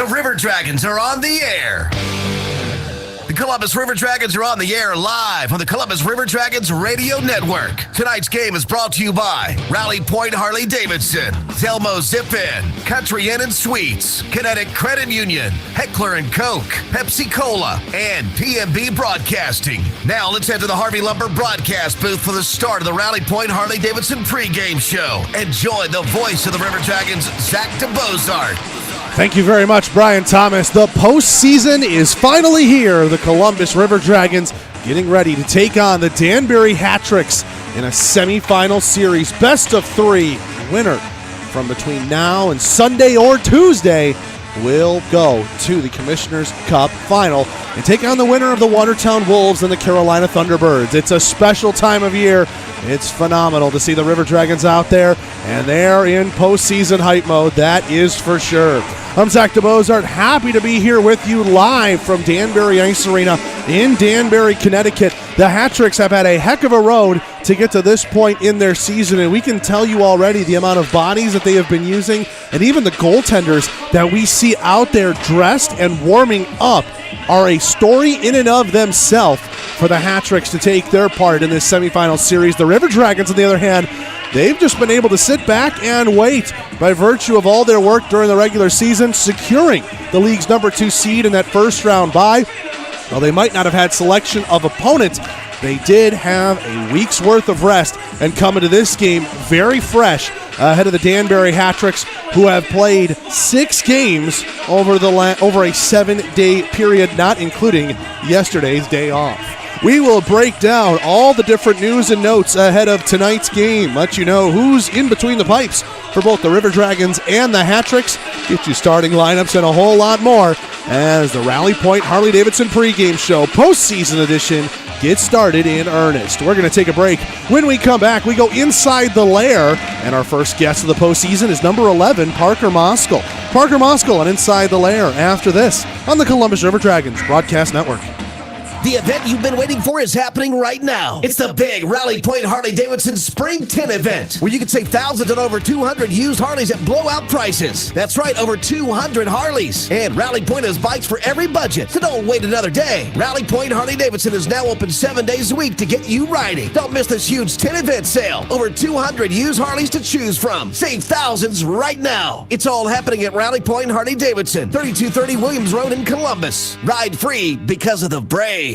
The River Dragons are on the air. The Columbus River Dragons are on the air live on the Columbus River Dragons Radio Network. Tonight's game is brought to you by Rally Point Harley-Davidson, Zelmo Zip-In, Country Inn and Suites, Kinetic Credit Union, Heckler & Koch, Pepsi Cola, and PMB Broadcasting. Now let's head to the Harvey Lumber broadcast booth for the start of the Rally Point Harley-Davidson pregame show. And join the voice of the River Dragons, Zach DeBozart. Thank you very much, Brian Thomas. The postseason is finally here. The Columbus River Dragons getting ready to take on the Danbury Hat-Tricks in a semifinal series. Best of three. Winner from between now and Sunday or Tuesday will go to the Commissioner's Cup final and take on the winner of the Watertown Wolves and the Carolina Thunderbirds. It's a special time of year. It's phenomenal to see the River Dragons out there, and they're in postseason hype mode, that is for sure. I'm Zach DeBozart, happy to be here with you live from Danbury Ice Arena in Danbury, Connecticut. The Hat-Tricks have had a heck of a road to get to this point in their season, and we can tell you already the amount of bodies that they have been using, and even the goaltenders that we see out there dressed and warming up are a story in and of themselves for the Hat-Tricks to take their part in this semifinal series. The River Dragons, on the other hand, they've just been able to sit back and wait by virtue of all their work during the regular season, securing the league's number 2 seed in that first round bye. While they might not have had selection of opponents, they did have a week's worth of rest and come into this game very fresh ahead of the Danbury Hat-Tricks, who have played 6 games over a 7-day period, not including yesterday's day off. We will break down all the different news and notes ahead of tonight's game, let you know who's in between the pipes for both the River Dragons and the Hat-Tricks, get you starting lineups and a whole lot more as the Rally Point Harley-Davidson pregame show postseason edition gets started in earnest. We're going to take a break. When we come back, we go inside the lair, and our first guest of the postseason is number 11, Parker Moskal. Parker Moskal on Inside the Lair after this on the Columbus River Dragons Broadcast Network. The event you've been waiting for is happening right now. It's the big Rally Point Harley-Davidson Spring 10 event, where you can save thousands on over 200 used Harleys at blowout prices. That's right, over 200 Harleys. And Rally Point has bikes for every budget, so don't wait another day. Rally Point Harley-Davidson is now open 7 days a week to get you riding. Don't miss this huge 10 event sale. Over 200 used Harleys to choose from. Save thousands right now. It's all happening at Rally Point Harley-Davidson, 3230 Williams Road in Columbus. Ride free because of the brave.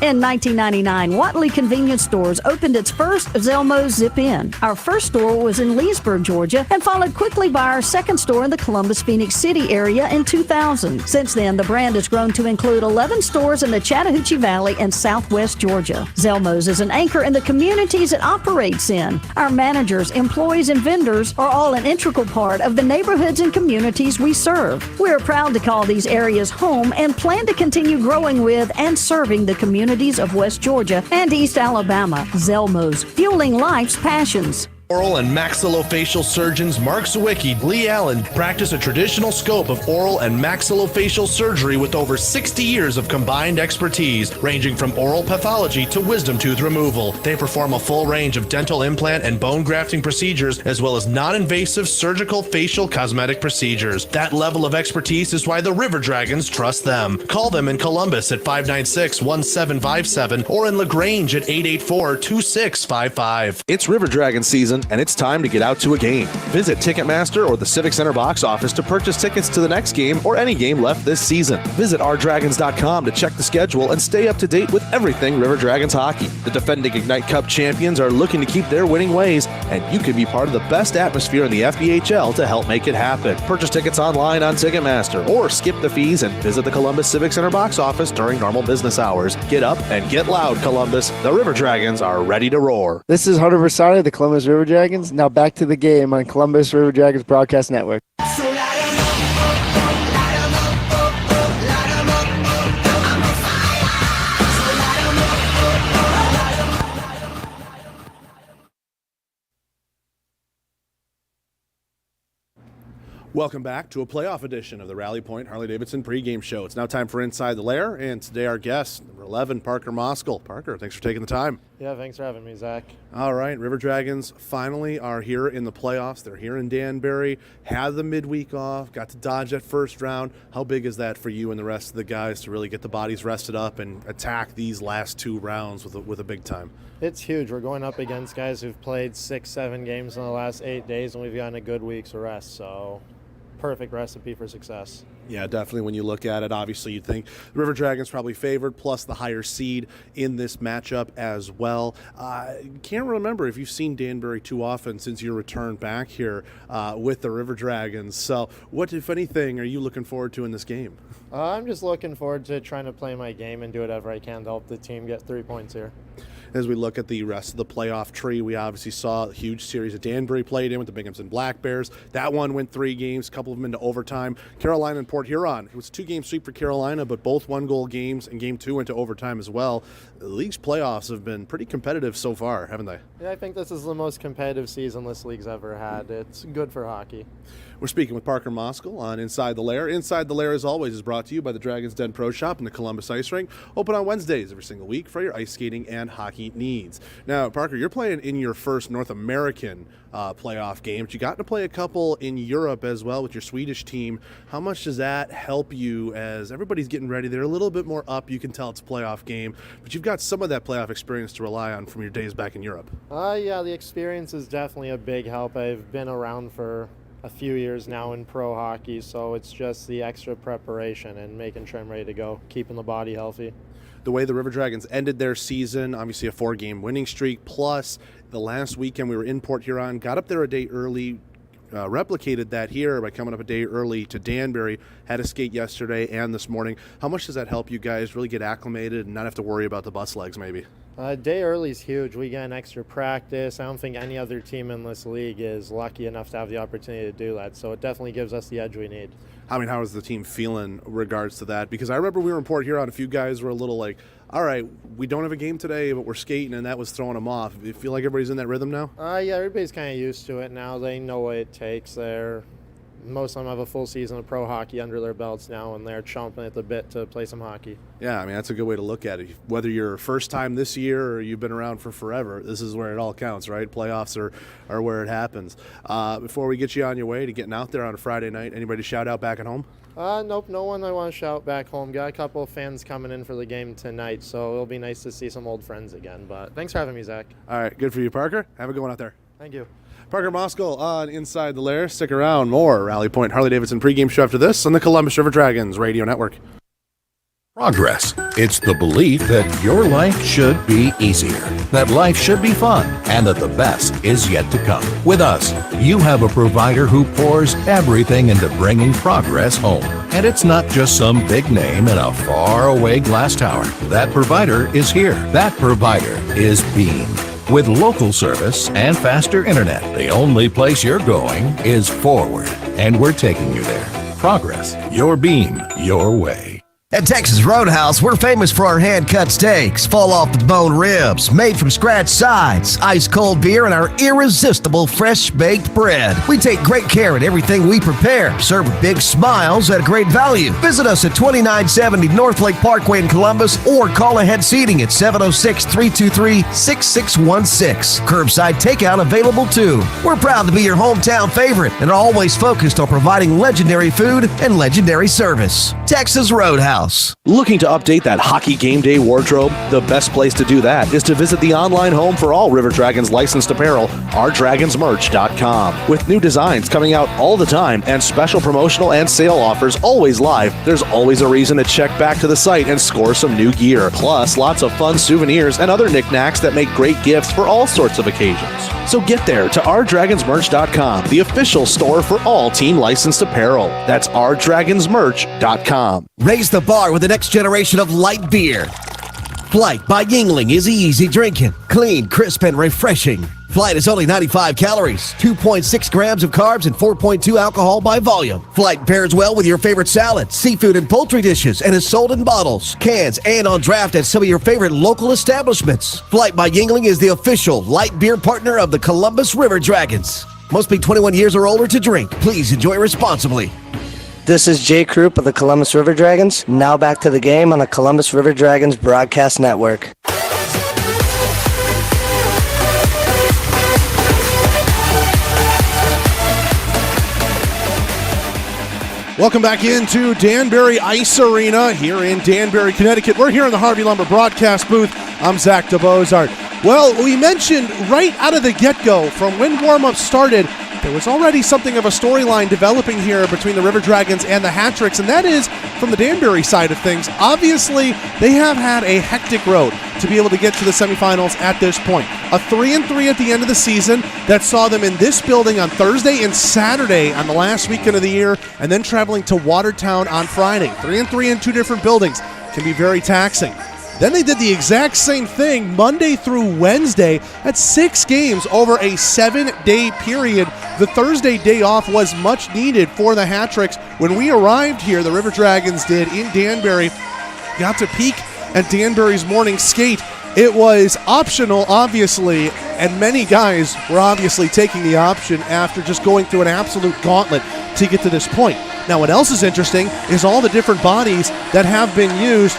In 1999, Watley Convenience Stores opened its first Zelmo Zip-In. Our first store was in Leesburg, Georgia, and followed quickly by our second store in the Columbus, Phoenix City area in 2000. Since then, the brand has grown to include 11 stores in the Chattahoochee Valley and Southwest Georgia. Zelmo's is an anchor in the communities it operates in. Our managers, employees, and vendors are all an integral part of the neighborhoods and communities we serve. We are proud to call these areas home and plan to continue growing with and serving the communities of West Georgia and East Alabama. Zelmo's, fueling life's passions. Oral and maxillofacial surgeons Mark Sawicki, Lee Allen practice a traditional scope of oral and maxillofacial surgery with over 60 years of combined expertise, ranging from oral pathology to wisdom tooth removal. They perform a full range of dental implant and bone grafting procedures, as well as non-invasive surgical facial cosmetic procedures. That level of expertise is why the River Dragons trust them. Call them in Columbus at 596-1757 or in LaGrange at 884-2655. It's River Dragon season, and it's time to get out to a game. Visit Ticketmaster or the Civic Center box office to purchase tickets to the next game or any game left this season. Visit rdragons.com to check the schedule and stay up to date with everything River Dragons hockey. The defending Ignite Cup champions are looking to keep their winning ways, and you can be part of the best atmosphere in the FBHL to help make it happen. Purchase tickets online on Ticketmaster or skip the fees and visit the Columbus Civic Center box office during normal business hours. Get up and get loud, Columbus. The River Dragons are ready to roar. This is Hunter Versani, the Columbus River Dragons. Now back to the game on Columbus River Dragons Broadcast Network. Welcome back to a playoff edition of the Rally Point Harley-Davidson pregame show. It's now time for Inside the Lair, and today our guest, number 11, Parker Moskal. Parker, thanks for taking the time. Yeah, thanks for having me, Zach. All right, River Dragons finally are here in the playoffs. They're here in Danbury, had the midweek off, got to dodge that first round. How big is that for you and the rest of the guys to really get the bodies rested up and attack these last 2 rounds with a big time? It's huge. We're going up against guys who've played 6-7 games in the last 8 days, and we've gotten a good week's of rest, so perfect recipe for success. Yeah, definitely. When you look at it, obviously you'd think the River Dragons probably favored, plus the higher seed in this matchup as well. Can't remember if you've seen Danbury too often since your return back here with the River Dragons. So what, if anything, are you looking forward to in this game? I'm just looking forward to trying to play my game and do whatever I can to help the team get 3 points here. As we look at the rest of the playoff tree, we obviously saw a huge series that Danbury played in with the Binghamton Black Bears. That one went 3 games, a couple of them into overtime. Carolina and Port Huron. It was a 2-game sweep for Carolina, but both 1-goal games, and game 2 went to overtime as well. The league's playoffs have been pretty competitive so far, haven't they? Yeah, I think this is the most competitive season this league's ever had. It's good for hockey. We're speaking with Parker Moskal on Inside the Lair. Inside the Lair, as always, is brought to you by the Dragons Den Pro Shop in the Columbus Ice Rink. Open on Wednesdays every single week for your ice skating and hockey needs. Now, Parker, you're playing in your first North American playoff game, but you got to play a couple in Europe as well with your Swedish team. How much does that help you as everybody's getting ready? They're a little bit more up. You can tell it's a playoff game, but you've got some of that playoff experience to rely on from your days back in Europe. Yeah, the experience is definitely a big help. I've been around for a few years now in pro hockey, so it's just the extra preparation and making sure I'm ready to go, keeping the body healthy. The way the River Dragons ended their season, obviously a 4-game winning streak, plus the last weekend we were in Port Huron, got up there a day early, replicated that here by coming up a day early to Danbury, had a skate yesterday and this morning. How much does that help you guys really get acclimated and not have to worry about the bus legs maybe? Day early is huge. We get an extra practice. I don't think any other team in this league is lucky enough to have the opportunity to do that, so it definitely gives us the edge we need. I mean, how is the team feeling in regards to that? Because I remember we were in Port Huron, a few guys were a little like, all right, we don't have a game today, but we're skating, and that was throwing them off. You feel like everybody's in that rhythm now? Yeah, everybody's kind of used to it now. They know what it takes. Most of them have a full season of pro hockey under their belts now, and they're chomping at the bit to play some hockey. Yeah, I mean, that's a good way to look at it. Whether you're first time this year or you've been around for forever, this is where it all counts, right? Playoffs are where it happens. Before we get you on your way to getting out there on a Friday night, anybody shout out back at home? Nope, no one I want to shout back home. Got a couple of fans coming in for the game tonight, so it'll be nice to see some old friends again. But thanks for having me, Zach. All right, good for you, Parker. Have a good one out there. Thank you. Parker Moskal on Inside the Lair. Stick around. More Rally Point Harley-Davidson pregame show after this on the Columbus River Dragons Radio Network. Progress. It's the belief that your life should be easier, that life should be fun, and that the best is yet to come. With us, you have a provider who pours everything into bringing progress home. And it's not just some big name in a faraway glass tower. That provider is here. That provider is Beam. With local service and faster internet, the only place you're going is forward. And we're taking you there. Progress. Your Beam. Your way. At Texas Roadhouse, we're famous for our hand-cut steaks, fall-off-the-bone ribs, made-from-scratch sides, ice-cold beer, and our irresistible fresh-baked bread. We take great care in everything we prepare, serve with big smiles at a great value. Visit us at 2970 North Lake Parkway in Columbus or call ahead seating at 706-323-6616. Curbside takeout available too. We're proud to be your hometown favorite and are always focused on providing legendary food and legendary service. Texas Roadhouse. Looking to update that hockey game day wardrobe? The best place to do that is to visit the online home for all River Dragons licensed apparel, ourdragonsmerch.com. With new designs coming out all the time and special promotional and sale offers always live, there's always a reason to check back to the site and score some new gear. Plus, lots of fun souvenirs and other knickknacks that make great gifts for all sorts of occasions. So get there to ourdragonsmerch.com, the official store for all team licensed apparel. That's ourdragonsmerch.com. Raise the bar with the next generation of light beer. Flight by Yingling is easy drinking, clean, crisp, and refreshing. Flight is only 95 calories, 2.6 grams of carbs, and 4.2 alcohol by volume. Flight pairs well with your favorite salad, seafood, and poultry dishes, and is sold in bottles, cans, and on draft at some of your favorite local establishments. Flight by Yingling is the official light beer partner of the Columbus River Dragons. Must be 21 years or older to drink. Please enjoy responsibly. This is Jay Krupp of the Columbus River Dragons. Now back to the game on the Columbus River Dragons Broadcast Network. Welcome back into Danbury Ice Arena here in Danbury, Connecticut. We're here in the Harvey Lumber broadcast booth. I'm Zach DeBozart. Well, we mentioned right out of the get-go, from when warm-up started, there was already something of a storyline developing here between the River Dragons and the Hat-Tricks, and that is from the Danbury side of things. Obviously, they have had a hectic road to be able to get to the semifinals at this point. A 3-3 at the end of the season that saw them in this building on Thursday and Saturday on the last weekend of the year, and then traveling to Watertown on Friday. 3-3 in two different buildings can be very taxing. Then they did the exact same thing Monday through Wednesday at 6 games over a 7-day period. The Thursday day off was much needed for the Hat-Tricks. When we arrived here, the River Dragons did in Danbury, got to peek at Danbury's morning skate. It was optional, obviously, and many guys were obviously taking the option after just going through an absolute gauntlet to get to this point. Now, what else is interesting is all the different bodies that have been used.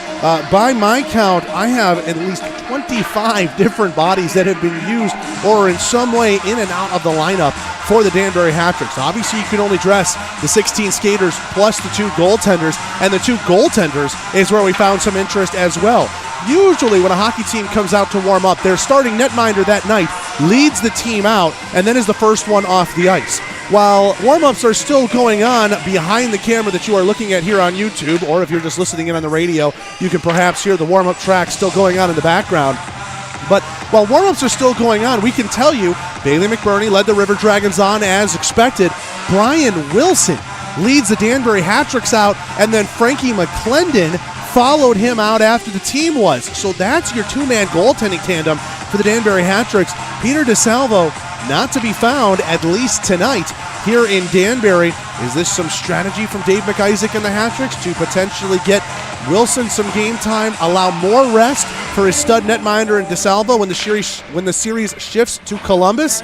By my count, I have at least 25 different bodies that have been used or in some way in and out of the lineup for the Danbury Hat-Tricks. Obviously, you can only dress the 16 skaters plus the 2 goaltenders, and the 2 goaltenders is where we found some interest as well. Usually when a hockey team comes out to warm up, their starting netminder that night leads the team out and then is the first one off the ice. While warm-ups are still going on behind the camera that you are looking at here on YouTube, or if you're just listening in on the radio, you can perhaps hear the warm-up track still going on in the background. But while warm-ups are still going on, we can tell you Bailey McBurney led the River Dragons on as expected. Brian Wilson leads the Danbury Hat-Tricks out, and then Frankie McClendon followed him out after the team was. So that's your 2-man goaltending tandem for the Danbury Hat-Tricks. Peter DeSalvo not to be found, at least tonight, here in Danbury. Is this some strategy from Dave McIsaac and the Hat-Tricks to potentially get Wilson some game time, allow more rest for his stud netminder and DeSalvo when the series shifts to Columbus?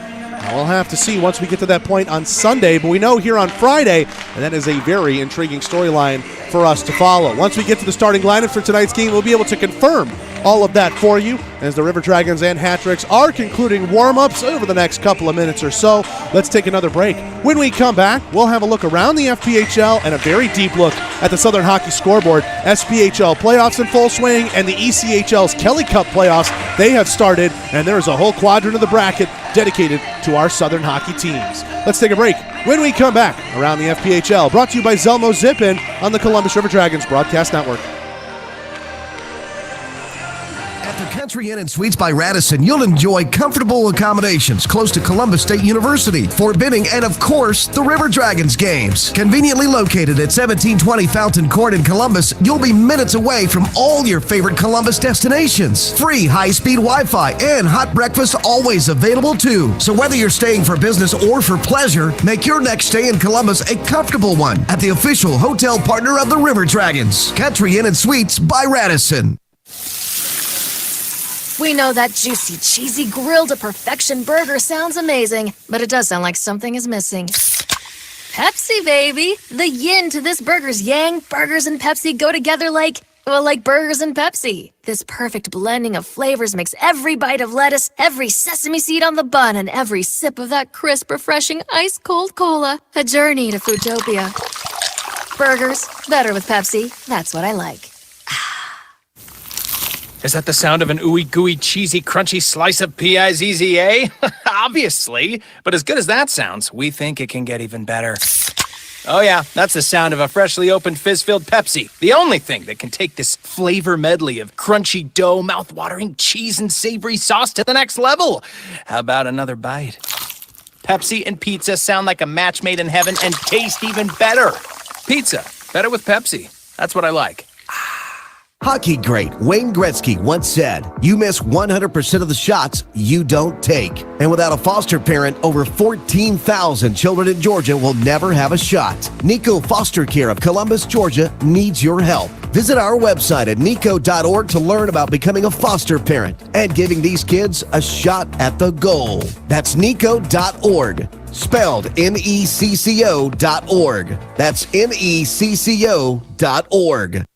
We'll have to see once we get to that point on Sunday, but we know here on Friday, and that is a very intriguing storyline for us to follow. Once we get to the starting lineup for tonight's game, we'll be able to confirm all of that for you as the River Dragons and Hat-Tricks are concluding warm-ups over the next couple of minutes or so. Let's take another break. When we come back, we'll have a look around the FPHL and a very deep look at the Southern Hockey scoreboard. SPHL playoffs in full swing, and the ECHL's Kelly Cup playoffs, they have started, and there is a whole quadrant of the bracket dedicated to our Southern Hockey teams. Let's take a break. When we come back, around the FPHL, brought to you by Zelmo Zip-In on the Columbus River Dragons Broadcast Network. At the Country Inn and Suites by Radisson, you'll enjoy comfortable accommodations close to Columbus State University, Fort Benning, and of course, the River Dragons games. Conveniently located at 1720 Fountain Court in Columbus, you'll be minutes away from all your favorite Columbus destinations. Free high-speed Wi-Fi and hot breakfast always available too. So whether you're staying for business or for pleasure, make your next stay in Columbus a comfortable one at the official hotel partner of the River Dragons, Country Inn and Suites by Radisson. We know that juicy, cheesy, grilled to perfection burger sounds amazing, but it does sound like something is missing. Pepsi, baby! The yin to this burger's yang. Burgers and Pepsi go together like burgers and Pepsi. This perfect blending of flavors makes every bite of lettuce, every sesame seed on the bun, and every sip of that crisp, refreshing, ice-cold cola a journey to Foodtopia. Burgers, better with Pepsi. That's what I like. Is that the sound of an ooey gooey cheesy crunchy slice of P-I-Z-Z-A? Obviously, but as good as that sounds, we think it can get even better. Oh yeah, that's the sound of a freshly opened fizz-filled Pepsi. The only thing that can take this flavor medley of crunchy dough, mouth-watering cheese, and savory sauce to the next level. How about another bite? Pepsi and pizza sound like a match made in heaven and taste even better. Pizza, better with Pepsi. That's what I like. Hockey great Wayne Gretzky once said, "You miss 100% of the shots you don't take." And without a foster parent, over 14,000 children in Georgia will never have a shot. Nico Foster Care of Columbus, Georgia needs your help. Visit our website at nico.org to learn about becoming a foster parent and giving these kids a shot at the goal. That's nico.org. Spelled NECCO.org. That's NECCO.org.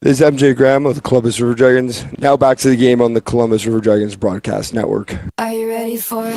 This is MJ Graham of the Columbus River Dragons. Now back to the game on the Columbus River Dragons Broadcast Network. Are you ready for it?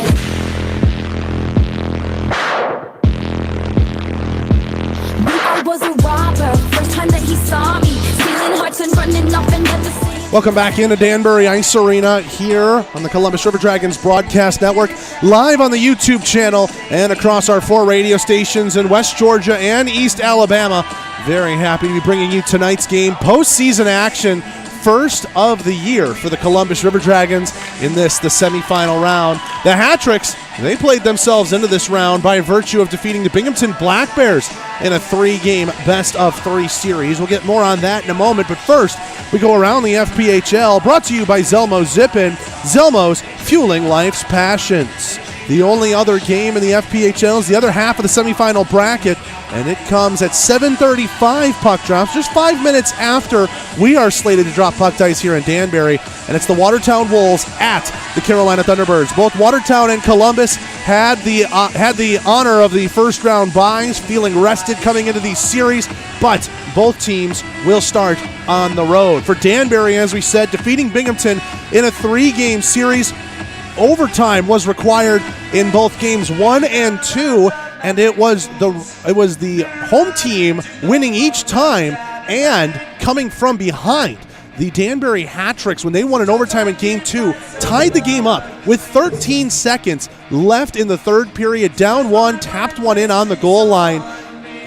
I wasn't robbed. birth. First time that he saw me, stealing hearts and running off and never seeing. Welcome back into Danbury Ice Arena here on the Columbus River Dragons Broadcast Network, live on the YouTube channel and across our 4 radio stations in West Georgia and East Alabama. Very happy to be bringing you tonight's game, postseason action, first of the year for the Columbus River Dragons in the semifinal round. The Hat-Tricks, they played themselves into this round by virtue of defeating the Binghamton Black Bears in a 3-game best-of-3 series. We'll get more on that in a moment, but first, we go around the FPHL, brought to you by Zelmo Zippin. Zelmo's fueling life's passions. The only other game in the FPHL is the other half of the semifinal bracket, and it comes at 7:35 puck drops, just 5 minutes after we are slated to drop puck dice here in Danbury, and it's the Watertown Wolves at the Carolina Thunderbirds. Both Watertown and Columbus had the honor of the first-round byes, feeling rested coming into these series, but both teams will start on the road. For Danbury, as we said, defeating Binghamton in a 3-game series, overtime was required in both games 1 and 2, and it was the home team winning each time and coming from behind. The Danbury Hat-Tricks, when they won in overtime in game 2, tied the game up with 13 seconds left in the third period, down 1, tapped one in on the goal line.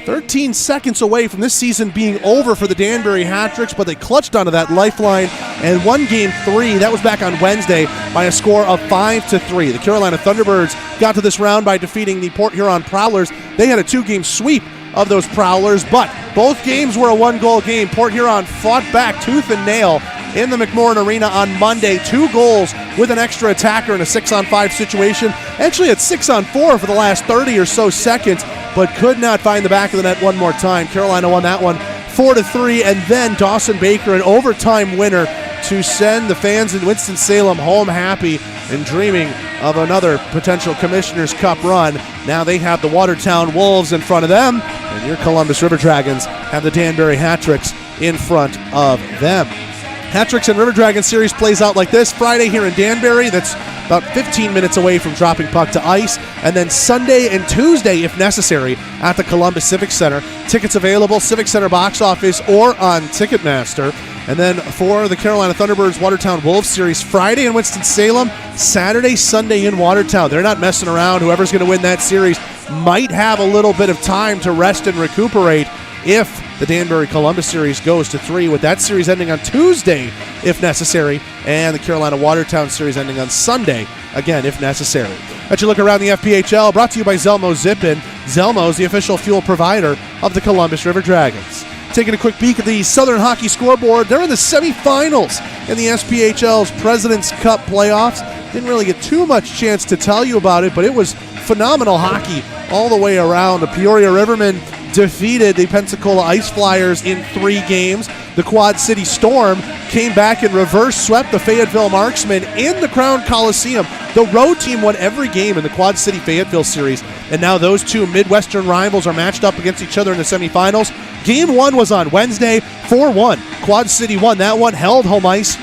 13 seconds away from this season being over for the Danbury Hat-Tricks, but they clutched onto that lifeline and won game 3. That was back on Wednesday by a score of 5-3. The Carolina Thunderbirds got to this round by defeating the Port Huron Prowlers. They had a 2-game sweep of those Prowlers, but both games were a 1-goal game. Port Huron fought back tooth and nail in the McMorran Arena on Monday. 2 goals with an extra attacker in a 6-on-5 situation. Actually at 6-on-4 for the last 30 or so seconds, but could not find the back of the net one more time. Carolina won that one 4-3, and then Dawson Baker, an overtime winner, to send the fans in Winston-Salem home happy and dreaming of another potential Commissioner's Cup run. Now they have the Watertown Wolves in front of them, and your Columbus River Dragons have the Danbury Hat-Tricks in front of them. Hat-Tricks and River Dragons series plays out like this. Friday here in Danbury, that's about 15 minutes away from dropping puck to ice. And then Sunday and Tuesday, if necessary, at the Columbus Civic Center. Tickets available, Civic Center box office or on Ticketmaster. And then for the Carolina Thunderbirds Watertown Wolves series, Friday in Winston-Salem, Saturday, Sunday in Watertown. They're not messing around. Whoever's going to win that series might have a little bit of time to rest and recuperate if the Danbury-Columbus series goes to 3, with that series ending on Tuesday, if necessary, and the Carolina-Watertown series ending on Sunday, again, if necessary. Let you look around the FPHL, brought to you by Zelmo Zippin. Zelmo is the official fuel provider of the Columbus River Dragons. Taking a quick peek at the Southern Hockey scoreboard, they're in the semifinals in the SPHL's President's Cup playoffs. Didn't really get too much chance to tell you about it, but it was phenomenal hockey all the way around. The Peoria Rivermen defeated the Pensacola Ice Flyers in 3 games. The Quad City Storm came back and reverse swept the Fayetteville Marksmen in the Crown Coliseum. The road team won every game in the Quad City Fayetteville series, and now those two Midwestern rivals are matched up against each other in the semifinals. Game 1 was on Wednesday, 4-1. Quad City won that one, held home ice.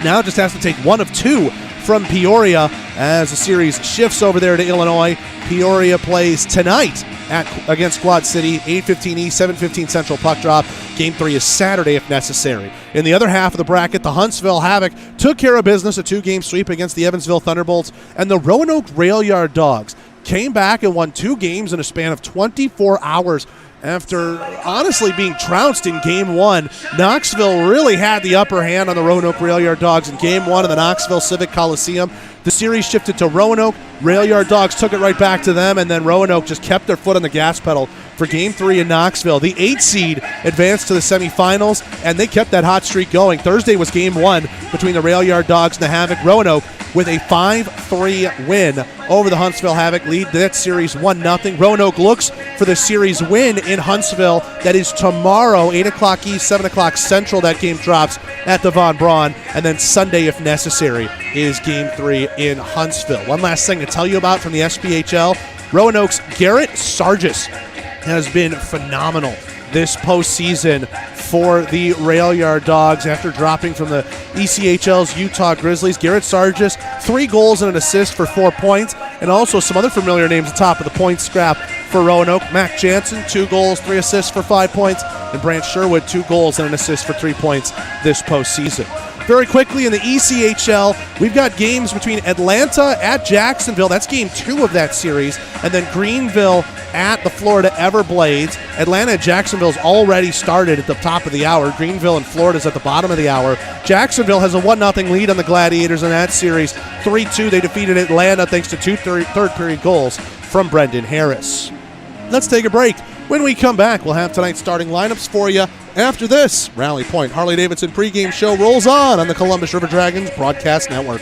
Now just has to take 1 of 2 from Peoria as the series shifts over there to Illinois. Peoria plays tonight against Quad City, 8:15 East, 7:15 Central puck drop. Game 3 is Saturday if necessary. In the other half of the bracket, the Huntsville Havoc took care of business, a 2-game sweep against the Evansville Thunderbolts, and the Roanoke Rail Yard Dogs came back and won 2 games in a span of 24 hours. After honestly being trounced in Game 1, Knoxville really had the upper hand on the Roanoke Rail Yard Dogs in Game 1 in the Knoxville Civic Coliseum. The series shifted to Roanoke. Rail Yard Dogs took it right back to them, and then Roanoke just kept their foot on the gas pedal for Game 3 in Knoxville. The 8 seed advanced to the semifinals, and they kept that hot streak going. Thursday was Game 1 between the Rail Yard Dogs and the Havoc. Roanoke with a 5-3 win over the Huntsville Havoc, lead that series 1-0. Roanoke looks for the series win in Huntsville. That is tomorrow, 8 o'clock East, 7 o'clock Central. That game drops at the Von Braun. And then Sunday, if necessary, is Game 3 in Huntsville. One last thing to tell you about from the SPHL. Roanoke's Garrett Sargis has been phenomenal this postseason for the Rail Yard Dogs after dropping from the ECHL's Utah Grizzlies. Garrett Sargis, 3 goals and an assist for 4 points, and also some other familiar names at the top of the points scrap for Roanoke. Mac Jansen, 2 goals, 3 assists for 5 points. And Brant Sherwood, 2 goals and an assist for 3 points this postseason. Very quickly in the ECHL, we've got games between Atlanta at Jacksonville. That's game 2 of that series. And then Greenville at the Florida Everblades. Atlanta and Jacksonville's already started at the top of the hour. Greenville and Florida's at the bottom of the hour. Jacksonville has a 1-0 lead on the Gladiators in that series. 3-2, they defeated Atlanta thanks to 2 third-period goals from Brendan Harris. Let's take a break. When we come back, we'll have tonight's starting lineups for you. After this, Rally Point Harley-Davidson pregame show rolls on the Columbus River Dragons Broadcast Network.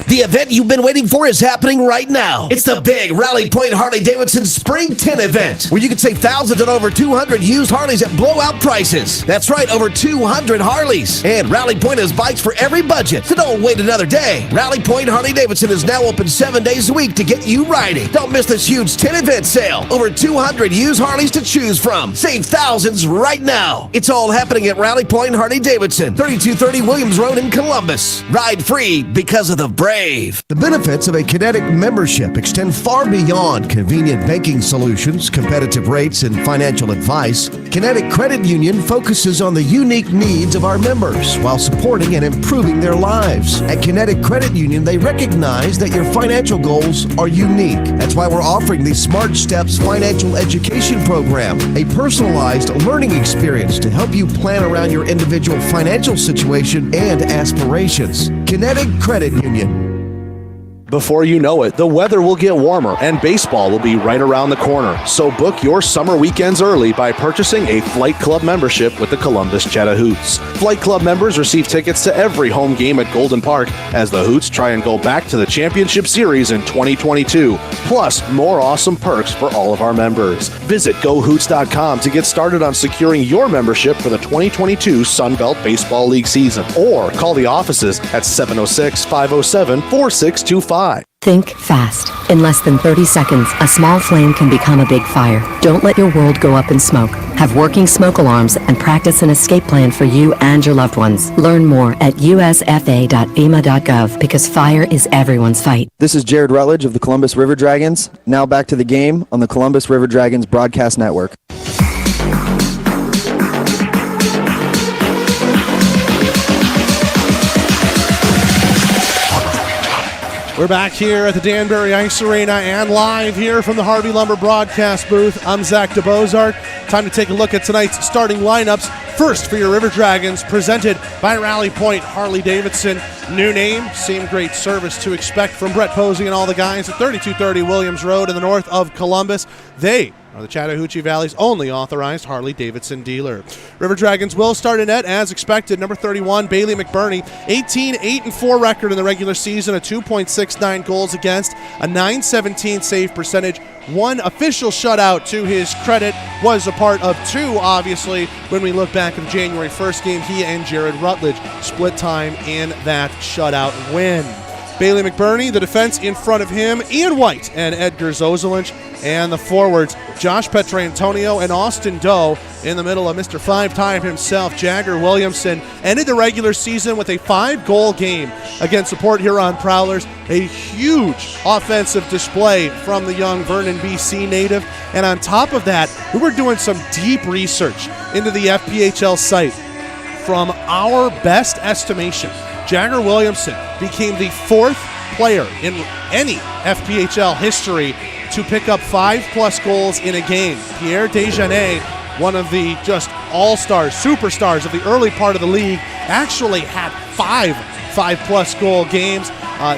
The event you've been waiting for is happening right now. It's the big Rally Point Harley-Davidson Spring 10 event, where you can save thousands on over 200 used Harleys at blowout prices. That's right, over 200 Harleys. And Rally Point has bikes for every budget, so don't wait another day. Rally Point Harley-Davidson is now open 7 days a week to get you riding. Don't miss this huge 10 event sale. Over 200 used Harleys to choose from. Save thousands right now. It's all happening at Rally Point Harley-Davidson, 3230 Williams Road in Columbus. Ride free because of the brave. The benefits of a Kinetic membership extend far beyond convenient banking solutions, competitive rates, and financial advice. Kinetic Credit Union focuses on the unique needs of our members while supporting and improving their lives. At Kinetic Credit Union, they recognize that your financial goals are unique. That's why we're offering the Smart Steps Financial Education Program, a personalized learning experience to help you plan around your individual financial situation and aspirations. Kinetic Credit Union. Before you know it, the weather will get warmer and baseball will be right around the corner. So book your summer weekends early by purchasing a Flight Club membership with the Columbus Chattahoots. Flight Club members receive tickets to every home game at Golden Park as the Hoots try and go back to the championship series in 2022. Plus, more awesome perks for all of our members. Visit GoHoots.com to get started on securing your membership for the 2022 Sun Belt Baseball League season. Or call the offices at 706-507-4625. Think fast. In less than 30 seconds, a small flame can become a big fire. Don't let your world go up in smoke. Have working smoke alarms and practice an escape plan for you and your loved ones. Learn more at usfa.fema.gov because fire is everyone's fight. This is Jared Rutledge of the Columbus River Dragons. Now back to the game on the Columbus River Dragons Broadcast Network. We're back here at the Danbury Ice Arena and live here from the Harvey Lumber broadcast booth. I'm Zach DeBozart. Time to take a look at tonight's starting lineups. First for your River Dragons, presented by Rally Point Harley-Davidson. New name, same great service to expect from Brett Posey and all the guys at 3230 Williams Road in the north of Columbus. They are the Chattahoochee Valley's only authorized Harley-Davidson dealer. River Dragons will start in net as expected. Number 31, Bailey McBurney, 18-8-4 record in the regular season, a 2.69 goals against, a .917 save percentage. One official shutout to his credit, was a part of 2, obviously, when we look back at the January 1st game. He and Jared Rutledge split time in that shutout win. Bailey McBurney, the defense in front of him, Ian White and Edgar Zozelinch, and the forwards, Josh Petrantonio and Austin Doe. In the middle of Mr. 5-time himself, Jagger Williamson, ended the regular season with a 5-goal game against the Port Huron Prowlers. A huge offensive display from the young Vernon, BC native. And on top of that, we were doing some deep research into the FPHL site. From our best estimation, Jagger Williamson became the 4th player in any FPHL history to pick up 5+ goals in a game. Pierre Desjardins, one of the just all-stars, superstars of the early part of the league, actually had 5+ goal games.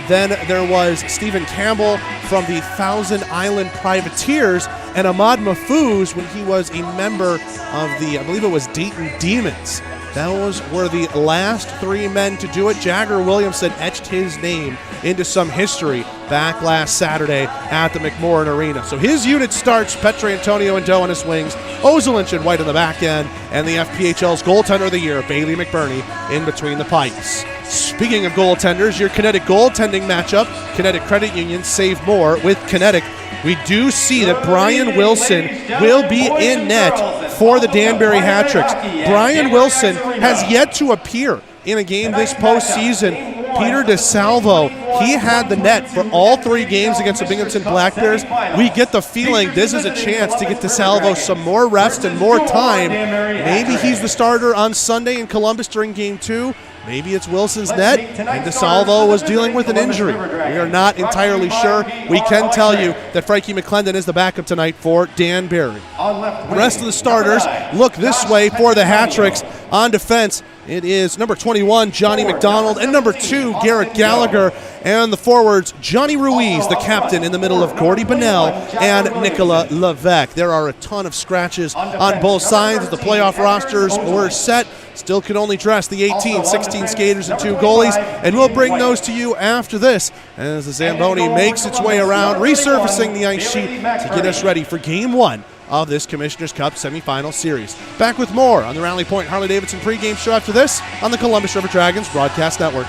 Then there was Stephen Campbell from the Thousand Island Privateers, and Ahmad Mahfouz when he was a member of the, I believe it was Dayton Demons. Those were the last 3 men to do it. Jagger Williamson etched his name into some history back last Saturday at the McMorran Arena. So his unit starts, Petrantonio and Doe on his wings, Ozelinch and White on the back end, and the FPHL's goaltender of the year, Bailey McBurney, in between the pipes. Speaking of goaltenders, your Kinetic goaltending matchup, Kinetic Credit Union, save more with Kinetic. We do see that Brian Wilson will be in net for the Danbury Hat-Tricks. Brian Wilson has yet to appear in a game this postseason. Peter DeSalvo He had the net for all 3 games against the Binghamton Black Bears. We get the feeling this is a chance to get DeSalvo some more rest and more time. Maybe he's the starter on Sunday in Columbus during Game 2. Maybe it's Wilson's net, and DeSalvo was dealing with an injury. We are not entirely sure. We can tell you that Frankie McClendon is the backup tonight for Danbury. The rest of the starters look this way for the Hat-Tricks. On defense, it is number 21, Johnny McDonald, and number 2, Garrett Gallagher. And the forwards, Johnny Ruiz, the captain, in the middle of Gordy Bunnell and Nicola Levesque. There are a ton of scratches on both sides. The playoff rosters were set. Still can only dress the 18, 16 skaters and 2 goalies, and we'll bring those to you after this as the Zamboni makes its way around, resurfacing the ice sheet to get us ready for Game 1 of this Commissioner's Cup semifinal series. Back with more on the Rally Point Harley-Davidson pregame show after this on the Columbus River Dragons Broadcast Network.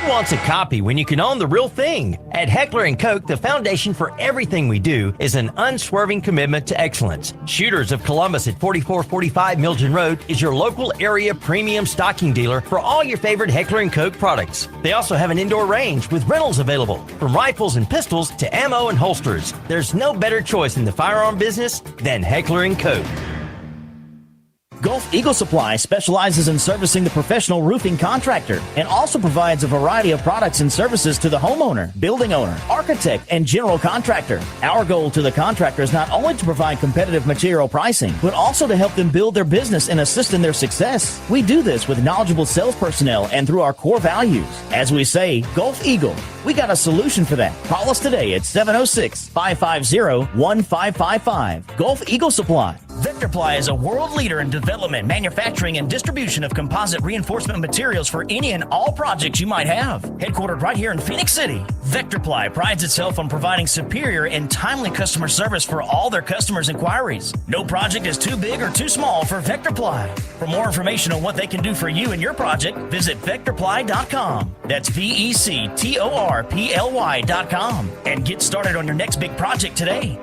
Wants a copy when you can own the real thing? At Heckler & Koch, the foundation for everything we do is an unswerving commitment to excellence. Shooters of Columbus at 4445 Milton Road is your local area premium stocking dealer for all your favorite Heckler & Koch products. They also have an indoor range with rentals available, from rifles and pistols to ammo and holsters. There's no better choice in the firearm business than Heckler & Koch. Gulf Eagle Supply specializes in servicing the professional roofing contractor and also provides a variety of products and services to the homeowner, building owner, architect, and general contractor. Our goal to the contractor is not only to provide competitive material pricing, but also to help them build their business and assist in their success. We do this with knowledgeable sales personnel and through our core values. As we say, Gulf Eagle, we got a solution for that. Call us today at 706-550-1555. Gulf Eagle Supply. Vectorply is a world leader in development, manufacturing, and distribution of composite reinforcement materials for any and all projects you might have. Headquartered right here in Phoenix City, Vectorply prides itself on providing superior and timely customer service for all their customers' inquiries. No project is too big or too small for Vectorply. For more information on what they can do for you and your project, visit Vectorply.com. That's VECTORPLY.com. And get started on your next big project today.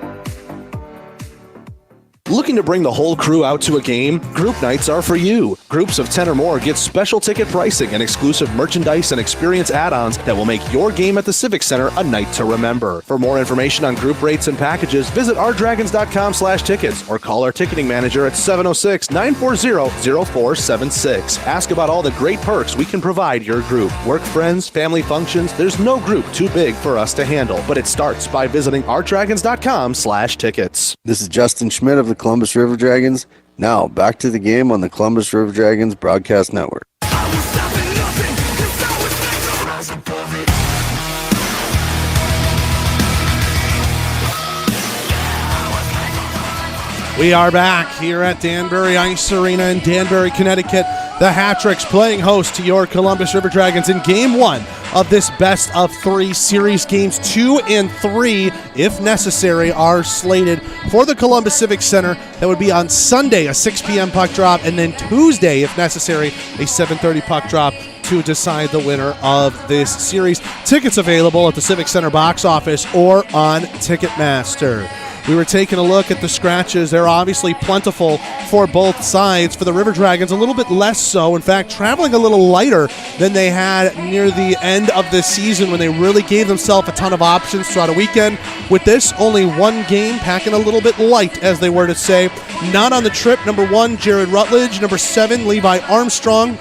Looking to bring the whole crew out to a game? Group nights are for you. Groups of 10 or more get special ticket pricing and exclusive merchandise and experience add-ons that will make your game at the Civic Center a night to remember. For more information on group rates and packages, visit ourdragons.com/tickets or call our ticketing manager at 706-940-0476. Ask about all the great perks we can provide your group. Work friends, family functions, there's no group too big for us to handle, but it starts by visiting ourdragons.com/tickets. This is Justin Schmidt of the Columbus River Dragons. Now, back to the game on the Columbus River Dragons Broadcast Network. We are back here at Danbury Ice Arena in Danbury, Connecticut. The Hat-Tricks playing host to your Columbus River Dragons in Game 1 of this best of 3 series. Games 2 and 3, if necessary, are slated for the Columbus Civic Center. That would be on Sunday, a 6 p.m. puck drop, and then Tuesday, if necessary, a 7:30 puck drop to decide the winner of this series. Tickets available at the Civic Center box office or on Ticketmaster. We were taking a look at the scratches. They're obviously plentiful for both sides. For the River Dragons, a little bit less so. In fact, traveling a little lighter than they had near the end of the season when they really gave themselves a ton of options throughout a weekend. With this, only one game, packing a little bit light, as they were to say. Not on the trip, number 1, Jared Rutledge. Number 7, Levi Armstrong.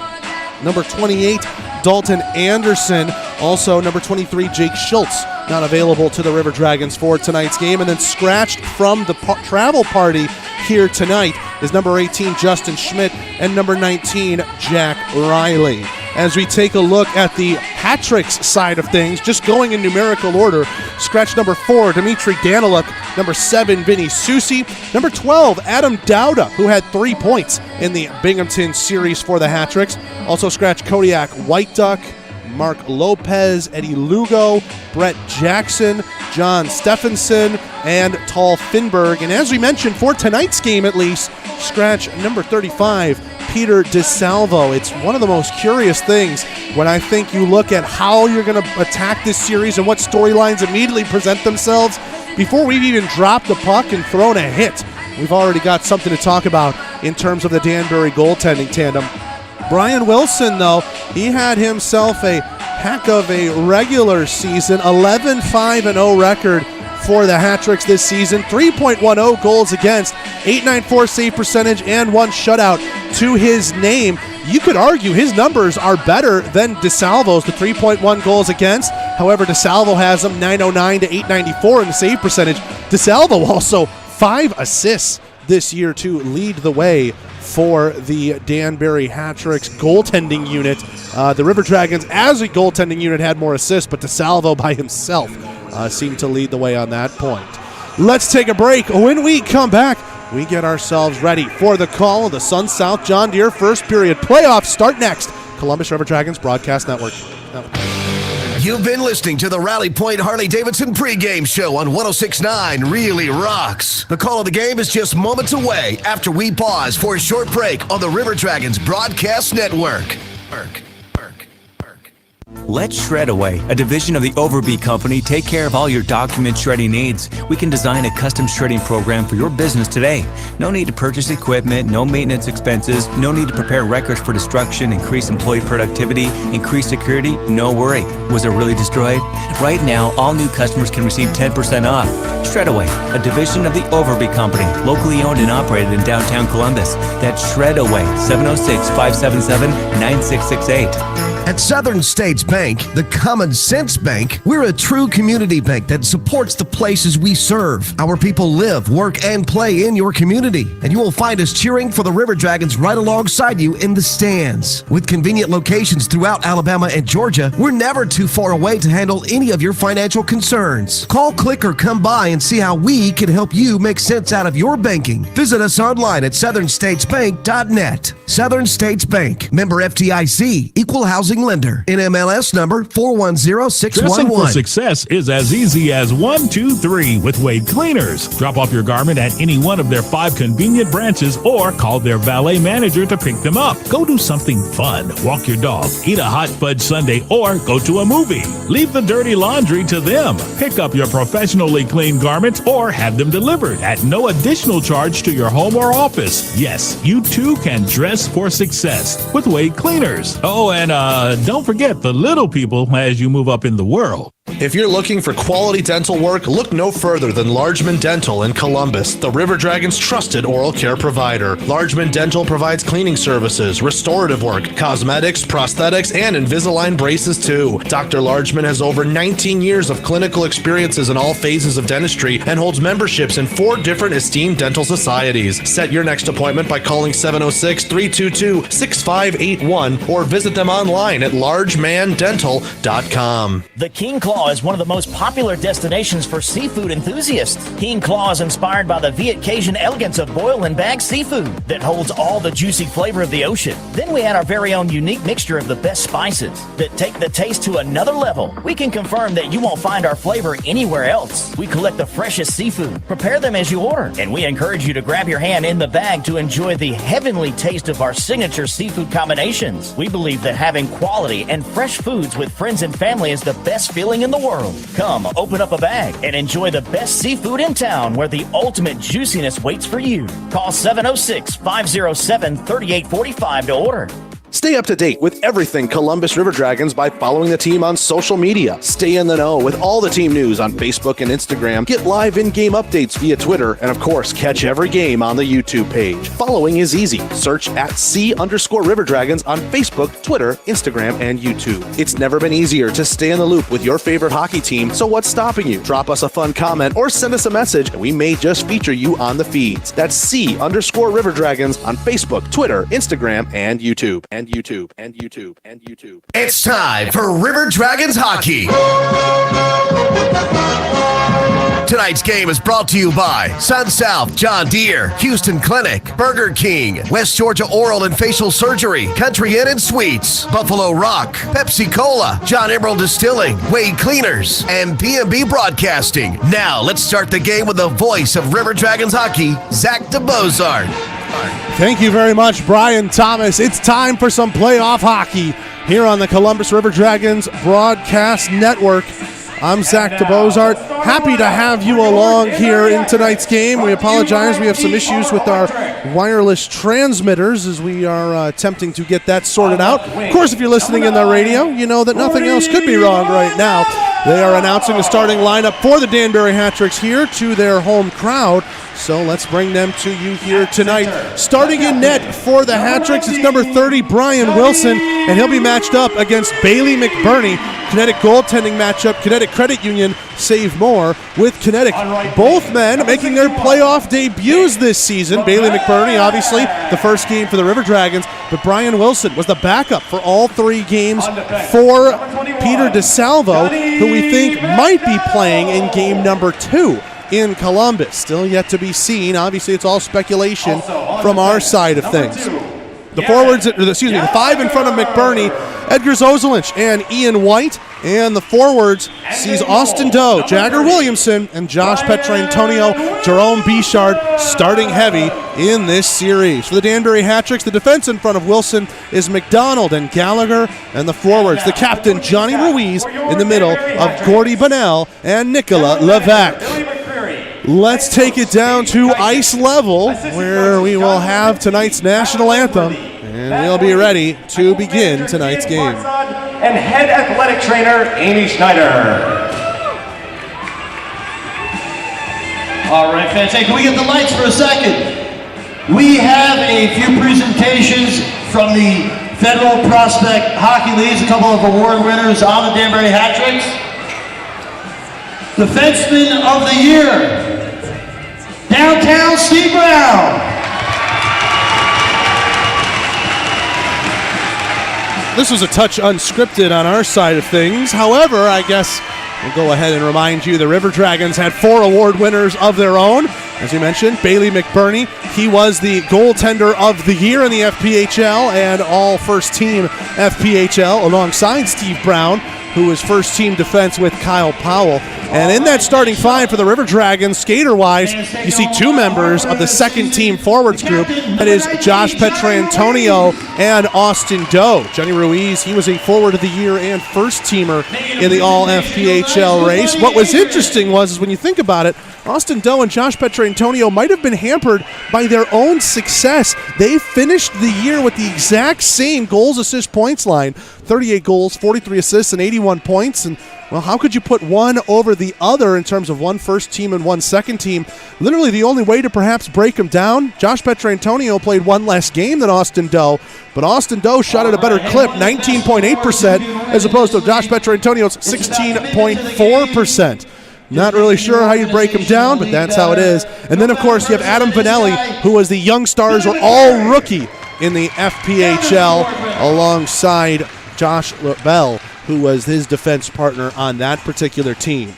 Number 28, Dalton Anderson. Also, number 23, Jake Schultz, not available to the River Dragons for tonight's game. And then scratched from the travel party here tonight is number 18, Justin Schmidt, and number 19, Jack Riley. As we take a look at the Hat-Tricks side of things, just going in numerical order, scratch number 4, Dmitry Daniluk. Number 7, Vinny Susi. Number 12, Adam Dowda, who had 3 points in the Binghamton series for the Hat-Tricks. Also scratch Kodiak White Duck, Mark Lopez, Eddie Lugo, Brett Jackson, John Stephenson, and Tal Finberg. And as we mentioned, for tonight's game at least, scratch number 35, Peter DeSalvo. It's one of the most curious things when I think you look at how you're going to attack this series and what storylines immediately present themselves. Before we've even dropped the puck and thrown a hit, we've already got something to talk about in terms of the Danbury goaltending tandem. Brian Wilson, though, he had himself a heck of a regular season, 11-5-0 record for the Hat-Tricks this season, 3.10 goals against, 894 save percentage, and 1 shutout to his name. You could argue his numbers are better than DeSalvo's, the 3.1 goals against. However, DeSalvo has them 909 to 894 in the save percentage. DeSalvo also 5 assists this year to lead the way for the Danbury Hat-Tricks goaltending unit. The River Dragons, as a goaltending unit, had more assists, but DeSalvo by himself seemed to lead the way on that point. Let's take a break. When we come back, we get ourselves ready for the call of the Sun South John Deere first period. Playoffs start next. Columbus River Dragons Broadcast Network. You've been listening to the Rally Point Harley-Davidson pregame show on 106.9 Really Rocks. The call of the game is just moments away after we pause for a short break on the River Dragons Broadcast Network. Let Shredaway, a division of the Overby Company, take care of all your document shredding needs. We can design a custom shredding program for your business today. No need to purchase equipment, no maintenance expenses, no need to prepare records for destruction, increase employee productivity, increase security, no worry. Was it really destroyed? Right now, all new customers can receive 10% off. Shredaway, a division of the Overby Company, locally owned and operated in downtown Columbus. That's Shredaway, 706-577-9668. At Southern States Bank, the Common Sense Bank, we're a true community bank that supports the places we serve. Our people live, work, and play in your community. And you will find us cheering for the River Dragons right alongside you in the stands. With convenient locations throughout Alabama and Georgia, we're never too far away to handle any of your financial concerns. Call, click, or come by and see how we can help you make sense out of your banking. Visit us online at southernstatesbank.net. Southern States Bank, member FDIC, equal housing lender. NMLS number 410611. Dressing for success is as easy as 1, 2, 3 with Wade Cleaners. Drop off your garment at any one of their 5 convenient branches or call their valet manager to pick them up. Go do something fun. Walk your dog, eat a hot fudge sundae, or go to a movie. Leave the dirty laundry to them. Pick up your professionally cleaned garments or have them delivered at no additional charge to your home or office. Yes, you too can dress for success with Wade Cleaners. Oh, and don't forget the little people as you move up in the world. If you're looking for quality dental work, look no further than Largeman Dental in Columbus, the River Dragons' trusted oral care provider. Largeman Dental provides cleaning services, restorative work, cosmetics, prosthetics, and Invisalign braces too. Dr. Largeman has over 19 years of clinical experiences in all phases of dentistry and holds memberships in 4 different esteemed dental societies. Set your next appointment by calling 706-322-6581 or visit them online at largemandental.com. The King Claw is one of the most popular destinations for seafood enthusiasts. King Claw is inspired by the Viet Cajun elegance of boil and bag seafood that holds all the juicy flavor of the ocean. Then we add our very own unique mixture of the best spices that take the taste to another level. We can confirm that you won't find our flavor anywhere else. We collect the freshest seafood, prepare them as you order, and we encourage you to grab your hand in the bag to enjoy the heavenly taste of our signature seafood combinations. We believe that having quality and fresh foods with friends and family is the best feeling in the world. Come, open up a bag and enjoy the best seafood in town where the ultimate juiciness waits for you. Call 706-507-3845 to order. Stay up to date with everything Columbus River Dragons by following the team on social media. Stay in the know with all the team news on Facebook and Instagram. Get live in-game updates via Twitter. And of course, catch every game on the YouTube page. Following is easy. Search at @C_River Dragons on Facebook, Twitter, Instagram, and YouTube. It's never been easier to stay in the loop with your favorite hockey team, so what's stopping you? Drop us a fun comment or send us a message, and we may just feature you on the feeds. That's @C_River Dragons on Facebook, Twitter, Instagram, and YouTube. And YouTube. It's time for River Dragons Hockey. Tonight's game is brought to you by Sun South John Deere, Houston Clinic, Burger King, West Georgia Oral and Facial Surgery, Country Inn and Suites, Buffalo Rock, Pepsi Cola, John Emerald Distilling, Wade Cleaners, and PMB Broadcasting. Now let's start the game with the voice of River Dragons Hockey, Zach DeBozart. Thank you very much, Brian Thomas. It's time for some playoff hockey here on the Columbus River Dragons Broadcast Network. I'm Zach DeBozart Happy to have you along here in tonight's game. We apologize. We have some issues with our wireless transmitters as we are attempting to get that sorted out. Of course, if you're listening in the radio, you know that nothing else could be wrong right now. They are announcing the starting lineup for the Danbury Hat-Tricks here to their home crowd. So let's bring them to you here tonight. Starting in net for the Hat-Tricks, it's number 30, Brian Wilson, and he'll be matched up against Bailey McBurney. Kinetic goaltending matchup, Kinetic Credit Union, save more with Kinetic. Both men making their playoff debuts this season. Bailey McBurney, obviously, the first game for the River Dragons, but Brian Wilson was the backup for all 3 games for Peter DeSalvo, who we think might be playing in game number 2 in Columbus. Still yet to be seen. Obviously, it's all speculation from our side of things. The forwards, the 5 in front of McBurney, Edgar Zozelinch and Ian White. And the forwards sees Austin Doe, Jagger Williamson, and Josh Petrantonio, Jerome Bichard starting heavy in this series. For the Danbury Hat-Tricks, the defense in front of Wilson is McDonald and Gallagher. And the forwards, the captain, Johnny Ruiz, in the middle of Gordy Bonnell and Nicola Levac. Let's take it down to ice level, where we will have tonight's national anthem, and we'll be ready to begin tonight's game. And head athletic trainer, Amy Schneider. All right, fans, hey, can we get the lights for a second? We have a few presentations from the Federal Prospect Hockey Leagues, a couple of award winners on the Danbury Hat-Tricks. Defenseman of the Year, Downtown Steve Brown. This was a touch unscripted on our side of things. However, I guess we'll go ahead and remind you the River Dragons had 4 award winners of their own. As you mentioned, Bailey McBurney, he was the goaltender of the year in the FPHL and all first team FPHL alongside Steve Brown, who was first team defense with Kyle Powell. And in that starting 5 for the River Dragons, skater-wise, you see 2 members of the second team forwards group. That is Josh Petrantonio and Austin Doe. Johnny Ruiz, he was a forward of the year and first teamer in the all FPHL race. What was interesting was when you think about it, Austin Doe and Josh Petrantonio might have been hampered by their own success. They finished the year with the exact same goals, assists, points line. 38 goals, 43 assists, and 81 points. And, well, how could you put one over the other in terms of one first team and one second team? Literally the only way to perhaps break them down, Josh Petrantonio played 1 less game than Austin Doe, but Austin Doe shot at a better clip, 19.8%, as opposed to Josh Petrantonio's 16.4%. Not really sure how you break him down, but that's how it is. And then, of course, you have Adam Vanelli, who was the Young Stars or all-rookie in the FPHL, alongside Josh Bell, who was his defense partner on that particular team.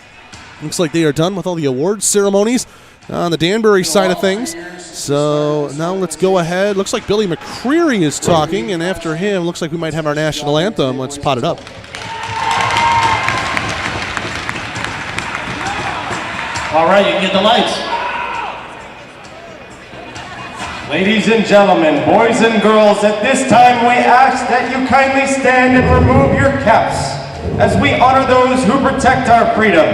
Looks like they are done with all the awards ceremonies on the Danbury side of things. So now let's go ahead. Looks like Billy McCreary is talking, and after him, looks like we might have our national anthem. Let's pot it up. All right, you can get the lights. Ladies and gentlemen, boys and girls, at this time we ask that you kindly stand and remove your caps as we honor those who protect our freedom.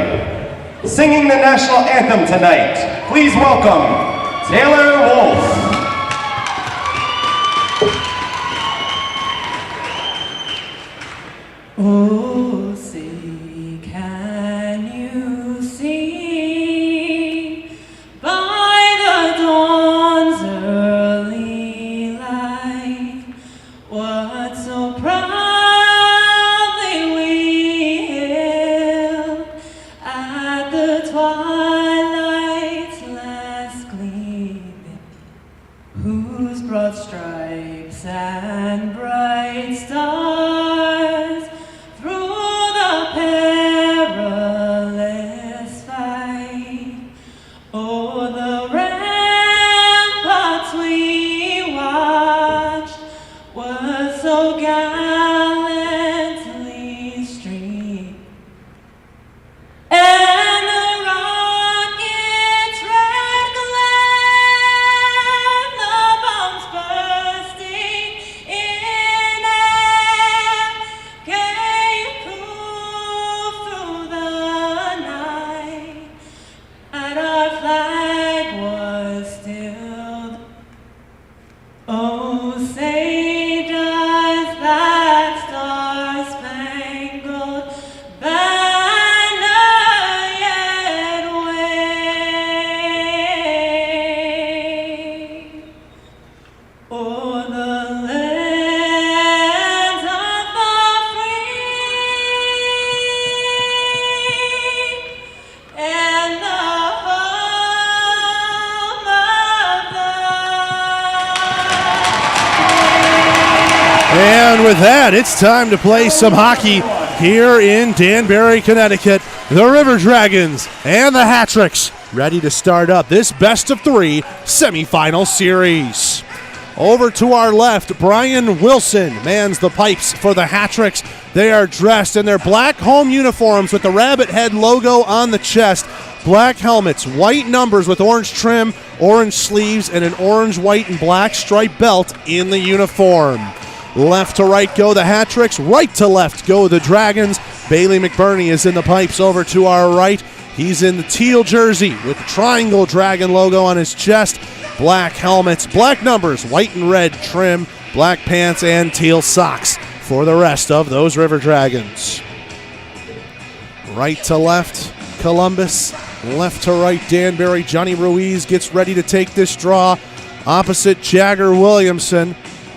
Singing the national anthem tonight, please welcome Taylor Wolf. Oh, say, can you see by the dawn's early light what so proudly we hailed at the twilight's last gleaming, whose broad stripes and bright stars through the perilous fight, o'er the ramparts we watched, were so gallantly streamed, and the rocket's red glare, the bombs bursting in air, And with that, it's time to play some hockey here in Danbury, Connecticut. The River Dragons and the Hattricks ready to start up this best-of-3 semifinal series. Over to our left, Brian Wilson mans the pipes for the Hattricks. They are dressed in their black home uniforms with the rabbit head logo on the chest. Black helmets, white numbers with orange trim, orange sleeves, and an orange, white, and black striped belt in the uniform. Left to right go the Hattricks, right to left go the Dragons. Bailey McBurney is in the pipes over to our right. He's in the teal jersey with the triangle dragon logo on his chest. Black helmets, black numbers, white and red trim, black pants, and teal socks for the rest of those River Dragons. Right to left, Columbus. Left to right, Danbury. Johnny Ruiz gets ready to take this draw. Opposite, Jagger Williamson.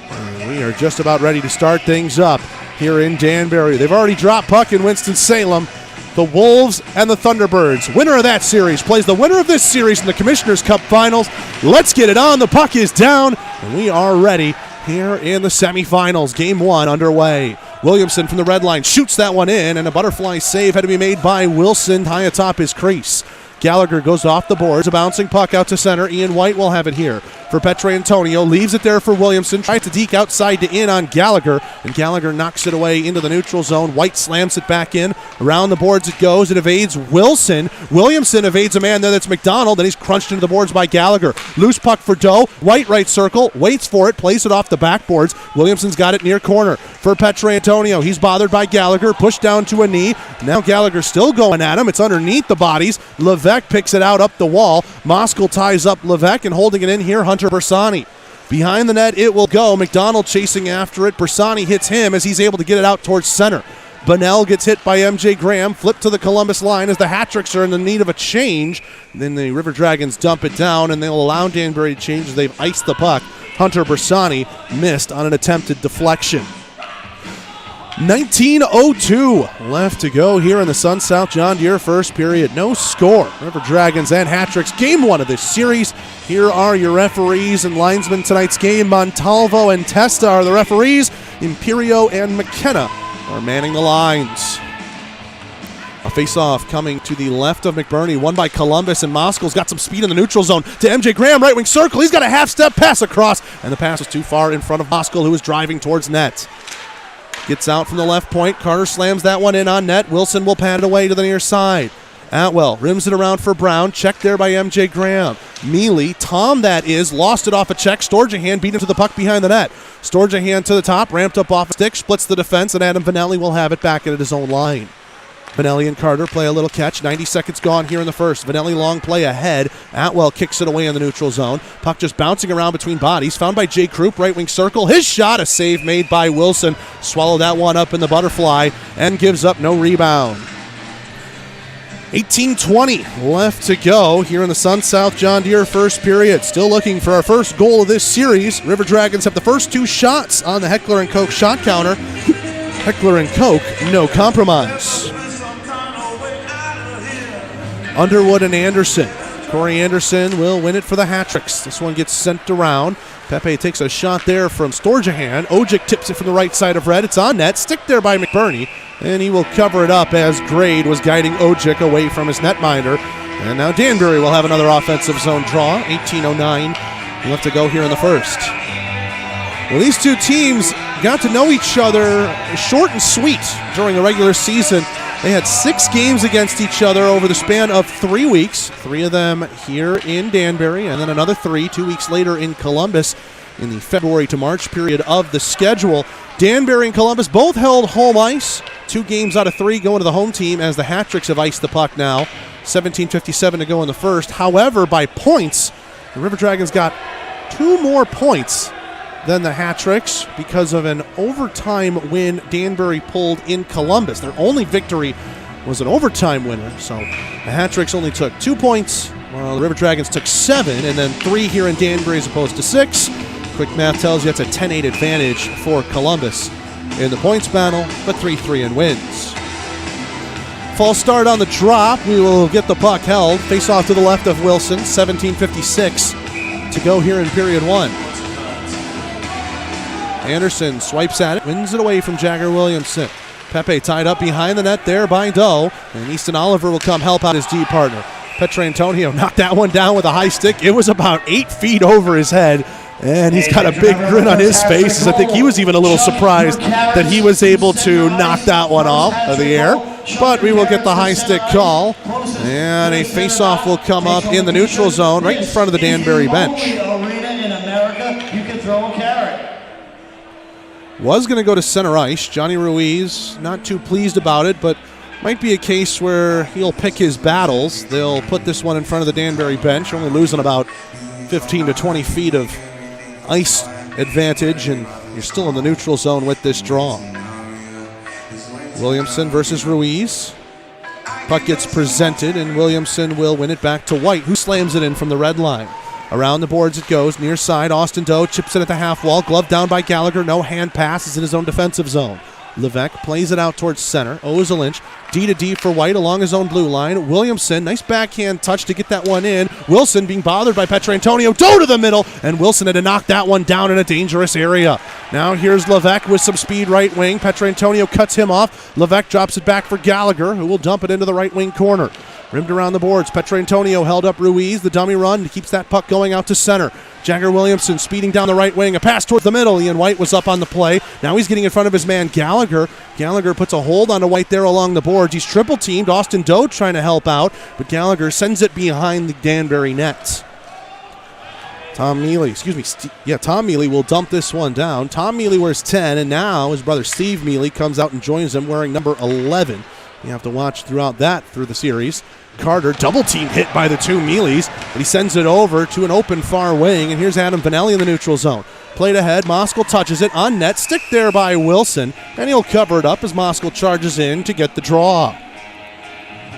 And we are just about ready to start things up here in Danbury. They've already dropped puck in Winston-Salem. The Wolves and the Thunderbirds. Winner of that series plays the winner of this series in the Commissioner's Cup Finals. Let's get it on. The puck is down, and we are ready here in the semifinals. Game 1 underway. Williamson from the red line shoots that one in, and a butterfly save had to be made by Wilson high atop his crease. Gallagher goes off the boards, a bouncing puck out to center. Ian White will have it here for Petrantonio. Leaves it there for Williamson. Tries to deke outside to in on Gallagher, and Gallagher knocks it away into the neutral zone. White slams it back in. Around the boards it goes. It evades Wilson. Williamson evades a man there that's McDonald, and he's crunched into the boards by Gallagher. Loose puck for Doe. White right circle. Waits for it. Plays it off the backboards. Williamson's got it near corner for Petrantonio. He's bothered by Gallagher. Pushed down to a knee. Now Gallagher still going at him. It's underneath the bodies. Levesque picks it out up the wall. Moskal ties up Levesque, and holding it in here, Hunter Bersani. Behind the net it will go. McDonald chasing after it. Bersani hits him as he's able to get it out towards center. Bunnell gets hit by MJ Graham. Flipped to the Columbus line as the Hattricks are in the need of a change. Then the River Dragons dump it down, and they'll allow Danbury to change as they've iced the puck. Hunter Bersani missed on an attempted deflection. 19:02 left to go here in the Sun South John Deere first period. No score. River Dragons and Hattricks, game 1 of this series. Here are your referees and linesmen tonight's game. Montalvo and Testa are the referees. Imperio and McKenna are manning the lines. A face-off coming to the left of McBurney, won by Columbus, and Moskal's got some speed in the neutral zone to MJ Graham, right wing circle. He's got a half-step pass across, and the pass was too far in front of Moskal, who was driving towards net. Gets out from the left point. Carter slams that one in on net. Wilson will pat it away to the near side. Atwell rims it around for Brown. Checked there by MJ Graham. Mealy, Tom that is, lost it off a check. Storjahan beat him to the puck behind the net. Storjahan to the top, ramped up off a stick, splits the defense, and Adam Vanelli will have it back at his own line. Vanelli and Carter play a little catch. 90 seconds gone here in the first. Vanelli long play ahead. Atwell kicks it away in the neutral zone. Puck just bouncing around between bodies. Found by Jay Krupp, right wing circle. His shot, a save made by Wilson. Swallowed that one up in the butterfly and gives up no rebound. 18:20 left to go here in the Sun South John Deere first period. Still looking for our first goal of this series. River Dragons have the first 2 shots on the Heckler & Koch shot counter. Heckler & Koch, no compromise. Underwood and Anderson. Corey Anderson will win it for the Hattricks. This one gets sent around. Pepe takes a shot there from Storjahan. Ojic tips it from the right side of red. It's on net. Stick there by McBurney. And he will cover it up as Grade was guiding Ojic away from his netminder. And now Danbury will have another offensive zone draw. 18:09 left to go here in the first. Well, these two teams got to know each other short and sweet during the regular season. They had 6 games against each other over the span of 3 weeks. 3 of them here in Danbury, and then another 3 2 weeks later in Columbus in the February to March period of the schedule. Danbury and Columbus both held home ice. 2 games out of 3 going to the home team as the Hattricks have iced the puck now. 17:57 to go in the first. However, by points, the River Dragons got 2 more points than the Hattricks because of an overtime win Danbury pulled in Columbus. Their only victory was an overtime winner, so the Hattricks only took 2 points, while the River Dragons took 7, and then 3 here in Danbury as opposed to 6. Quick math tells you it's a 10-8 advantage for Columbus in the points battle, but 3-3 in wins. False start on the drop. We will get the puck held. Face off to the left of Wilson. 17:56 to go here in period 1. Anderson swipes at it, wins it away from Jagger Williamson. Pepe tied up behind the net there by Doe, and Easton Oliver will come help out his D partner. Petrantonio knocked that one down with a high stick. It was about 8 feet over his head, and he's got a big grin on his face, as I think he was even a little surprised that he was able to knock that one off of the air. But we will get the high stick call, and a face-off will come up in the neutral zone right in front of the Danbury bench. Was going to go to center ice. Johnny Ruiz not too pleased about it, but might be a case where he'll pick his battles. They'll put this one in front of the Danbury bench, only losing about 15 to 20 feet of ice advantage, and you're still in the neutral zone with this draw. Williamson versus Ruiz. Puck gets presented, and Williamson will win it back to White, who slams it in from the red line. Around the boards it goes, near side. Austin Doe chips it at the half wall. Glove down by Gallagher. No hand pass. Is in his own defensive zone. Levesque plays it out towards center. Ozelinch, D to D for White along his own blue line. Williamson, nice backhand touch to get that one in. Wilson being bothered by Petrantonio. Doe to the middle, and Wilson had to knock that one down in a dangerous area. Now here's Levesque with some speed right wing. Petrantonio cuts him off. Levesque drops it back for Gallagher, who will dump it into the right wing corner. Rimmed around the boards. Petrantonio held up Ruiz. The dummy run keeps that puck going out to center. Jagger Williamson speeding down the right wing. A pass towards the middle. Ian White was up on the play. Now he's getting in front of his man Gallagher. Gallagher puts a hold on White there along the boards. He's triple teamed. Austin Doe trying to help out, but Gallagher sends it behind the Danbury nets. Tom Mealy will dump this one down. Tom Mealy wears 10, and now his brother Steve Mealy comes out and joins him wearing number 11. You have to watch through the series. Carter, double team hit by the two Mealys, but he sends it over to an open far wing, and here's Adam Vanelli in the neutral zone. Played ahead, Moskal touches it on net, stick there by Wilson, and he'll cover it up as Moskal charges in to get the draw.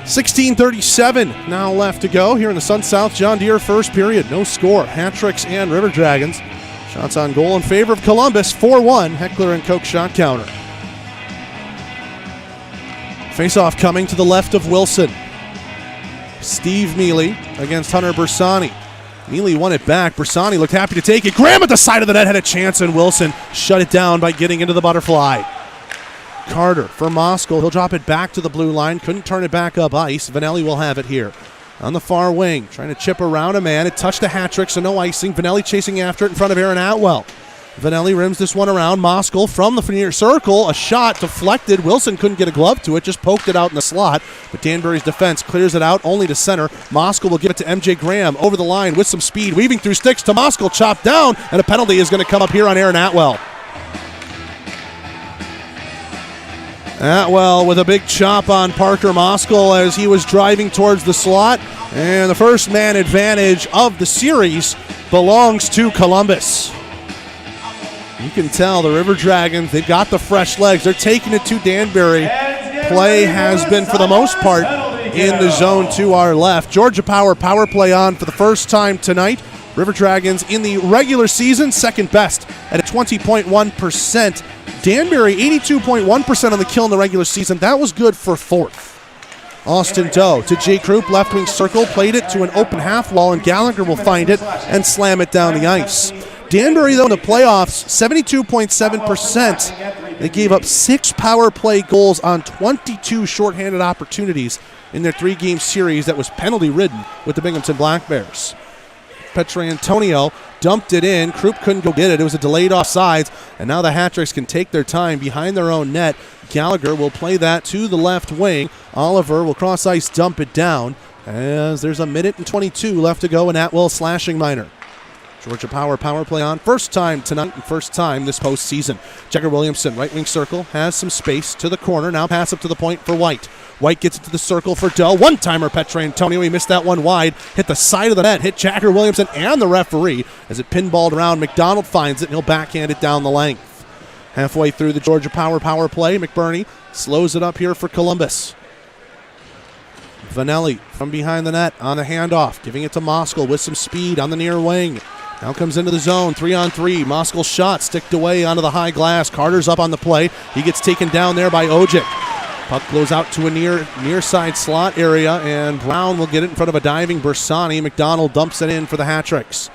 16:37 now left to go here in the Sun South John Deere first period. No score. Hat-tricks and River Dragons. Shots on goal in favor of Columbus, 4-1, Heckler and Koch shot counter. Face-off coming to the left of Wilson. Steve Mealy against Hunter Bersani. Mealy won it back. Bersani looked happy to take it. Graham at the side of the net had a chance, and Wilson shut it down by getting into the butterfly. Carter for Moskal. He'll drop it back to the blue line. Couldn't turn it back up ice. Vanelli will have it here. On the far wing, trying to chip around a man. It touched a hat trick, so no icing. Vanelli chasing after it in front of Aaron Atwell. Vanelli rims this one around. Moskal from the near circle. A shot deflected. Wilson couldn't get a glove to it. Just poked it out in the slot. But Danbury's defense clears it out only to center. Moskal will give it to MJ Graham over the line with some speed. Weaving through sticks to Moskal. Chopped down. And a penalty is going to come up here on Aaron Atwell. Atwell with a big chop on Parker Moskal as he was driving towards the slot. And the first man advantage of the series belongs to Columbus. You can tell the River Dragons, they've got the fresh legs. They're taking it to Danbury. Play has been, for the most part, in the zone to our left. Georgia Power play on for the first time tonight. River Dragons in the regular season, second best at a 20.1%. Danbury, 82.1% on the kill in the regular season. That was good for fourth. Austin Doe to Jay Krupp, left wing circle, played it to an open half wall, and Gallagher will find it and slam it down the ice. Danbury, though, in the playoffs, 72.7%. They gave up 6 power play goals on 22 shorthanded opportunities in their 3-game series that was penalty-ridden with the Binghamton Black Bears. Petrantonio dumped it in. Krupp couldn't go get it. It was a delayed offsides, and now the Hat-Tricks can take their time behind their own net. Gallagher will play that to the left wing. Oliver will cross-ice dump it down as there's 1:22 left to go, and Atwell slashing minor. Georgia Power play on. First time tonight and first time this postseason. Jagger Williamson, right wing circle, has some space to the corner. Now pass up to the point for White. White gets it to the circle for Doe. One-timer Petrantonio. He missed that one wide. Hit the side of the net. Hit Jagger Williamson and the referee as it pinballed around. McDonald finds it, and he'll backhand it down the length. Halfway through the Georgia Power play, McBurney slows it up here for Columbus. Vanelli from behind the net on the handoff, giving it to Moskal with some speed on the near wing. Now comes into the zone, 3-on-3. Moskal's shot sticked away onto the high glass. Carter's up on the play. He gets taken down there by Ojic. Puck goes out to a near side slot area, and Brown will get it in front of a diving Bersani. McDonald dumps it in for the Hat-Tricks.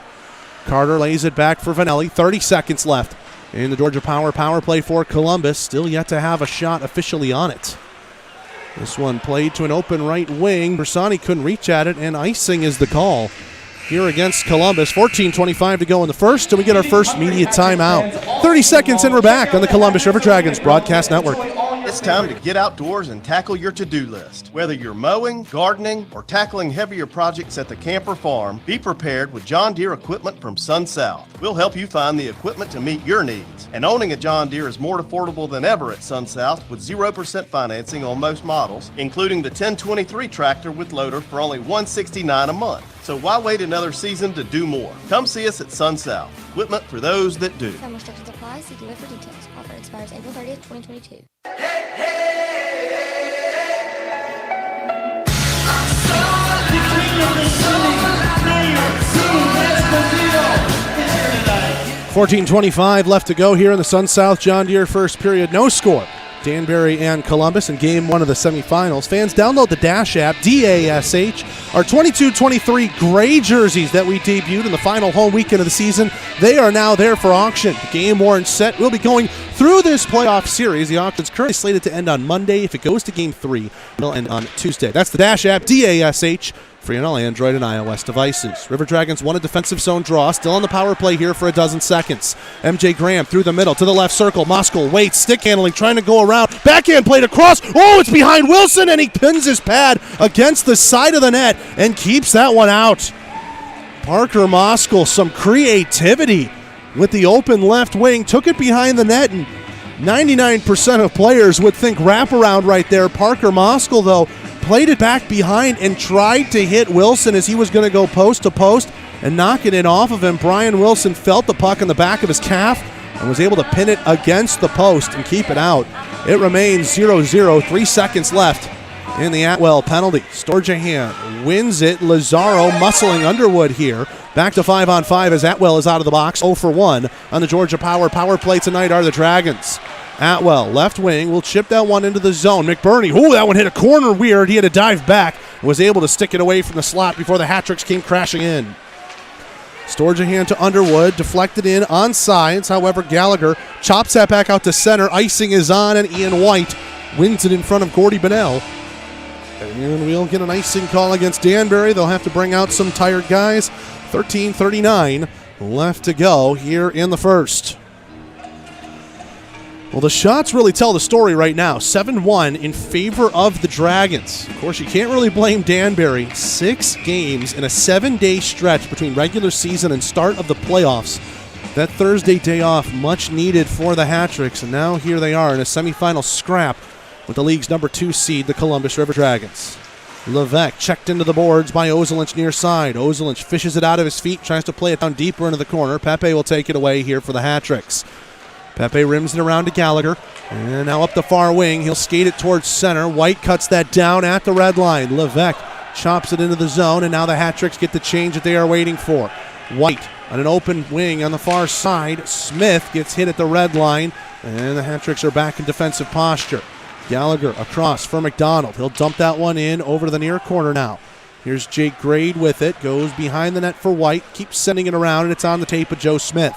Carter lays it back for Vanelli. 30 seconds left. in the Georgia power play for Columbus. Still yet to have a shot officially on it. This one played to an open right wing. Bersani couldn't reach at it, and icing is the call here against Columbus. 14:25 to go in the first, and we get our first media timeout. 30 seconds, and we're back on the Columbus River Dragons Broadcast Network. It's time to get outdoors and tackle your to-do list. Whether you're mowing, gardening, or tackling heavier projects at the camp or farm, be prepared with John Deere equipment from Sun South. We'll help you find the equipment to meet your needs. And owning a John Deere is more affordable than ever at Sun South with 0% financing on most models, including the 1023 tractor with loader for only $169 a month. So why wait another season to do more? Come see us at Sun South. Equipment for those that do. Some restrictions apply. See dealer for details. Offer expires April 30th, 2022. $14:25 left to go here in the Sun South John Deere first period. No score. Danbury and Columbus in game one of the semifinals. Fans, download the Dash app, DASH. Our 22-23 gray jerseys that we debuted in the final home weekend of the season, they are now there for auction. The game-worn set will be going through this playoff series. The auction's currently slated to end on Monday. If it goes to game 3, it'll end on Tuesday. That's the Dash app, DASH. Free on all Android and iOS devices. River Dragons won a defensive zone draw. Still on the power play here for a dozen seconds. MJ Graham through the middle to the left circle. Moskal waits, stick handling, trying to go around. Backhand played across. Oh, it's behind Wilson, and he pins his pad against the side of the net and keeps that one out. Parker Moskal, some creativity with the open left wing. Took it behind the net, and 99% of players would think wraparound right there. Parker Moskal, though, played it back behind and tried to hit Wilson as he was going to go post to post and knocking it off of him. Brian Wilson felt the puck in the back of his calf and was able to pin it against the post and keep it out. It remains 0-0, 3 seconds left in the Atwell penalty. Storjahan wins it. Lazaro muscling Underwood here. Back to 5-on-5 as Atwell is out of the box. 0 for 1 on the Georgia power play tonight are the Dragons. Atwell, left wing, will chip that one into the zone. McBurney, that one hit a corner weird. He had to dive back and was able to stick it away from the slot before the hat tricks came crashing in. Storjahan to Underwood, deflected in on sides. However, Gallagher chops that back out to center. Icing is on, and Ian White wins it in front of Gordy Bennell. And we'll get an icing call against Danbury. They'll have to bring out some tired guys. 13:39 left to go here in the first. Well, the shots really tell the story right now. 7-1 in favor of the Dragons. Of course, you can't really blame Danbury. 6 games in a 7-day stretch between regular season and start of the playoffs. That Thursday day off, much needed for the Hat-Tricks, and now here they are in a semifinal scrap with the league's number 2 seed, the Columbus River Dragons. Levesque checked into the boards by Ozelinch near side. Ozelinch fishes it out of his feet, tries to play it down deeper into the corner. Pepe will take it away here for the Hat-Tricks. Pepe rims it around to Gallagher, and now up the far wing. He'll skate it towards center. White cuts that down at the red line. Levesque chops it into the zone, and now the Hat-Tricks get the change that they are waiting for. White on an open wing on the far side. Smith gets hit at the red line, and the Hat-Tricks are back in defensive posture. Gallagher across for McDonald. He'll dump that one in over to the near corner now. Here's Jake Grade with it. Goes behind the net for White. Keeps sending it around, and it's on the tape of Joe Smith.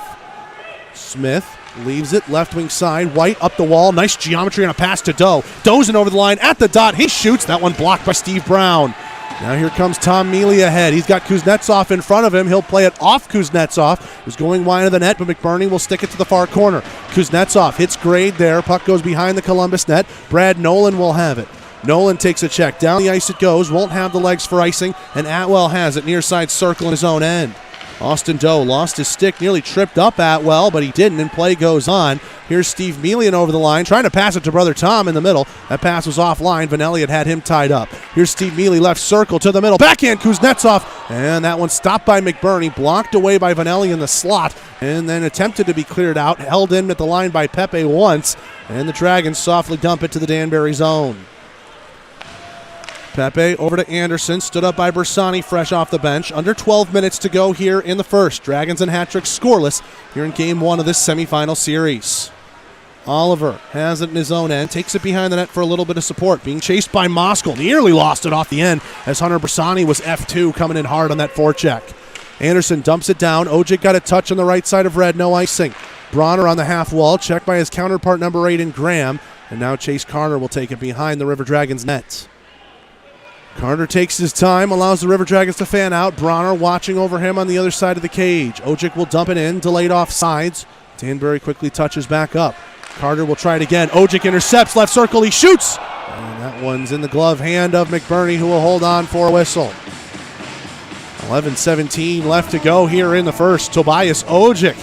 Smith leaves it left wing side. White up the wall. Nice geometry on a pass to Doe. Doe's over the line at the dot. He shoots. That one blocked by Steve Brown. Now here comes Tom Mealy ahead. He's got Kuznetsov in front of him. He'll play it off Kuznetsov, who's going wide of the net, but McBurney will stick it to the far corner. Kuznetsov hits Grade there. Puck goes behind the Columbus net. Brad Nolan will have it. Nolan takes a check. Down the ice it goes. Won't have the legs for icing, and Atwell has it near side circle in his own end. Austin Doe lost his stick, nearly tripped up Atwell, but he didn't, and play goes on. Here's Steve Melian over the line, trying to pass it to brother Tom in the middle. That pass was offline. Vanelli had him tied up. Here's Steve Mealy, left circle to the middle. Backhand Kuznetsov, and that one stopped by McBurney, blocked away by Vanelli in the slot, and then attempted to be cleared out, held in at the line by Pepe once, and the Dragons softly dump it to the Danbury zone. Pepe over to Anderson, stood up by Bersani, fresh off the bench. Under 12 minutes to go here in the first. Dragons and Hat-Tricks scoreless here in game 1 of this semifinal series. Oliver has it in his own end, takes it behind the net for a little bit of support. Being chased by Moskal, nearly lost it off the end as Hunter Bersani was F2 coming in hard on that forecheck. Anderson dumps it down. OJ got a touch on the right side of red, no icing. Bronner on the half wall, checked by his counterpart number 8 in Graham, and now Chase Carter will take it behind the River Dragons net. Carter takes his time, allows the River Dragons to fan out. Bronner watching over him on the other side of the cage. Ojic will dump it in, delayed off sides. Danbury quickly touches back up. Carter will try it again. Ojic intercepts, left circle, he shoots! And that one's in the glove hand of McBurney, who will hold on for a whistle. 11-17 left to go here in the first. Tobias Ojic,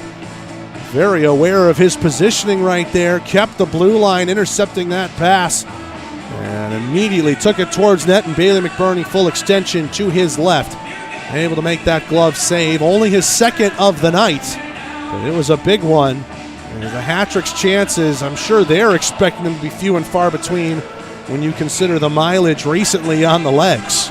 very aware of his positioning right there, kept the blue line, intercepting that pass, and immediately took it towards net, and Bailey McBurney full extension to his left. Able to make that glove save. Only his second of the night, but it was a big one. And the hat-trick's chances, I'm sure they're expecting them to be few and far between when you consider the mileage recently on the legs.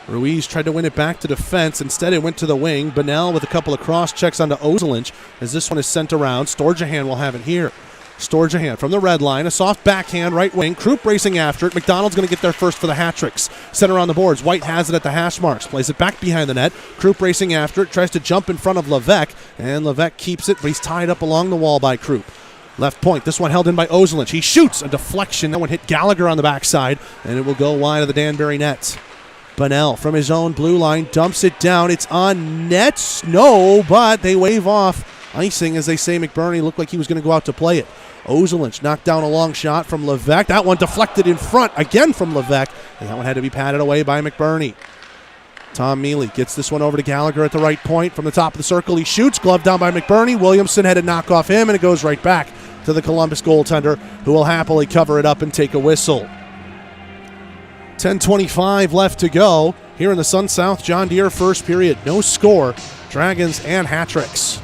Ruiz tried to win it back to defense. Instead, it went to the wing. Bunnell with a couple of cross checks onto Ozelinch as this one is sent around. Storjahan will have it here. Storjahan from the red line, a soft backhand right wing. Krupp racing after it. McDonald's going to get there first for the hat-tricks. Center on the boards. White has it at the hash marks. Plays it back behind the net. Krupp racing after it. Tries to jump in front of Levesque, and Levesque keeps it, but he's tied up along the wall by Krupp. Left point. This one held in by Ozelinch. He shoots. A deflection. That one hit Gallagher on the backside, and it will go wide of the Danbury net. Bunnell from his own blue line dumps it down. It's on net. No, but they wave off icing as they say McBurney looked like he was going to go out to play it. Ozelinch knocked down a long shot from Levesque. That one deflected in front again from Levesque, and that one had to be patted away by McBurney. Tom Mealy gets this one over to Gallagher at the right point. From the top of the circle, he shoots. Glove down by McBurney. Williamson had to knock off him, and it goes right back to the Columbus goaltender, who will happily cover it up and take a whistle. 10:25 left to go here in the Sun South John Deere first period. No score. Dragons and hat-tricks.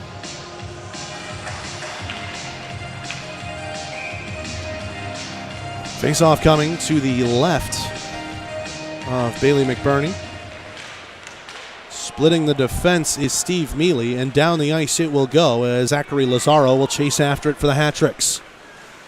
Face-off coming to the left of Bailey McBurney. Splitting the defense is Steve Mealy, and down the ice it will go as Zachary Lazaro will chase after it for the hat-tricks.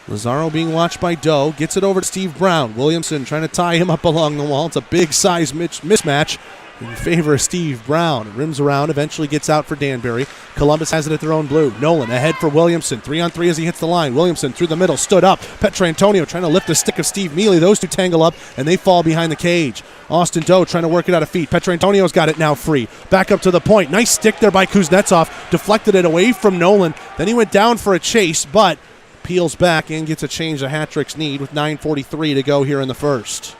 Lazaro being watched by Doe, gets it over to Steve Brown. Williamson trying to tie him up along the wall. It's a big size mismatch in favor of Steve Brown. Rims around, eventually gets out for Danbury. Columbus has it at their own blue. Nolan ahead for Williamson. 3-on-3 as he hits the line. Williamson through the middle, stood up. Petrantonio trying to lift the stick of Steve Mealy. Those two tangle up, and they fall behind the cage. Austin Doe trying to work it out of feet. Petrantonio's got it now free. Back up to the point. Nice stick there by Kuznetsov. Deflected it away from Nolan. Then he went down for a chase, but peels back and gets a change the hat-tricks need with 9:43 to go here in the first.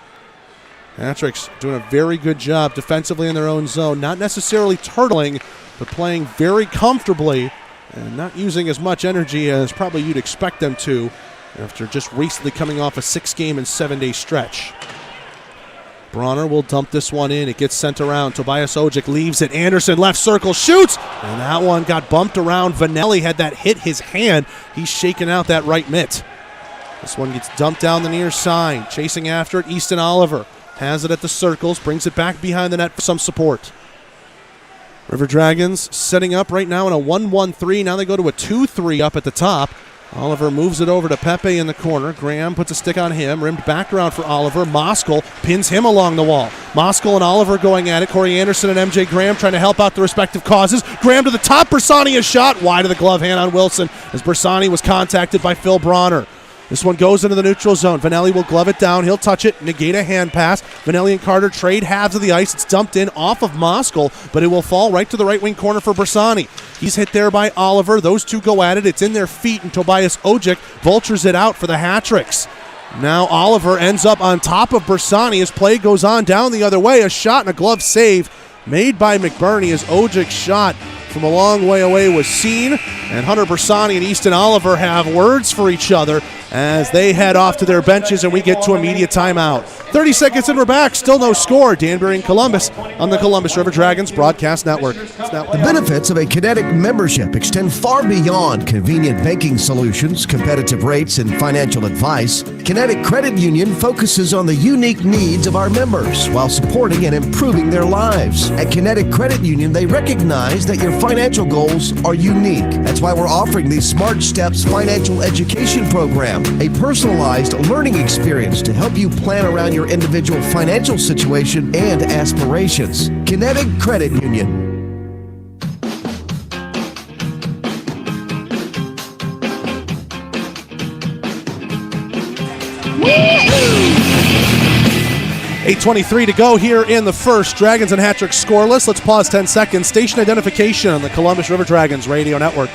Hat-tricks doing a very good job defensively in their own zone. Not necessarily turtling, but playing very comfortably and not using as much energy as probably you'd expect them to after just recently coming off a 6-game and 7-day stretch. Bronner will dump this one in. It gets sent around. Tobias Ojic leaves it. Anderson left circle shoots, and that one got bumped around. Vanelli had that hit his hand. He's shaking out that right mitt. This one gets dumped down the near side. Chasing after it, Easton Oliver has it at the circles, brings it back behind the net for some support. River Dragons setting up right now in a 1-1-3. Now they go to a 2-3 up at the top. Oliver moves it over to Pepe in the corner. Graham puts a stick on him. Rimmed back around for Oliver. Moskal pins him along the wall. Moskal and Oliver going at it. Corey Anderson and MJ Graham trying to help out the respective causes. Graham to the top. Bersani a shot wide of the glove hand on Wilson as Bersani was contacted by Phil Bronner. This one goes into the neutral zone. Vanelli will glove it down. He'll touch it. Negate a hand pass. Vanelli and Carter trade halves of the ice. It's dumped in off of Moskal, but it will fall right to the right wing corner for Bersani. He's hit there by Oliver. Those two go at it. It's in their feet, and Tobias Ojic vultures it out for the hat-tricks. Now Oliver ends up on top of Bersani as play goes on down the other way. A shot and a glove save made by McBurney as Ojic's shot from a long way away was seen, and Hunter Bersani and Easton Oliver have words for each other as they head off to their benches and we get to a media timeout. 30 seconds and we're back. Still no score. Danbury and Columbus on the Columbus River Dragons Broadcast Network. The benefits of a Kinetic membership extend far beyond convenient banking solutions, competitive rates, and financial advice. Kinetic Credit Union focuses on the unique needs of our members while supporting and improving their lives. At Kinetic Credit Union, they recognize that your financial goals are unique. That's why we're offering the Smart Steps Financial Education Program, a personalized learning experience to help you plan around your individual financial situation and aspirations. Kinetic Credit Union. 8:23 to go here in the first. Dragons and Hat-Tricks scoreless. Let's pause 10 seconds. Station identification on the Columbus River Dragons radio network.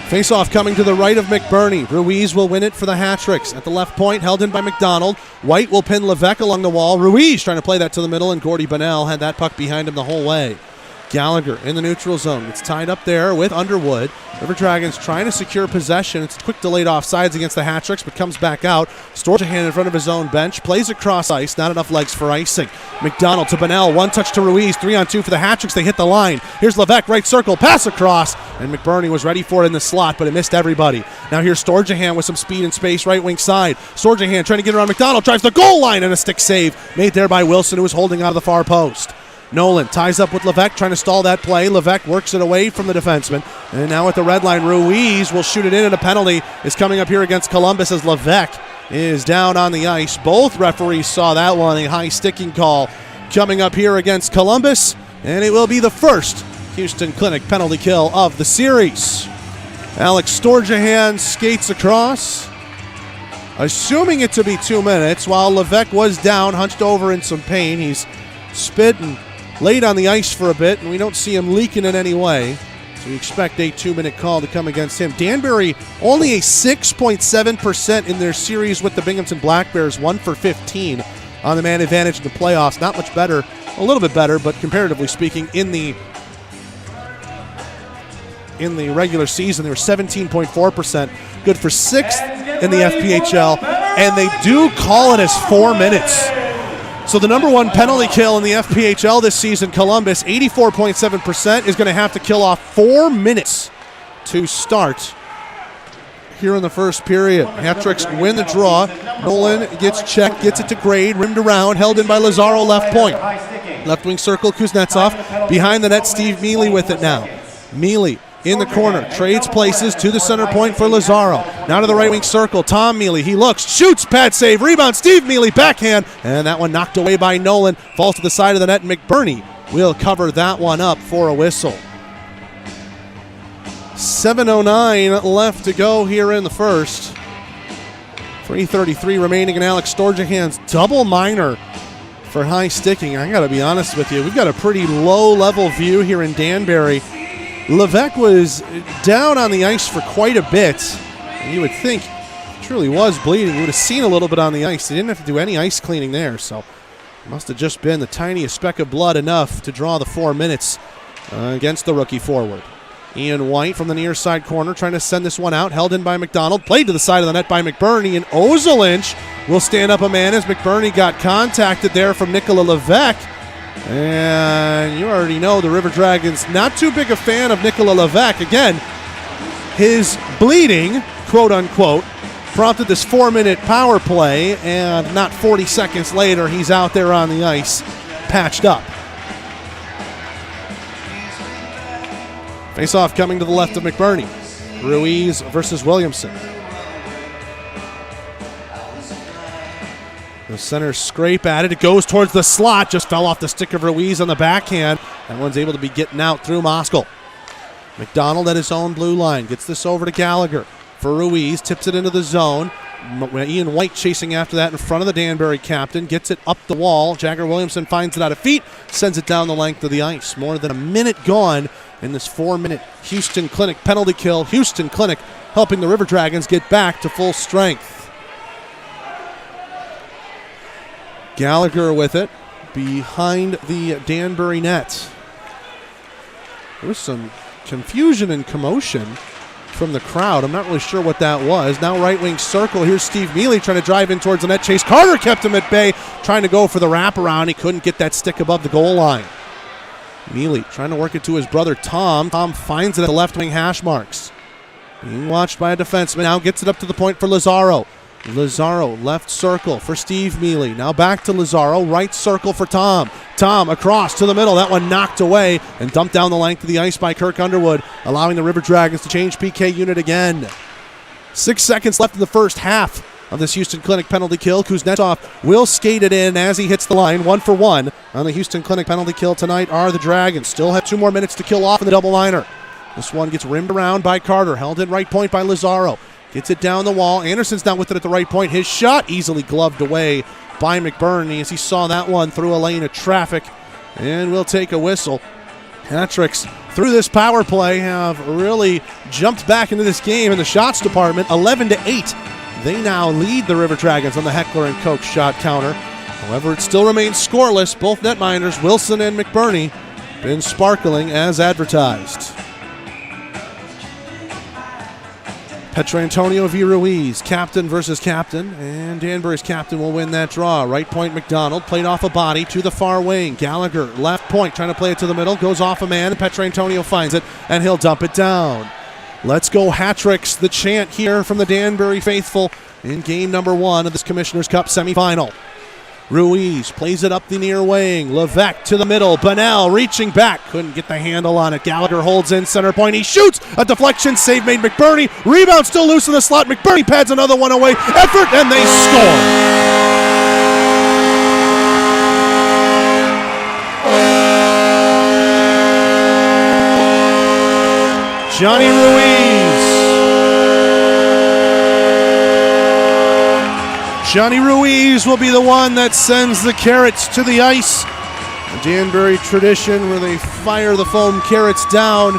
Face-off coming to the right of McBurney. Ruiz will win it for the Hat-Tricks. At the left point, held in by McDonald. White will pin Levesque along the wall. Ruiz trying to play that to the middle, and Gordy Bunnell had that puck behind him the whole way. Gallagher in the neutral zone. It's tied up there with Underwood. River Dragons trying to secure possession. It's quick delayed offsides against the Hat-Tricks, but comes back out. Stores a hand in front of his own bench. Plays across ice. Not enough legs for icing. McDonald to Bunnell. One touch to Ruiz. 3-on-2 for the Hat-Tricks. They hit the line. Here's Levesque. Right circle. Pass across. And McBurney was ready for it in the slot, but it missed everybody. Now here's Storjahan with some speed and space. Right wing side. Storjahan trying to get around McDonald. Drives the goal line, and a stick save made there by Wilson, who was holding out of the far post. Nolan ties up with Levesque, trying to stall that play. Levesque works it away from the defenseman. And now at the red line, Ruiz will shoot it in, and a penalty is coming up here against Columbus as Levesque is down on the ice. Both referees saw that one, a high sticking call coming up here against Columbus. And it will be the first Houston Clinic penalty kill of the series. Alex Storjahan skates across, assuming it to be 2 minutes, while Levesque was down, hunched over in some pain. He's spit and laid on the ice for a bit, and we don't see him leaking in any way. So we expect a 2-minute call to come against him. Danbury only a 6.7% in their series with the Binghamton Black Bears, 1 for 15 on the man advantage in the playoffs. Not much better, a little bit better, but comparatively speaking, in the regular season, they were 17.4%, good for 6th in the FPHL, and they do call it as 4 minutes. So the number one penalty kill in the FPHL this season, Columbus, 84.7%, is going to have to kill off 4 minutes to start here in the first period. Hat-Tricks win the draw. Nolan gets checked, gets it to Grade, rimmed around, held in by Lazaro, left point. Left wing circle, Kuznetsov. Behind the net, Steve Mealy with it now. Mealy in the corner, trades places to the center point for Lazaro. Now to the right wing circle, Tom Mealy. He looks, shoots, pad save, rebound, Steve Mealy, backhand, and that one knocked away by Nolan. Falls to the side of the net, and McBurney will cover that one up for a whistle. 7:09 left to go here in the first. 3:33 remaining in Alex Storjahan's double minor for high sticking. I got to be honest with you, we've got a pretty low-level view here in Danbury. Levesque was down on the ice for quite a bit, and you would think he truly was bleeding. You would have seen a little bit on the ice. They didn't have to do any ice cleaning there, so it must have just been the tiniest speck of blood enough to draw the 4 minutes against the rookie forward. Ian White from the near side corner trying to send this one out, held in by McDonald, played to the side of the net by McBurney, and Ozelinch will stand up a man as McBurney got contacted there from Nikola Levesque. And you already know the River Dragons not too big a fan of Nikola Levesque. Again, his bleeding, quote unquote, prompted this 4-minute power play, and not 40 seconds later, he's out there on the ice, patched up. Face-off coming to the left of McBurney. Ruiz versus Williamson. The centers scrape at it. It goes towards the slot. Just fell off the stick of Ruiz on the backhand. That one's able to be getting out through Moskal. McDonald at his own blue line. Gets this over to Gallagher for Ruiz. Tips it into the zone. Ian White chasing after that in front of the Danbury captain. Gets it up the wall. Jagger Williamson finds it out of feet. Sends it down the length of the ice. More than a minute gone in this 4-minute Houston Clinic penalty kill. Houston Clinic helping the River Dragons get back to full strength. Gallagher with it behind the Danbury net. There was some confusion and commotion from the crowd. I'm not really sure what that was. Now right wing circle. Here's Steve Mealy trying to drive in towards the net. Chase Carter kept him at bay, trying to go for the wraparound. He couldn't get that stick above the goal line. Mealy trying to work it to his brother Tom. Tom finds it at the left wing hash marks. Being watched by a defenseman. Now gets it up to the point for Lazaro. Lazaro, left circle for Steve Mealy. Now back to Lazaro, right circle for Tom. Tom across to the middle. That one knocked away and dumped down the length of the ice by Kirk Underwood, allowing the River Dragons to change PK unit again. 6 seconds left in the first half. of this Houston Clinic penalty kill. Kuznetsov will skate it in as he hits the line. 1 for 1 on the Houston Clinic penalty kill tonight are the Dragons. Still have 2 more minutes to kill off in the double liner. This one gets rimmed around by Carter. Held in right point by Lazaro. Gets it down the wall. Anderson's not with it at the right point. His shot easily gloved away by McBurney as he saw that one through a lane of traffic. And we'll take a whistle. Hatricks through this power play have really jumped back into this game in the shots department. 11-8. They now lead the River Dragons on the Heckler & Koch shot counter. However, it still remains scoreless. Both netminders, Wilson and McBurney, been sparkling as advertised. Petrantonio v. Ruiz, captain versus captain, and Danbury's captain will win that draw. Right point McDonald, played off a body to the far wing. Gallagher, left point, trying to play it to the middle, goes off a man, and Petrantonio finds it, and he'll dump it down. Let's go Hatricks, the chant here from the Danbury faithful in game number 1 of this Commissioner's Cup semifinal. Ruiz plays it up the near wing. Levesque to the middle. Bunnell reaching back. Couldn't get the handle on it. Gallagher holds in center point. He shoots. A deflection. Save made McBurney. Rebound still loose in the slot. McBurney pads another one away. Effort, and they score. Johnny Ruiz. Johnny Ruiz will be the one that sends the Carrots to the ice. A Danbury tradition where they fire the foam Carrots down.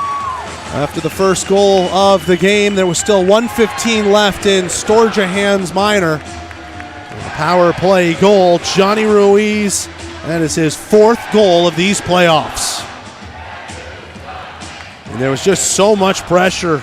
After the first goal of the game, there was still 1:15 left in Storjahan's minor. A power play goal, Johnny Ruiz. That is his 4th goal of these playoffs. And there was just so much pressure.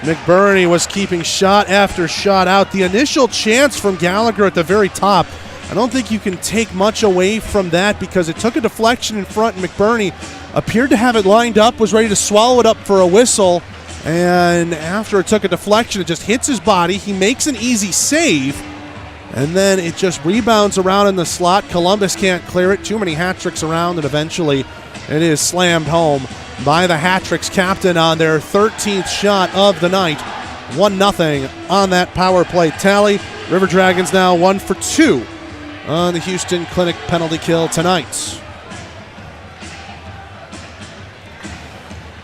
McBurney was keeping shot after shot out. The initial chance from Gallagher at the very top, I don't think you can take much away from that because it took a deflection in front, and McBurney appeared to have it lined up, was ready to swallow it up for a whistle, and after it took a deflection, it just hits his body. He makes an easy save, and then it just rebounds around in the slot. Columbus can't clear it. Too many hat tricks around, and eventually it is slammed home by the Hatricks captain on their 13th shot of the night. 1-0 on that power play tally. River Dragons now 1 for 2 on the Houston Clinic penalty kill tonight.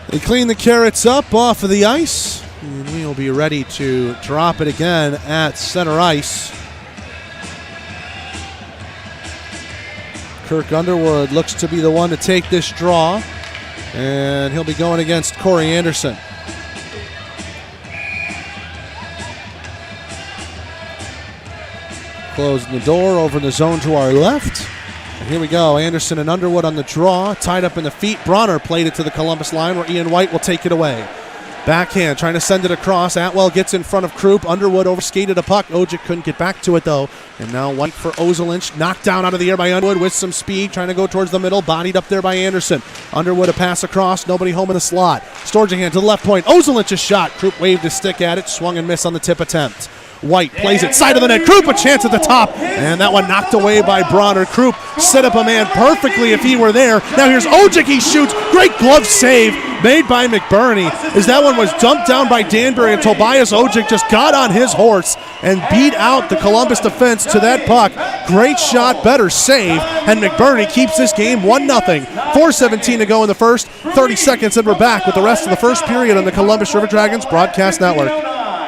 They clean the Carrots up off of the ice, and we will be ready to drop it again at center ice. Kirk Underwood looks to be the one to take this draw, and he'll be going against Corey Anderson. Closing the door over in the zone to our left. And here we go. Anderson and Underwood on the draw. Tied up in the feet. Bronner played it to the Columbus line where Ian White will take it away. Backhand, trying to send it across. Atwell gets in front of Krupp. Underwood overskated a puck. Ojic couldn't get back to it, though. And now White for Ozelinch. Knocked down out of the air by Underwood with some speed. Trying to go towards the middle. Bodied up there by Anderson. Underwood a pass across. Nobody home in the slot. Storjahan to the left point. Ozelinch's shot. Krupp waved his stick at it. Swung and missed on the tip attempt. White plays it side of the net. Krupp a chance at the top. And that one knocked away by Bronner. Krupp set up a man perfectly if he were there. Now here's Ojic. He shoots. Great glove save made by McBurney as that one was dumped down by Danbury, and Tobias Ojic just got on his horse and beat out the Columbus defense to that puck. Great shot, better save, and McBurney keeps this game 1-0. 4:17 to go in the first, 30 seconds, and we're back with the rest of the first period on the Columbus River Dragons Broadcast Network.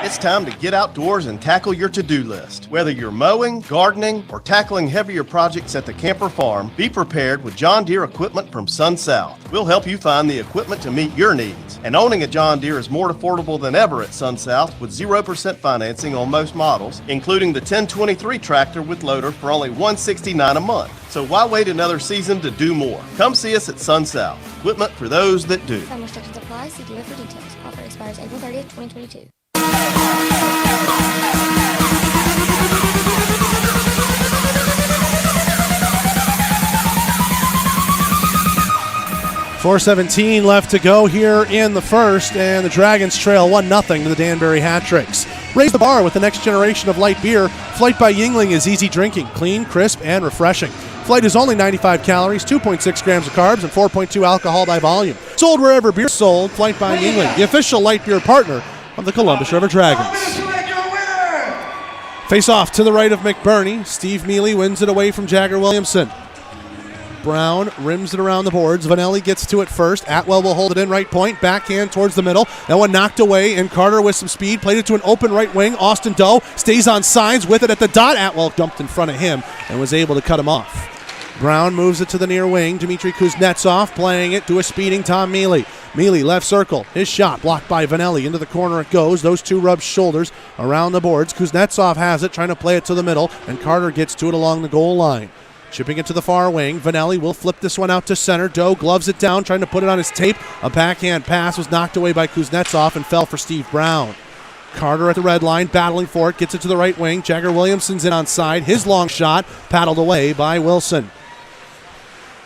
It's time to get outdoors and tackle your to-do list. Whether you're mowing, gardening, or tackling heavier projects at the camper farm, be prepared with John Deere equipment from Sun South. We'll help you find the equipment to meet your needs. And owning a John Deere is more affordable than ever at Sun South with 0% financing on most models, including the 1023 tractor with loader for only $169 a month. So why wait another season to do more? Come see us at Sun South. Equipment for those that do. Some restrictions apply. See dealer for details. Offer expires April 30th, 2022. .417 left to go here in the first, and the Dragons trail 1-0 to the Danbury Hatricks. Raise the bar with the next generation of light beer. Flight by Yuengling is easy drinking, clean, crisp, and refreshing. Flight is only 95 calories, 2.6 grams of carbs, and 4.2 alcohol by volume. Sold wherever beer is sold. Flight by Yuengling, the official light beer partner of the Columbus River Dragons. Face off to the right of McBurney. Steve Mealy wins it away from Jagger Williamson. Brown rims it around the boards. Vanelli gets to it first. Atwell will hold it in right point. Backhand towards the middle. That one knocked away, and Carter with some speed played it to an open right wing. Austin Doe stays on sides with it at the dot. Atwell dumped in front of him and was able to cut him off. Brown moves it to the near wing. Dmitry Kuznetsov playing it to a speeding Tom Mealy. Mealy left circle. His shot blocked by Vanelli. Into the corner it goes. Those two rub shoulders around the boards. Kuznetsov has it, trying to play it to the middle, and Carter gets to it along the goal line. Chipping it to the far wing. Vanelli will flip this one out to center. Doe gloves it down, trying to put it on his tape. A backhand pass was knocked away by Kuznetsov and fell for Steve Brown. Carter at the red line, battling for it, gets it to the right wing. Jagger Williamson's in on side. His long shot paddled away by Wilson.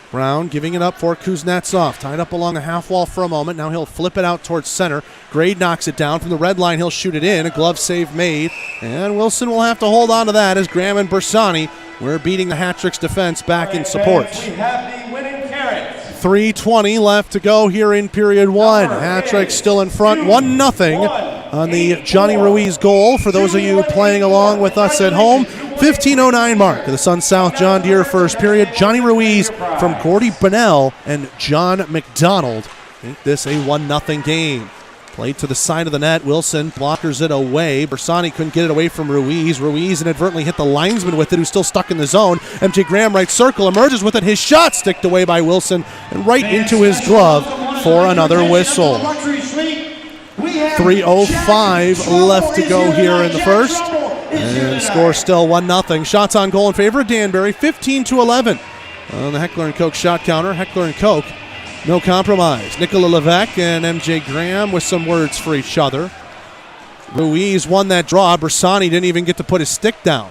Brown giving it up for Kuznetsov. Tied up along the half wall for a moment. Now he'll flip it out towards center. Grade knocks it down. From the red line, he'll shoot it in. A glove save made. And Wilson will have to hold on to that as Graham and Bersani were beating the Hat-Trick's defense back in support. We have the winning carrots. 3:20 left to go here in period one. Hat-Trick still in front, 1-0 on the Johnny Ruiz goal. For those of you playing along with us at home, 15:09 mark of the Sun South John Deere first period. Johnny Ruiz from Gordy Bunnell and John McDonald make this a 1-0 game. Played to the side of the net. Wilson blockers it away. Bersani couldn't get it away from Ruiz. Ruiz inadvertently hit the linesman with it, who's still stuck in the zone. MJ Graham right circle, emerges with it. His shot sticked away by Wilson and right into his glove for another whistle. 3:05 left to go here in the first. And score still 1-0. Shots on goal in favor of Danbury, 15-11. On the Heckler & Koch shot counter, Heckler & Koch, no compromise. Nicola Levesque and MJ Graham with some words for each other. Ruiz won that draw. Bersani didn't even get to put his stick down.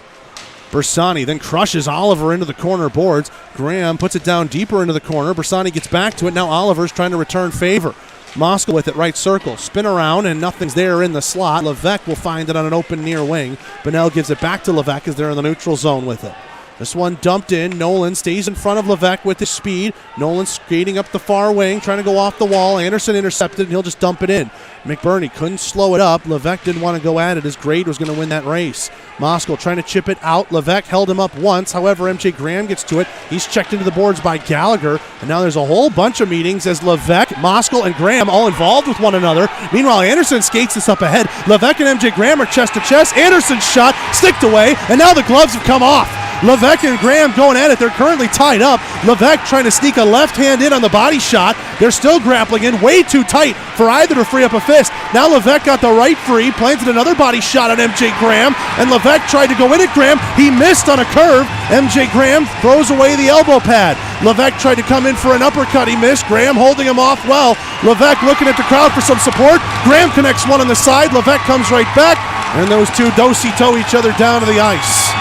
Bersani then crushes Oliver into the corner boards. Graham puts it down deeper into the corner. Bersani gets back to it. Now Oliver's trying to return favor. Moskal with it, right circle. Spin around, and nothing's there in the slot. Levesque will find it on an open near wing. Bunnell gives it back to Levesque as they're in the neutral zone with it. This one dumped in. Nolan stays in front of Levesque with his speed. Nolan skating up the far wing, trying to go off the wall. Anderson intercepted, and he'll just dump it in. McBurney couldn't slow it up. Levesque didn't want to go at it. His grade was going to win that race. Moskal trying to chip it out. Levesque held him up once. However, MJ Graham gets to it. He's checked into the boards by Gallagher. And now there's a whole bunch of meetings as Levesque, Moskal, and Graham all involved with one another. Meanwhile, Anderson skates this up ahead. Levesque and MJ Graham are chest to chest. Anderson's shot sticked away, and now the gloves have come off. Levesque and Graham going at it. They're currently tied up. Levesque trying to sneak a left hand in on the body shot. They're still grappling in, way too tight for either to free up a fist. Now Levesque got the right free, planted another body shot on MJ Graham, and Levesque tried to go in at Graham. He missed on a curve. MJ Graham throws away the elbow pad. Levesque tried to come in for an uppercut. He missed. Graham holding him off well. Levesque looking at the crowd for some support. Graham connects one on the side. Levesque comes right back, and those two do-si-toe each other down to the ice.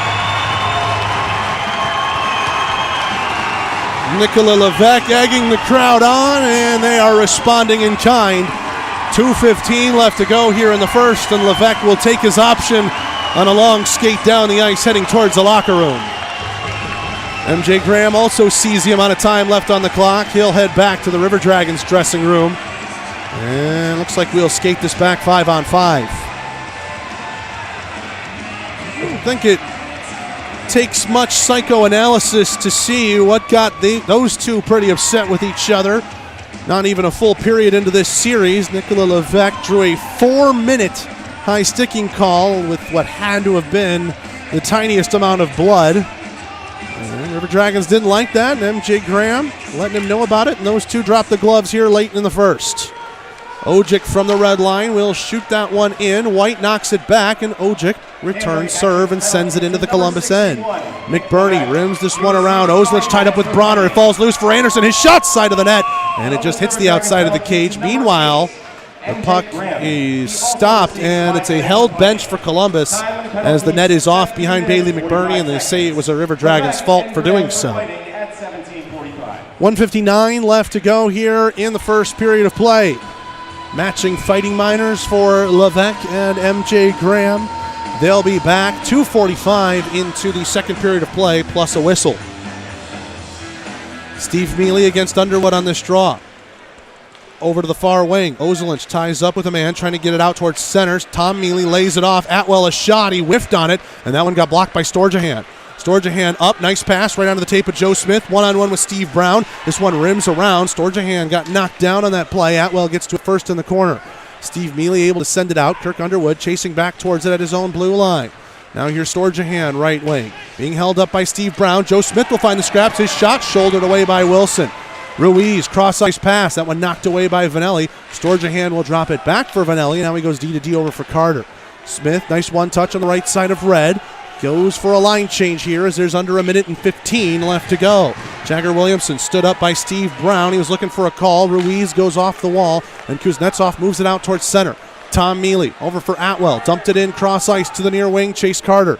Nicola Levesque egging the crowd on, and they are responding in kind. 2:15 left to go here in the first, and Levesque will take his option on a long skate down the ice heading towards the locker room. MJ Graham also sees the amount of time left on the clock. He'll head back to the River Dragons dressing room. And looks like we'll skate this back 5-on-5. I don't think it takes much psychoanalysis to see what got those two pretty upset with each other. Not even a full period into this series, Nicola Levesque drew a 4-minute high sticking call with what had to have been the tiniest amount of blood. And River Dragons didn't like that, and MJ Graham letting him know about it, and those two dropped the gloves here late in the first. Ojic from the red line will shoot that one in. White knocks it back, and Ojic returns serve and sends it into the Columbus end. McBurney rims this one around. Oslich tied up with Bronner. It falls loose for Anderson. His shot side of the net, and it just hits the outside of the cage. Meanwhile, the puck is stopped, and it's a held bench for Columbus as the net is off behind Bailey McBurney, and they say it was a River Dragons' fault for doing so. 1:59 left to go here in the first period of play. Matching Fighting Miners for Levesque and MJ Graham. They'll be back 2:45 into the second period of play, plus a whistle. Steve Mealy against Underwood on this draw. over to the far wing. Ozelinch ties up with a man trying to get it out towards center. Tom Mealy lays it off. Atwell a shot. He whiffed on it, and that one got blocked by Storjahan. Storjahan up. Nice pass right onto the tape of Joe Smith. One-on-one with Steve Brown. This one rims around. Storjahan got knocked down on that play. Atwell gets to it first in the corner. Steve Mealy able to send it out. Kirk Underwood chasing back towards it at his own blue line. Now here's Storjahan, right wing. Being held up by Steve Brown. Joe Smith will find the scraps. His shot shouldered away by Wilson. Ruiz, cross-ice pass. That one knocked away by Vanelli. Storjahan will drop it back for Vanelli. Now he goes D-to-D over for Carter. Smith, nice one-touch on the right side of Red. Goes for a line change here as there's under a minute and 15 left to go. Jagger Williamson stood up by Steve Brown. He was looking for a call. Ruiz goes off the wall, and Kuznetsov moves it out towards center. Tom Mealy over for Atwell. Dumped it in cross-ice to the near wing. Chase Carter.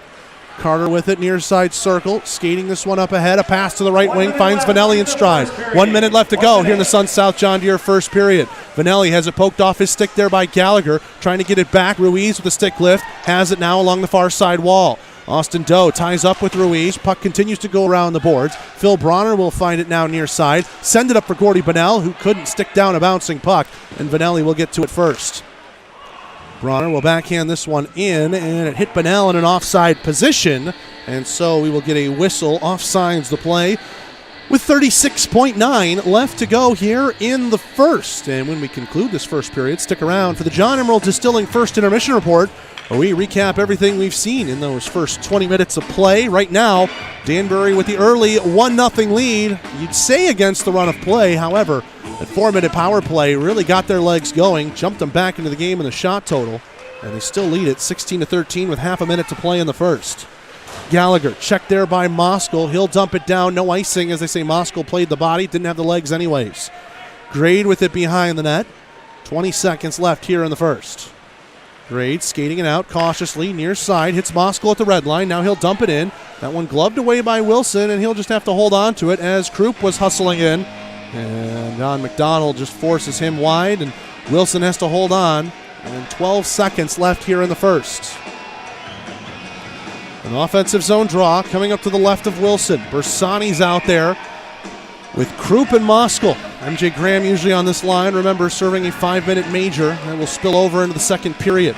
Carter with it, near side circle, skating this one up ahead. A pass to the right wing, finds Vanelli in stride. 1 minute left to go here in the Sun South John Deere first period. Vanelli has it poked off his stick there by Gallagher, trying to get it back. Ruiz with a stick lift, has it now along the far side wall. Austin Doe ties up with Ruiz. Puck continues to go around the boards. Phil Bronner will find it now near side. Send it up for Gordy Bunnell, who couldn't stick down a bouncing puck, and Vanelli will get to it first. Bronner will backhand this one in, and it hit Bunnell in an offside position, and so we will get a whistle. Offsides the play with 36.9 left to go here in the first. And when we conclude this first period, stick around for the John Emerald Distilling First Intermission Report, where we recap everything we've seen in those first 20 minutes of play. Right now, Danbury with the early 1-0 lead. You'd say against the run of play. However, that 4-minute power play really got their legs going, jumped them back into the game in the shot total, and they still lead it 16-13 with half a minute to play in the first. Gallagher checked there by Moskal. He'll dump it down. No icing, as they say. Moskal played the body, didn't have the legs anyways. Grade with it behind the net. 20 seconds left here in the first. Grade skating it out cautiously, near side, hits Moskal at the red line. Now he'll dump it in. That one gloved away by Wilson, and he'll just have to hold on to it as Krupp was hustling in. And Don McDonald just forces him wide, and Wilson has to hold on. And 12 seconds left here in the first. An offensive zone draw coming up to the left of Wilson. Bersani's out there with Krupp and Moskal. MJ Graham usually on this line. Remember, serving a 5-minute major that will spill over into the second period.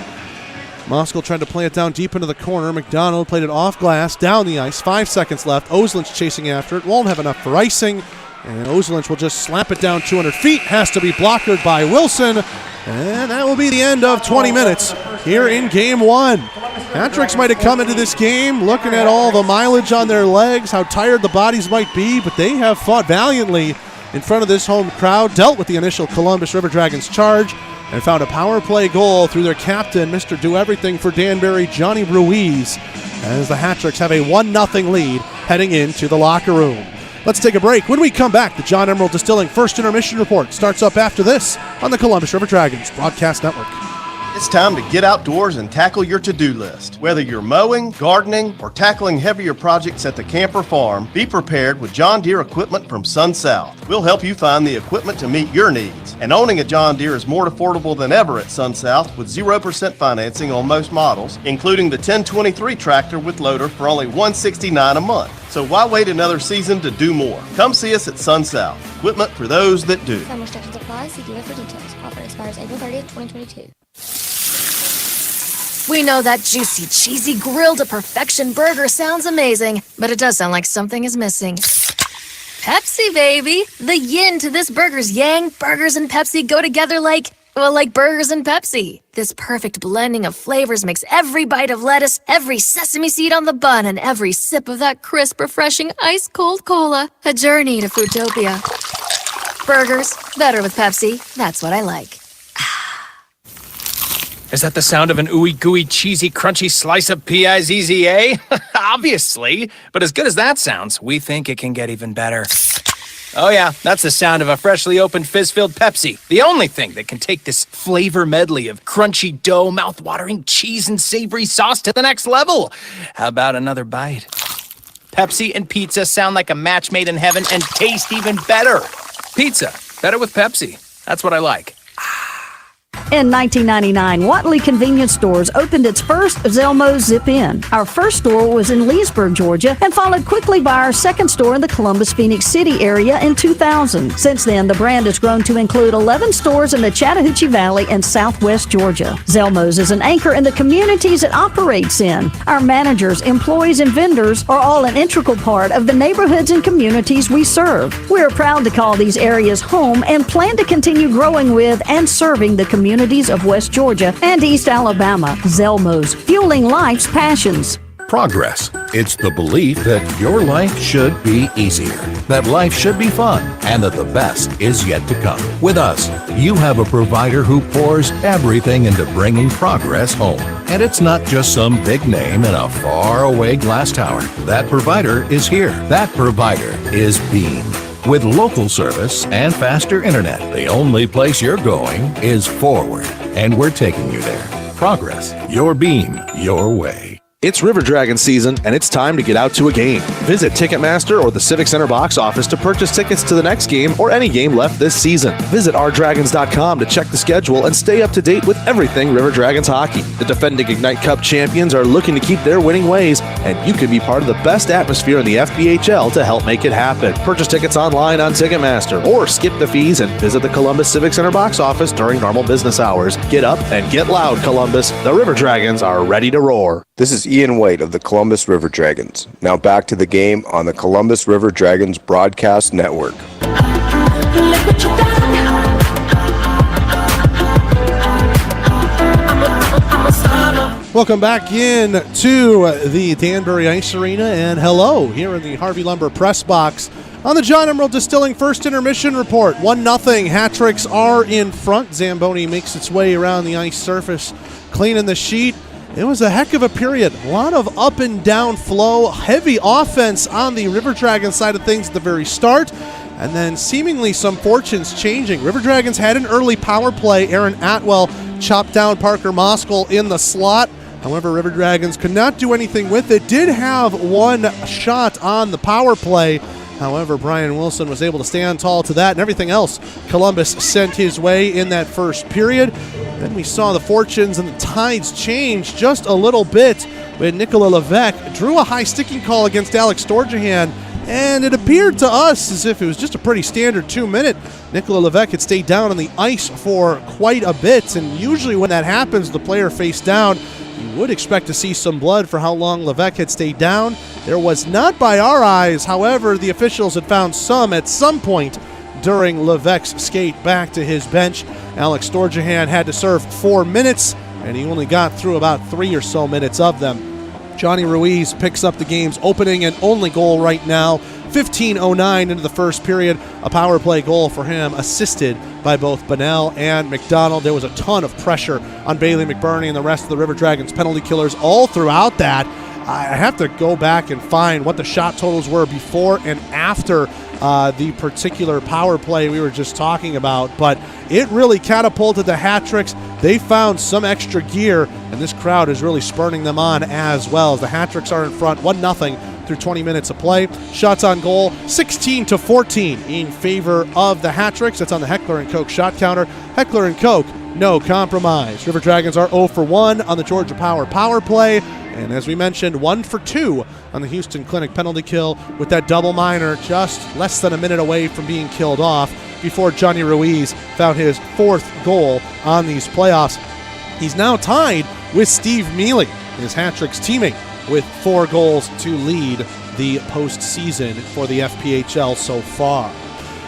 Moskal tried to play it down deep into the corner. McDonald played it off glass, down the ice. 5 seconds left. Ozelinch chasing after it. Won't have enough for icing. And Ozelinch will just slap it down 200 feet. Has to be blockered by Wilson. And that will be the end of 20 minutes here in Game 1. Hat-tricks might have come into this game looking at all the mileage on their legs, how tired the bodies might be, but they have fought valiantly in front of this home crowd, dealt with the initial Columbus River Dragons charge, and found a power play goal through their captain, Mr. Do-Everything for Danbury, Johnny Ruiz, as the Hat-tricks have a 1-0 lead heading into the locker room. Let's take a break. When we come back, the John Emerald Distilling First Intermission Report starts up after this on the Columbus River Dragons Broadcast Network. It's time to get outdoors and tackle your to-do list. Whether you're mowing, gardening, or tackling heavier projects at the camp or farm, be prepared with John Deere equipment from Sun South. We'll help you find the equipment to meet your needs. And owning a John Deere is more affordable than ever at Sun South with 0% financing on most models, including the 1023 tractor with loader for only $169 a month. So why wait another season to do more? Come see us at Sun South. Equipment for those that do. Some restrictions apply. See dealer for details. Offer expires April 30th, 2022. We know that juicy, cheesy, grilled to perfection burger sounds amazing, but it does sound like something is missing. Pepsi, baby! The yin to this burger's yang. Burgers and Pepsi go together like burgers and Pepsi. This perfect blending of flavors makes every bite of lettuce, every sesame seed on the bun, and every sip of that crisp, refreshing, ice-cold cola a journey to Foodtopia. Burgers, better with Pepsi. That's what I like. Is that the sound of an ooey gooey cheesy crunchy slice of P-I-Z-Z-A? Obviously, but as good as that sounds, we think it can get even better. Oh yeah, that's the sound of a freshly opened fizz-filled Pepsi. The only thing that can take this flavor medley of crunchy dough, mouth-watering cheese, and savory sauce to the next level. How about another bite? Pepsi and pizza sound like a match made in heaven and taste even better. Pizza, better with Pepsi. That's what I like. In 1999, Watley Convenience Stores opened its first Zelmo's Zip-In. Our first store was in Leesburg, Georgia, and followed quickly by our second store in the Columbus, Phoenix City area in 2000. Since then, the brand has grown to include 11 stores in the Chattahoochee Valley and Southwest Georgia. Zelmo's is an anchor in the communities it operates in. Our managers, employees, and vendors are all an integral part of the neighborhoods and communities we serve. We are proud to call these areas home and plan to continue growing with and serving the communities of West Georgia and East Alabama. Zelmo's, fueling life's passions. Progress. It's the belief that your life should be easier, that life should be fun, and that the best is yet to come. With us, you have a provider who pours everything into bringing progress home. And it's not just some big name in a faraway glass tower. That provider is here. That provider is Beam. With local service and faster internet, the only place you're going is forward. And we're taking you there. Progress. Your Beam. Your way. It's River Dragon season, and it's time to get out to a game. Visit Ticketmaster or the Civic Center box office to purchase tickets to the next game or any game left this season. Visit ourdragons.com to check the schedule and stay up to date with everything River Dragons hockey. The defending Ignite Cup champions are looking to keep their winning ways, and you can be part of the best atmosphere in the FPHL to help make it happen. Purchase tickets online on Ticketmaster or skip the fees and visit the Columbus Civic Center box office during normal business hours. Get up and get loud, Columbus. The River Dragons are ready to roar. This is Ian White of the Columbus River Dragons. Now back to the game on the Columbus River Dragons Broadcast Network. Welcome back in to the Danbury Ice Arena, and hello here in the Harvey Lumber press box. On the John Emerald Distilling first intermission report, 1-0. Hat-tricks are in front. Zamboni makes its way around the ice surface, cleaning the sheet. It was a heck of a period. A lot of up and down flow, heavy offense on the River Dragons side of things at the very start, and then seemingly some fortunes changing. River Dragons had an early power play. Aaron Atwell chopped down Parker Moskal in the slot. However, River Dragons could not do anything with it. Did have one shot on the power play. However, Brian Wilson was able to stand tall to that, and everything else Columbus sent his way in that first period. Then we saw the fortunes and the tides change just a little bit when Nicola Levesque drew a high sticking call against Alex Storjahan, and it appeared to us as if it was just a pretty standard 2-minute. Nicola Levesque had stayed down on the ice for quite a bit, and usually when that happens, the player face down, you would expect to see some blood for how long Levesque had stayed down. There was not by our eyes. However, the officials had found some at some point during Levesque's skate back to his bench. Alex Storjahan had to serve 4 minutes, and he only got through about 3 or so minutes of them. Johnny Ruiz picks up the game's opening and only goal right now. 15:09 into the first period, a power play goal for him, assisted by both Bunnell and McDonald. There was a ton of pressure on Bailey McBurney and the rest of the River Dragons penalty killers all throughout that. I have to go back and find what the shot totals were before and after the particular power play we were just talking about, but it really catapulted the Hat-tricks. They found some extra gear, and this crowd is really spurning them on as well, as the Hat-tricks are in front 1-0 through 20 minutes of play. Shots on goal 16-14 in favor of the Hat-tricks. That's on the Heckler & Koch shot counter. Heckler & Koch, no compromise. River Dragons are 0 for 1 on the Georgia power play. And as we mentioned, 1 for 2 on the Houston Clinic penalty kill, with that double minor just less than a minute away from being killed off before Johnny Ruiz found his 4th goal on these playoffs. He's now tied with Steve Mealy, his Hat-tricks teammate, with 4 goals to lead the postseason for the FPHL so far.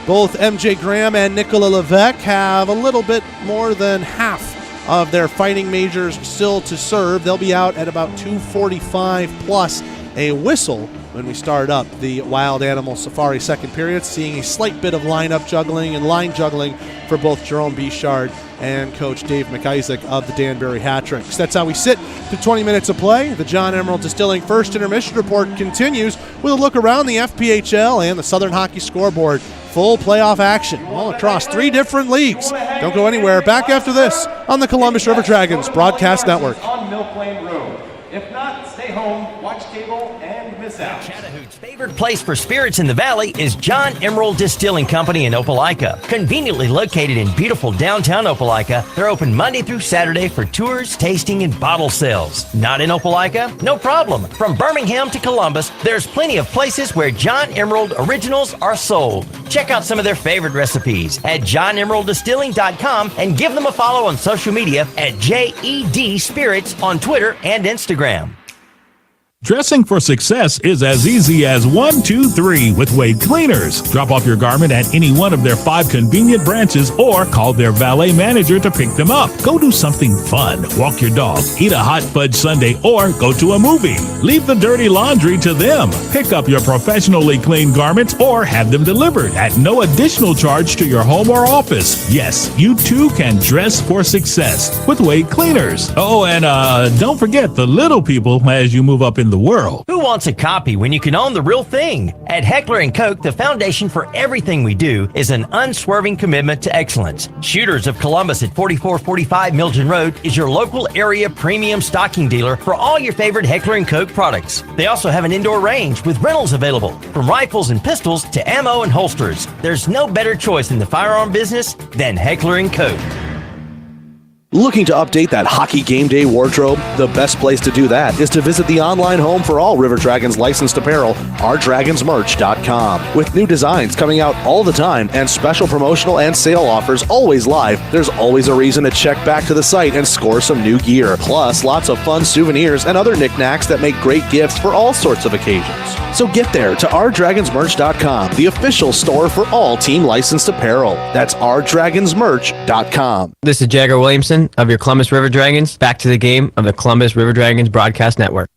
Both MJ Graham and Nicola Levesque have a little bit more than half of their fighting majors still to serve. They'll be out at about 2:45 plus a whistle when we start up the Wild Animal Safari second period, seeing a slight bit of lineup juggling and line juggling for both Jerome Bichard and Coach Dave McIsaac of the Danbury Hat-tricks. That's how we sit to 20 minutes of play. The John Emerald Distilling first intermission report continues with a look around the FPHL and the Southern Hockey scoreboard. Full playoff action all across 3 different leagues. Don't go anywhere. Back after this on the Columbus River Dragons Broadcast Network. On Milk Lane Road. If not, stay home, watch cable, and Don't miss out. Chattahooche's favorite place for spirits in the valley is John Emerald Distilling Company in Opelika. Conveniently located in beautiful downtown Opelika, they're open Monday through Saturday for tours, tasting, and bottle sales. Not in Opelika? No problem. From Birmingham to Columbus, there's plenty of places where John Emerald originals are sold. Check out some of their favorite recipes at johnemeralddistilling.com and give them a follow on social media at JED Spirits on Twitter and Instagram. Dressing for success is as easy as 1, 2, 3 with Wade Cleaners. Drop off your garment at any one of their 5 convenient branches or call their valet manager to pick them up. Go do something fun, walk your dog, eat a hot fudge sundae, or go to a movie. Leave the dirty laundry to them. Pick up your professionally cleaned garments or have them delivered at no additional charge to your home or office. Yes, you too can dress for success with Wade Cleaners. Oh, and don't forget the little people as you move up in the world. Who wants a copy when you can own the real thing? At Heckler & Koch, the foundation for everything we do is an unswerving commitment to excellence. Shooters of Columbus at 4445 Milton Road is your local area premium stocking dealer for all your favorite Heckler & Koch products. They also have an indoor range with rentals available, from rifles and pistols to ammo and holsters. There's no better choice in the firearm business than Heckler & Koch. Looking to update that hockey game day wardrobe? The best place to do that is to visit the online home for all River Dragons licensed apparel, ourdragonsmerch.com. With new designs coming out all the time and special promotional and sale offers always live, there's always a reason to check back to the site and score some new gear. Plus, lots of fun souvenirs and other knickknacks that make great gifts for all sorts of occasions. So get there to ourdragonsmerch.com, the official store for all team licensed apparel. That's ourdragonsmerch.com. This is Jagger Williamson of your Columbus River Dragons. Back to the game of the Columbus River Dragons Broadcast Network.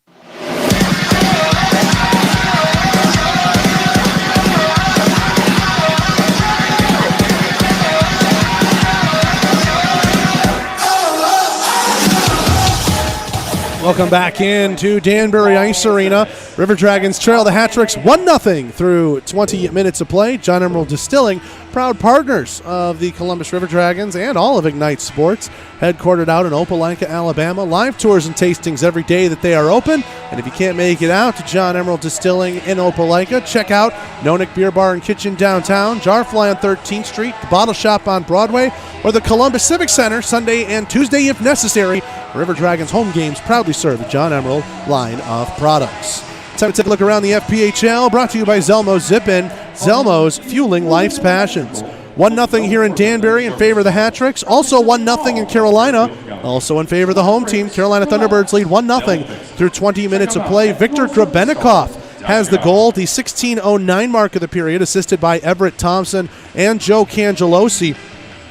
Welcome back into Danbury Ice Arena. River Dragons trail the Hat-Tricks 1-0 through 20 minutes of play. John Emerald Distilling, proud partners of the Columbus River Dragons and all of Ignite Sports, headquartered out in Opelika, Alabama. Live tours and tastings every day that they are open. And if you can't make it out to John Emerald Distilling in Opelika, check out Nonick Beer Bar and Kitchen downtown, Jarfly on 13th Street, the Bottle Shop on Broadway, or the Columbus Civic Center Sunday and Tuesday if necessary. River Dragons home games proudly serve the John Emerald line of products. Time to take a look around the FPHL, brought to you by Zelmo's Zip-In. Zelmo's, fueling life's passions. 1-0 here in Danbury in favor of the Hat-Tricks. Also 1-0 in Carolina. Also in favor of the home team. Carolina Thunderbirds lead 1-0 through 20 minutes of play. Victor Grabenikoff has the goal, the 16:09 mark of the period, assisted by Everett Thompson and Joe Cangelosi.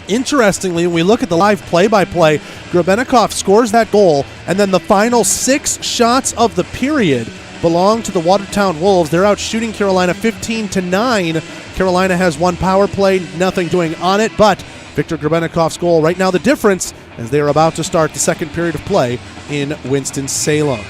Interestingly, when we look at the live play-by-play, Grabenikoff scores that goal, and then the final 6 shots of the period belong to the Watertown Wolves. They're out shooting Carolina 15-9. Carolina has 1 power play, nothing doing on it, but Victor Grabenikoff's goal right now the difference as they are about to start the second period of play in Winston-Salem.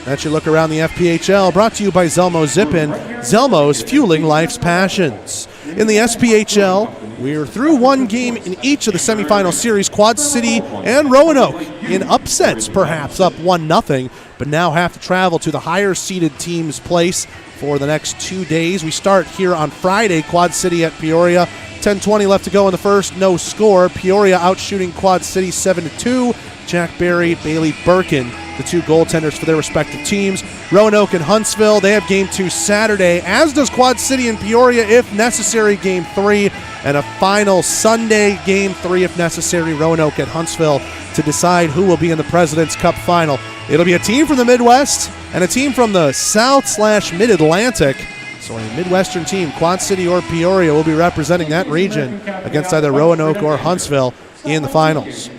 That's your look around the FPHL, brought to you by Zelmo's Zip-In. Zelmo's, fueling life's passions. In the SPHL, we're through 1 game in each of the semifinal series. Quad City and Roanoke in upsets, perhaps up 1-0, but now have to travel to the higher-seeded team's place for the next 2 days. We start here on Friday, Quad City at Peoria. 10:20 left to go in the first, no score. Peoria outshooting Quad City 7-2. Jack Berry, Bailey Birkin, the 2 goaltenders for their respective teams. Roanoke and Huntsville, they have Game 2 Saturday, as does Quad City and Peoria, if necessary, Game 3. And a final Sunday, Game 3, if necessary, Roanoke at Huntsville, to decide who will be in the President's Cup final. It'll be a team from the Midwest and a team from the South/Mid-Atlantic. So a Midwestern team, Quad City or Peoria, will be representing that region against either Roanoke or Huntsville in the finals.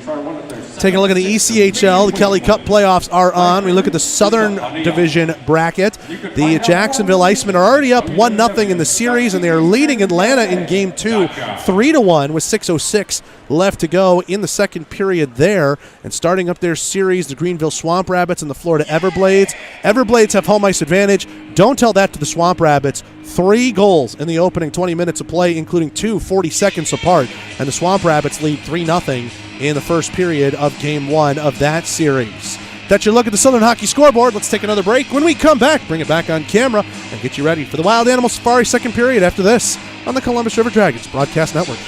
Taking a look at the ECHL, the Kelly Cup playoffs are on. We look at the Southern Division bracket. The Jacksonville Icemen are already up 1-0 in the series, and they are leading Atlanta in Game 2 3-1 with 6:06 left to go in the second period there. And starting up their series, the Greenville Swamp Rabbits and the Florida Everblades. Everblades have home ice advantage. Don't tell that to the Swamp Rabbits. 3 goals in the opening 20 minutes of play, including 2 40 seconds apart. And the Swamp Rabbits lead 3-0 in the first period of Game 1 of that series. That's your look at the Southern Hockey scoreboard. Let's take another break. When we come back, bring it back on camera and get you ready for the Wild Animal Safari second period after this on the Columbus River Dragons Broadcast Network.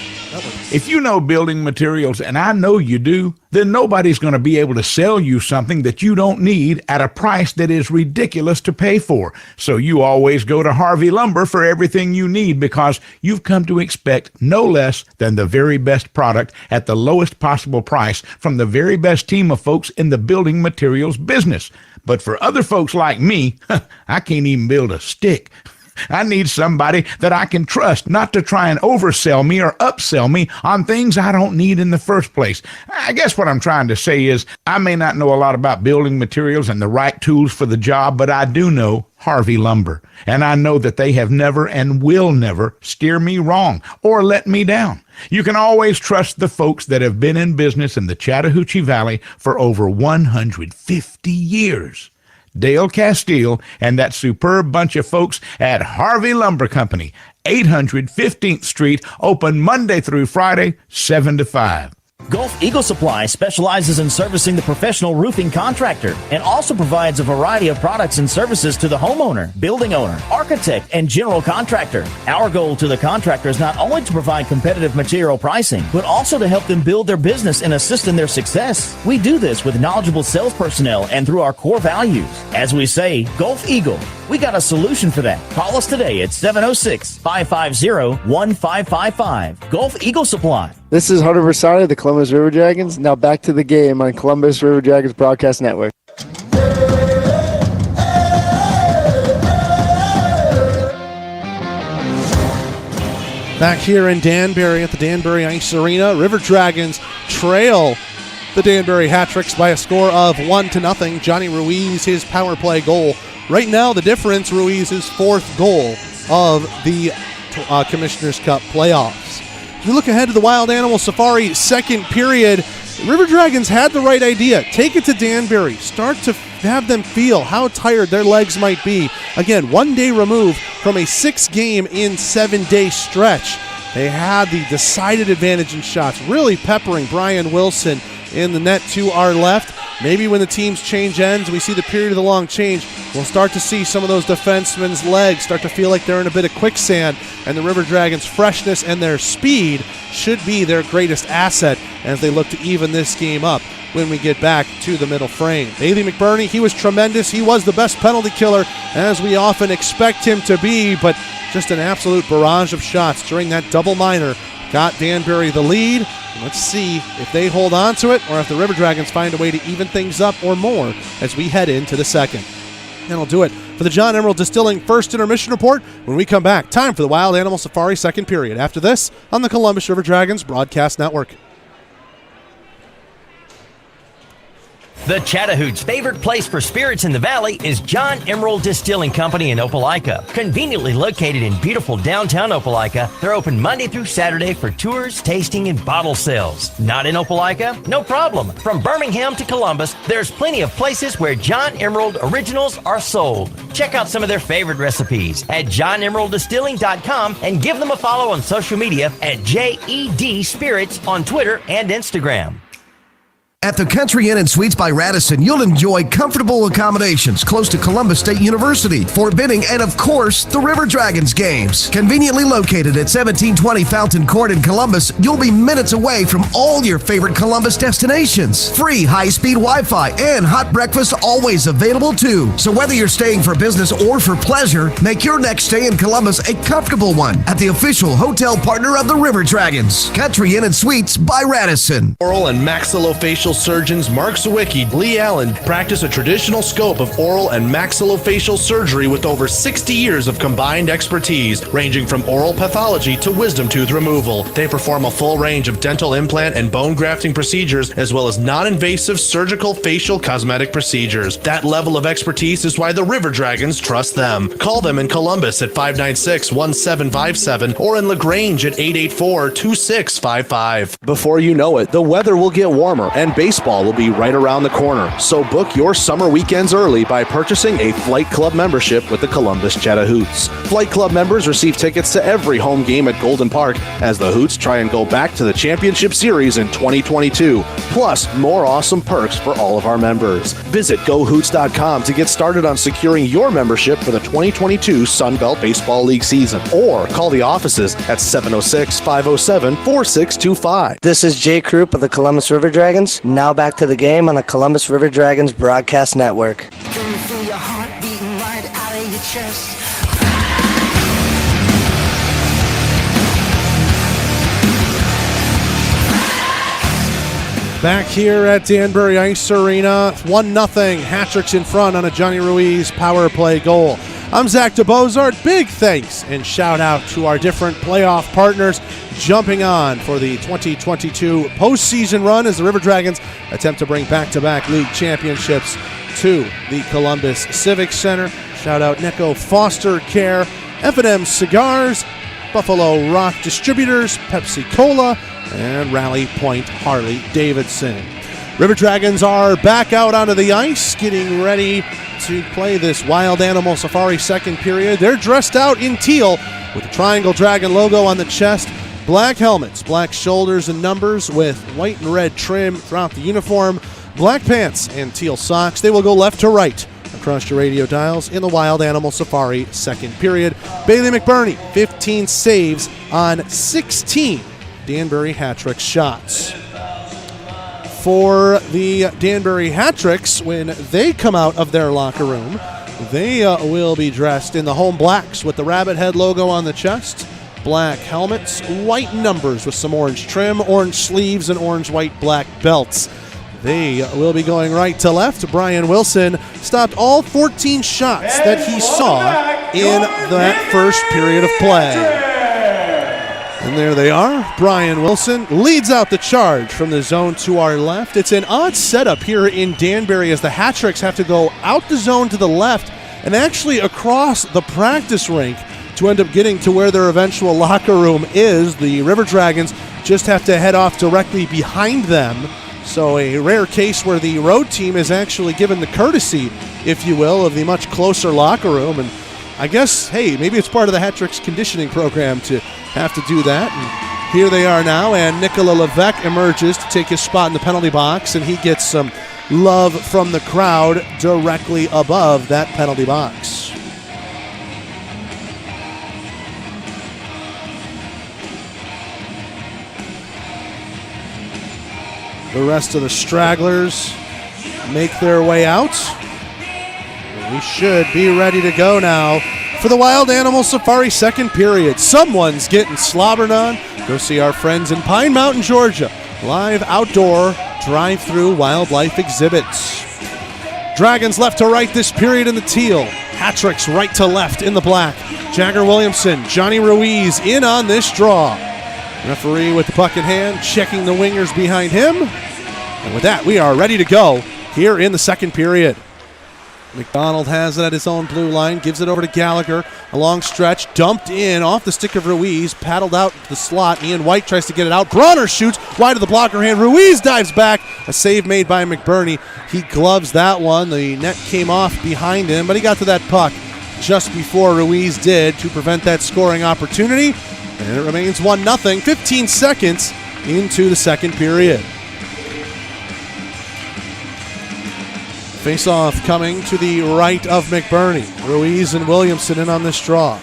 If you know building materials, and I know you do, then nobody's going to be able to sell you something that you don't need at a price that is ridiculous to pay for. So you always go to Harvey Lumber for everything you need because you've come to expect no less than the very best product at the lowest possible price from the very best team of folks in the building materials business. But for other folks like me, I can't even build a stick. I need somebody that I can trust, not to try and oversell me or upsell me on things I don't need in the first place. I guess what I'm trying to say is I may not know a lot about building materials and the right tools for the job, but I do know Harvey Lumber. And I know that they have never and will never steer me wrong or let me down. You can always trust the folks that have been in business in the Chattahoochee Valley for over 150 years. Dale Castile and that superb bunch of folks at Harvey Lumber Company, 800 15th Street, open Monday through Friday, 7 to 5. Gulf Eagle Supply specializes in servicing the professional roofing contractor and also provides a variety of products and services to the homeowner, building owner, architect, and general contractor. Our goal to the contractor is not only to provide competitive material pricing, but also to help them build their business and assist in their success. We do this with knowledgeable sales personnel and through our core values. As we say, Gulf Eagle, we got a solution for that. Call us today at 706-550-1555. Gulf Eagle Supply. This is Hunter Versani of the Columbus River Dragons. Now back to the game on Columbus River Dragons Broadcast Network. Back here in Danbury at the Danbury Ice Arena, River Dragons trail the Danbury Hat-Tricks by a score of 1-0. Johnny Ruiz, his power play goal. Right now, the difference, Ruiz's fourth goal of the Commissioner's Cup playoffs. As we look ahead to the Wild Animal Safari second period, River Dragons had the right idea. Take it to Danbury. Start to have them feel how tired their legs might be. Again, 1 day removed from a 6-game in 7-day stretch. They had the decided advantage in shots, really peppering Brian Wilson in the net to our left. Maybe when the teams change ends, we see the period of the long change, we'll start to see some of those defensemen's legs start to feel like they're in a bit of quicksand, and the River Dragons' freshness and their speed should be their greatest asset as they look to even this game up when we get back to the middle frame. Bailey McBurney, he was tremendous. He was the best penalty killer, as we often expect him to be, but just an absolute barrage of shots during that double minor got Danbury the lead. Let's see if they hold on to it or if the River Dragons find a way to even things up or more as we head into the second. And I'll do it for the John Emerald Distilling first intermission report when we come back. Time for the Wild Animal Safari second period. After this on the Columbus River Dragons Broadcast Network. The Chattahoochee's favorite place for spirits in the valley is John Emerald Distilling Company in Opelika. Conveniently located in beautiful downtown Opelika, they're open Monday through Saturday for tours, tasting, and bottle sales. Not in Opelika? No problem. From Birmingham to Columbus, there's plenty of places where John Emerald originals are sold. Check out some of their favorite recipes at johnemeralddistilling.com and give them a follow on social media at JED Spirits on Twitter and Instagram. At the Country Inn and Suites by Radisson, you'll enjoy comfortable accommodations close to Columbus State University, Fort Benning, and of course, the River Dragons games. Conveniently located at 1720 Fountain Court in Columbus, you'll be minutes away from all your favorite Columbus destinations. Free high-speed Wi-Fi and hot breakfast always available too. So whether you're staying for business or for pleasure, make your next stay in Columbus a comfortable one at the official hotel partner of the River Dragons, Country Inn and Suites by Radisson. Oral and maxillofacial surgeons Mark Sawicki, Lee Allen practice a traditional scope of oral and maxillofacial surgery with over 60 years of combined expertise, ranging from oral pathology to wisdom tooth removal. They perform a full range of dental implant and bone grafting procedures, as well as non-invasive surgical facial cosmetic procedures. That level of expertise is why the River Dragons trust them. Call them in Columbus at 596-1757 or in LaGrange at 884-2655. Before you know it, the weather will get warmer and baseball will be right around the corner, so book your summer weekends early by purchasing a Flight Club membership with the Columbus Chattahoots. Flight Club members receive tickets to every home game at Golden Park as the Hoots try and go back to the Championship Series in 2022, plus more awesome perks for all of our members. Visit GoHoots.com to get started on securing your membership for the 2022 Sun Belt Baseball League season, or call the offices at 706-507-4625. This is Jay Krupp of the Columbus River Dragons. Now back to the game on the Columbus River Dragons Broadcast Network. Back here at Danbury Ice Arena, 1-0. Hat-tricks in front on a Johnny Ruiz power play goal. I'm Zach DeBozart. Big thanks and shout out to our different playoff partners jumping on for the 2022 postseason run as the River Dragons attempt to bring back-to-back league championships to the Columbus Civic Center. Shout out Necco Foster Care, F&M Cigars, Buffalo Rock Distributors, Pepsi Cola, and Rally Point Harley Davidson. River Dragons are back out onto the ice, getting ready to play this Wild Animal Safari second period. They're dressed out in teal with the Triangle Dragon logo on the chest, black helmets, black shoulders and numbers with white and red trim throughout the uniform, black pants and teal socks. They will go left to right across your radio dials in the Wild Animal Safari second period. Bailey McBurney, 15 saves on 16 Danbury hat-trick shots. For the Danbury hat-tricks, when they come out of their locker room, they will be dressed in the home blacks with the rabbit head logo on the chest, black helmets, white numbers with some orange trim, orange sleeves, and orange-white black belts. They will be going right to left. Brian Wilson stopped all 14 shots that he saw in that first period of play. And there they are. Brian Wilson leads out the charge from the zone to our left. It's an odd setup here in Danbury as the hat-tricks have to go out the zone to the left and actually across the practice rink to end up getting to where their eventual locker room is. The River Dragons just have to head off directly behind them. So a rare case where the road team is actually given the courtesy, if you will, of the much closer locker room. And I guess, hey, maybe it's part of the hat-tricks conditioning program to have to do that. And here they are now, and Nicola Levesque emerges to take his spot in the penalty box, and he gets some love from the crowd directly above that penalty box. The rest of the stragglers make their way out. We should be ready to go now for the Wild Animal Safari second period. Someone's getting slobbered on. Go see our friends in Pine Mountain, Georgia. Live outdoor drive-through wildlife exhibits. Dragons left to right this period in the teal. Hat-tricks right to left in the black. Jagger Williamson, Johnny Ruiz in on this draw. Referee with the puck in hand, checking the wingers behind him. And with that, we are ready to go here in the second period. McDonald has it at his own blue line, gives it over to Gallagher. A long stretch, dumped in off the stick of Ruiz, paddled out the slot. Ian White tries to get it out. Bronner shoots wide of the blocker hand. Ruiz dives back. A save made by McBurney. He gloves that one. The net came off behind him, but he got to that puck just before Ruiz did to prevent that scoring opportunity. And it remains 1-0, 15 seconds into the second period. Face-off coming to the right of McBurney. Ruiz and Williamson in on this draw.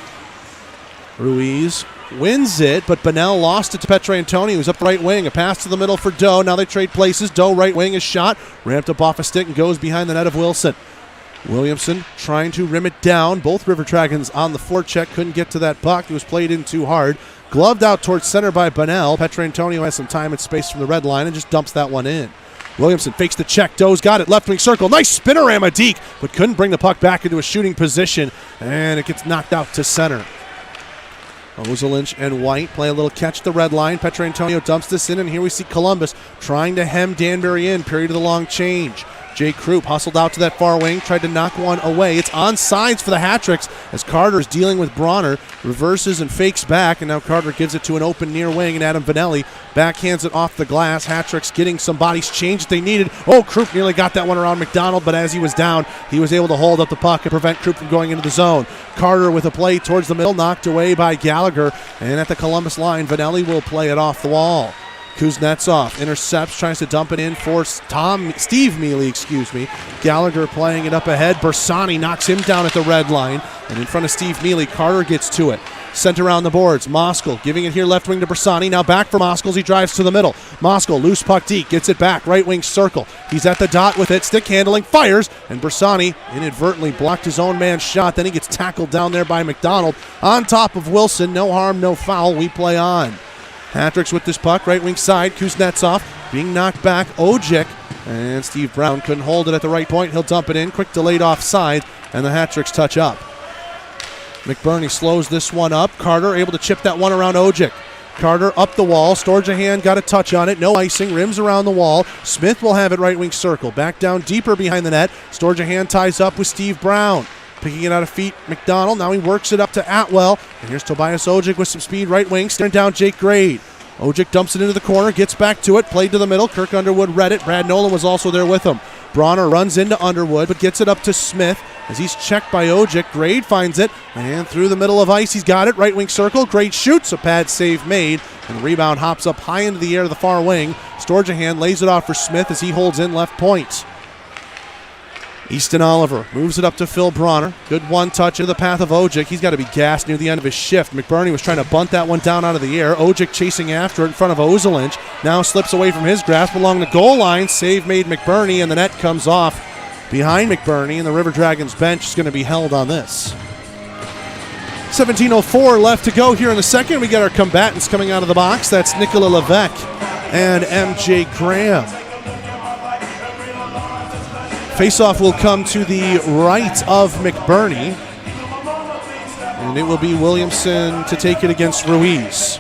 Ruiz wins it, but Bonnell lost it to Petrantoni, who's up right wing. A pass to the middle for Doe. Now they trade places. Doe right wing is shot. Ramped up off a stick and goes behind the net of Wilson. Williamson trying to rim it down. Both River Dragons on the forecheck. Couldn't get to that puck. It was played in too hard. Gloved out towards center by Bonnell. Petrantonio has some time and space from the red line and just dumps that one in. Williamson fakes the check. Doe's got it. Left wing circle. Nice spinorama deke, but couldn't bring the puck back into a shooting position, and it gets knocked out to center. Ozelinch and White play a little catch the red line. Petrantonio dumps this in, and here we see Columbus trying to hem Danbury in. Period of the long change. Jake Krupp hustled out to that far wing, tried to knock one away. It's onside for the Hat-Tricks as Carter is dealing with Bronner, reverses and fakes back, and now Carter gives it to an open near wing, and Adam Vanelli backhands it off the glass. Hat-Tricks getting some bodies changed they needed. Oh, Krupp nearly got that one around McDonald, but as he was down, he was able to hold up the puck and prevent Krupp from going into the zone. Carter with a play towards the middle, knocked away by Gallagher, and at the Columbus line, Vanelli will play it off the wall. Kuznetsov intercepts, tries to dump it in for Steve Mealy, Gallagher playing it up ahead. Bersani knocks him down at the red line. And in front of Steve Mealy, Carter gets to it. Sent around the boards. Moskal giving it here left wing to Bersani. Now back for Moskal as he drives to the middle. Moskal, loose puck deep, gets it back. Right wing circle. He's at the dot with it. Stick handling, fires. And Bersani inadvertently blocked his own man's shot. Then he gets tackled down there by McDonald. On top of Wilson. No harm, no foul. We play on. Hat-Tricks with this puck, right wing side. Kuznetsov being knocked back. Ojic and Steve Brown couldn't hold it at the right point. He'll dump it in. Quick delayed offside, and the Hat-Tricks touch up. McBurney slows this one up. Carter able to chip that one around Ojic. Carter up the wall. Storjahan got a touch on it. No icing. Rims around the wall. Smith will have it right wing circle. Back down deeper behind the net. Storjahan ties up with Steve Brown. Picking it out of feet, McDonald. Now he works it up to Atwell. And here's Tobias Ojic with some speed, right wing, staring down Jake Grade. Ojic dumps it into the corner, gets back to it, played to the middle. Kirk Underwood read it. Brad Nolan was also there with him. Bronner runs into Underwood, but gets it up to Smith as he's checked by Ojic. Grade finds it, and through the middle of ice, he's got it. Right wing circle. Grade shoots, a pad save made, and the rebound hops up high into the air to the far wing. Storjahan lays it off for Smith as he holds in left point. Easton Oliver moves it up to Phil Bronner. Good one touch into the path of Ojic. He's got to be gassed near the end of his shift. McBurney was trying to bunt that one down out of the air. Ojic chasing after it in front of Ozelinch. Now slips away from his grasp along the goal line. Save made McBurney, and the net comes off behind McBurney, and the River Dragons bench is going to be held on this. 17:04 left to go here in the second. We got our combatants coming out of the box. That's Nicola Levesque and MJ Graham. Faceoff will come to the right of McBurney, and it will be Williamson to take it against Ruiz.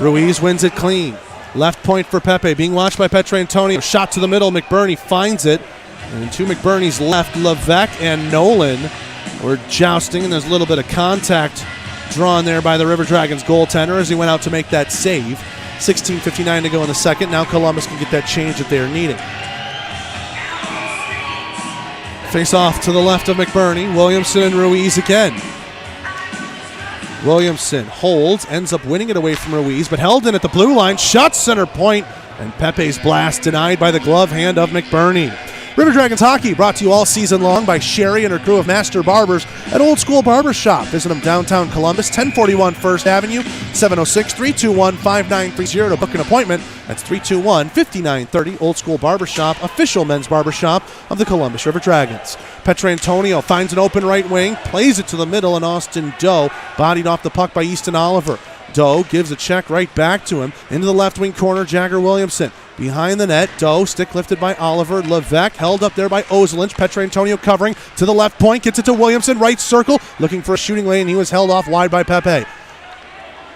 Ruiz wins it clean. Left point for Pepe, being watched by Petrantonio. Shot to the middle, McBurney finds it. And to McBurney's left, Levesque and Nolan were jousting, and there's a little bit of contact drawn there by the River Dragons goaltender as he went out to make that save. 16:59 to go in the second. Now Columbus can get that change that they are needing. Face off to the left of McBurney. Williamson and Ruiz again. Williamson holds, ends up winning it away from Ruiz, but held in at the blue line. Shot center point, and Pepe's blast denied by the glove hand of McBurney. River Dragons hockey brought to you all season long by Sherry and her crew of master barbers at Old School Barber Shop. Visit them downtown Columbus, 1041 First Avenue, 706-321-5930 to book an appointment. That's 321-5930. Old School Barber Shop, official men's barber shop of the Columbus River Dragons. Petrantonio finds an open right wing, plays it to the middle, and Austin Doe bodied off the puck by Easton Oliver. Doe gives a check right back to him. Into the left wing corner, Jagger Williamson. Behind the net, Doe, stick lifted by Oliver. Levesque held up there by Ozelinch. Petrantonio covering to the left point, gets it to Williamson, right circle, looking for a shooting lane. He was held off wide by Pepe.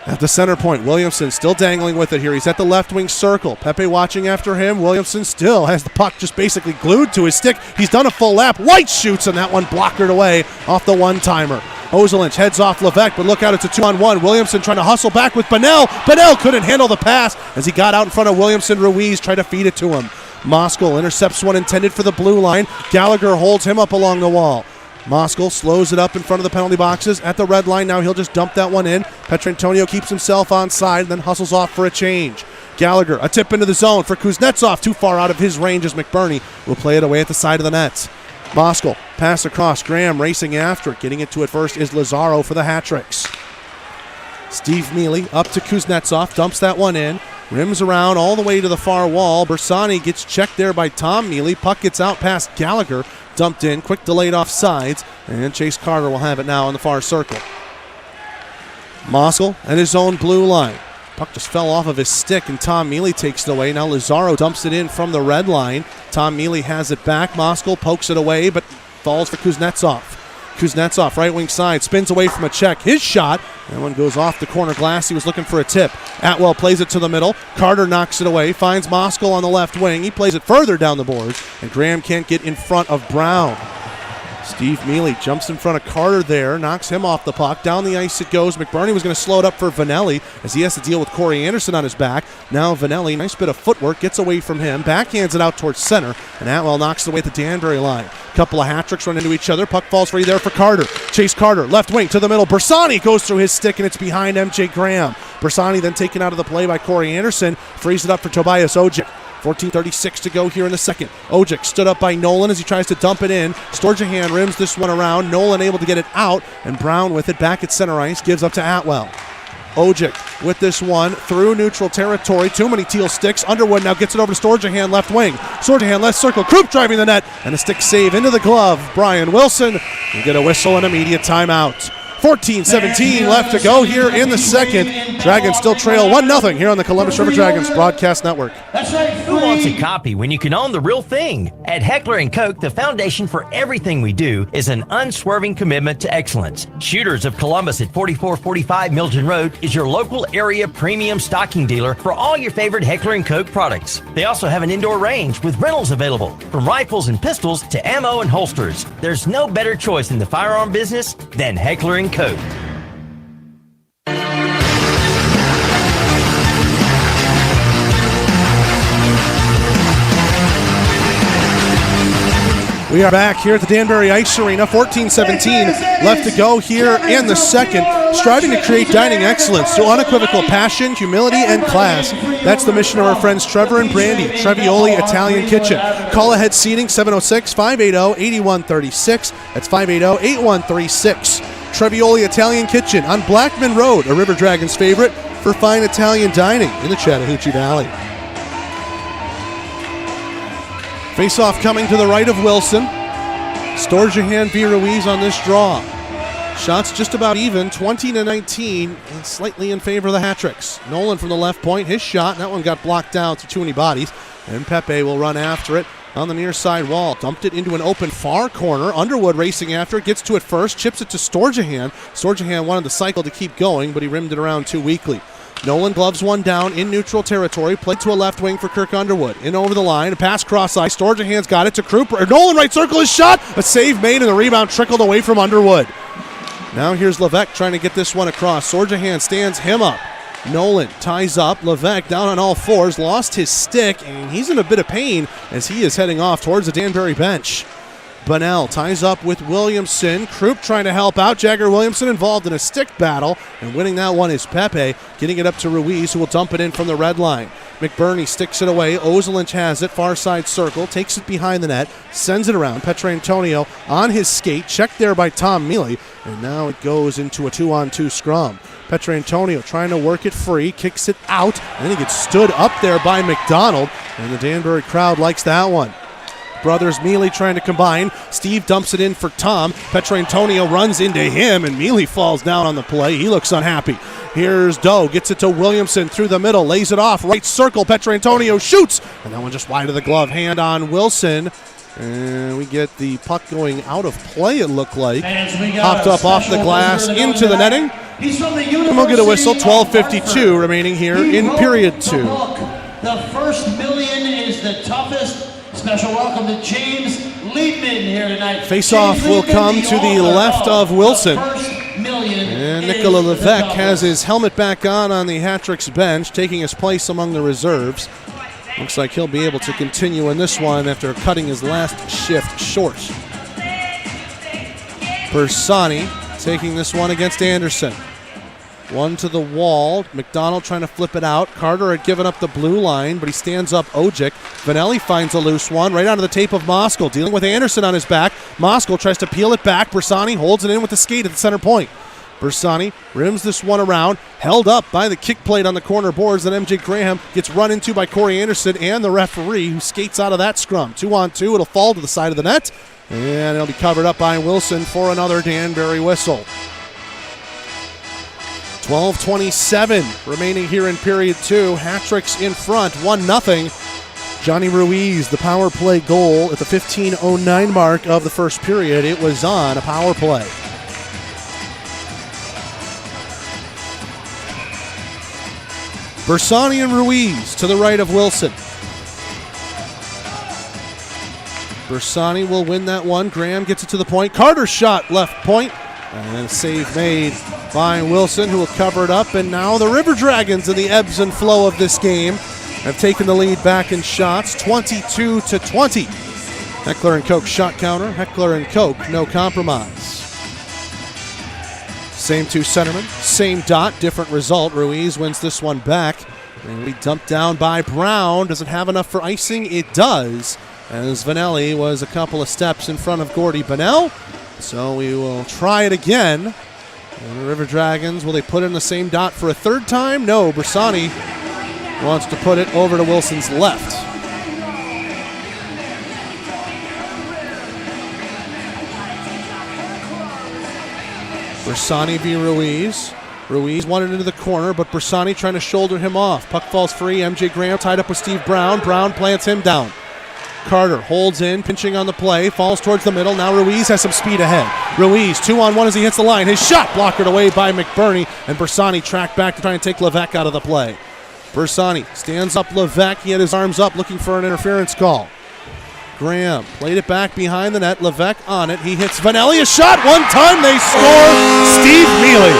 At the center point, Williamson still dangling with it here. He's at the left wing circle. Pepe watching after him. Williamson still has the puck just basically glued to his stick. He's done a full lap. White shoots, and that one blockered away off the one-timer. Ozelinch heads off Levesque, but look out, it's a 2-on-1. Williamson trying to hustle back with Bonnell. Bonnell couldn't handle the pass as he got out in front of Williamson. Ruiz tried to feed it to him. Moskal intercepts one intended for the blue line. Gallagher holds him up along the wall. Moskal slows it up in front of the penalty boxes at the red line. Now he'll just dump that one in. Petrantonio keeps himself onside and then hustles off for a change. Gallagher, a tip into the zone for Kuznetsov. Too far out of his range as McBurney will play it away at the side of the nets. Moskal, pass across. Graham racing after it. Getting it to it first is Lazaro for the Hat-Tricks. Steve Mealy up to Kuznetsov. Dumps that one in. Rims around all the way to the far wall. Bersani gets checked there by Tom Mealy. Puck gets out past Gallagher. Dumped in. Quick delayed off sides. And Chase Carter will have it now in the far circle. Moskal at his own blue line. Puck just fell off of his stick, and Tom Mealy takes it away. Now Lazaro dumps it in from the red line. Tom Mealy has it back. Moskal pokes it away, but falls for Kuznetsov. Kuznetsov, right wing side, spins away from a check. His shot, that one goes off the corner glass. He was looking for a tip. Atwell plays it to the middle. Carter knocks it away, finds Moskal on the left wing. He plays it further down the boards, and Graham can't get in front of Brown. Steve Mealy jumps in front of Carter there, knocks him off the puck. Down the ice it goes. McBurney was going to slow it up for Vanelli as he has to deal with Corey Anderson on his back. Now Vanelli, nice bit of footwork, gets away from him, backhands it out towards center, and Atwell knocks it away at the Danbury line. Couple of hat tricks run into each other. Puck falls free there for Carter. Chase Carter, left wing to the middle. Bersani goes through his stick, and it's behind MJ Graham. Bersani then taken out of the play by Corey Anderson. Frees it up for Tobias Ojic. 14:36 to go here in the second. Ojic stood up by Nolan as he tries to dump it in. Storjahan rims this one around. Nolan able to get it out, and Brown with it back at center ice gives up to Atwell. Ojic with this one through neutral territory. Too many teal sticks. Underwood now gets it over to Storjahan, left wing. Storjahan left circle. Krupp driving the net, and a stick save into the glove. Brian Wilson will get a whistle and immediate timeout. 14-17 left to go here in the second. Dragons still trail 1-0 here on the Columbus River Dragons Broadcast Network. Who wants a copy when you can own the real thing? At Heckler & Koch, the foundation for everything we do is an unswerving commitment to excellence. Shooters of Columbus at 4445 Milton Road is your local area premium stocking dealer for all your favorite Heckler & Koch products. They also have an indoor range with rentals available, from rifles and pistols to ammo and holsters. There's no better choice in the firearm business than Heckler & Koch. We are back here at the Danbury Ice Arena. 14-17 left to go here in the second. Striving to create dining excellence through unequivocal passion, humility, and class. That's the mission of our friends Trevor and Brandy, Trevioli Italian Kitchen. Call ahead seating 706-580-8136. That's 580-8136. Trevioli Italian Kitchen on Blackman Road, a River Dragons favorite for fine Italian dining in the Chattahoochee Valley. Face-off coming to the right of Wilson. Storjahan v. Ruiz on this draw. Shots just about even, 20-19, and slightly in favor of the hat-tricks. Nolan from the left point, his shot, that one got blocked down through too many bodies, and Pepe will run after it on the near side wall. Dumped it into an open far corner. Underwood racing after it, gets to it first, chips it to Storjahan. Storjahan wanted the cycle to keep going, but he rimmed it around too weakly. Nolan gloves one down in neutral territory, played to a left wing for Kirk Underwood. In over the line, a pass cross ice. Storjahan's got it to Krupp. Nolan right circle, his shot, a save made, and the rebound trickled away from Underwood. Now here's Levesque trying to get this one across. Storjahan stands him up. Nolan ties up. Levesque down on all fours, lost his stick, and he's in a bit of pain as he is heading off towards the Danbury bench. Bunnell ties up with Williamson. Krupp trying to help out. Jagger Williamson involved in a stick battle, and winning that one is Pepe, getting it up to Ruiz, who will dump it in from the red line. McBurney sticks it away. Ozelinch has it, far side circle, takes it behind the net, sends it around. Petrantonio on his skate, checked there by Tom Mealy, and now it goes into a 2-on-2 scrum. Petrantonio trying to work it free, kicks it out, and then he gets stood up there by McDonald, and the Danbury crowd likes that one. Brothers Mealy trying to combine. Steve dumps it in for Tom. Petrantonio runs into him, and Mealy falls down on the play. He looks unhappy. Here's Doe, gets it to Williamson through the middle, lays it off, right circle. Petrantonio shoots, and that one just wide of the glove. Hand on Wilson, and we get the puck going out of play, it looked like. Hopped up off the glass into the netting. And we'll get a whistle. 12:52 remaining here in period 2. The first million is the toughest. Special welcome to James Liebman here tonight. Face-off will come to the left of Wilson. And Nicola Levesque has his helmet back on the hat-tricks bench, taking his place among the reserves. Looks like he'll be able to continue in this one after cutting his last shift short. Bersani taking this one against Anderson. One to the wall. McDonald trying to flip it out. Carter had given up the blue line, but he stands up Ojic. Vanelli finds a loose one right onto the tape of Moskal, dealing with Anderson on his back. Moskal tries to peel it back. Bersani holds it in with the skate at the center point. Bersani rims this one around, held up by the kick plate on the corner boards. Then MJ Graham gets run into by Corey Anderson and the referee, who skates out of that scrum. 2-on-2. It'll fall to the side of the net, and it'll be covered up by Wilson for another Danbury whistle. 12:27 remaining here in period 2. Hat-tricks in front, 1-0. Johnny Ruiz, the power play goal at the 15:09 mark of the first period. It was on a power play. Bersani and Ruiz to the right of Wilson. Bersani will win that one. Graham gets it to the point. Carter's shot left point. And a save made by Wilson, who will cover it up. And now the River Dragons, in the ebbs and flow of this game, have taken the lead back in shots, 22-20. Heckler and Koch shot counter. Heckler and Koch, no compromise. Same two centermen, same dot, different result. Ruiz wins this one back. And we dumped down by Brown. Does it have enough for icing? It does, as Vanelli was a couple of steps in front of Gordy Bonnell. So we will try it again. And the River Dragons, will they put in the same dot for a third time? No, Bersani wants to put it over to Wilson's left. Bersani v. Ruiz. Ruiz wanted into the corner, but Bersani trying to shoulder him off. Puck falls free. MJ Graham tied up with Steve Brown. Brown plants him down. Carter holds in, pinching on the play, falls towards the middle. Now Ruiz has some speed ahead. Ruiz 2-on-1 as he hits the line. His shot blockered away by McBurney, and Bersani tracked back to try and take Levesque out of the play. Bersani stands up Levesque. He had his arms up looking for an interference call. Graham played it back behind the net. Levesque on it. He hits Vanelli. A shot. One time they score. Steve Mealy.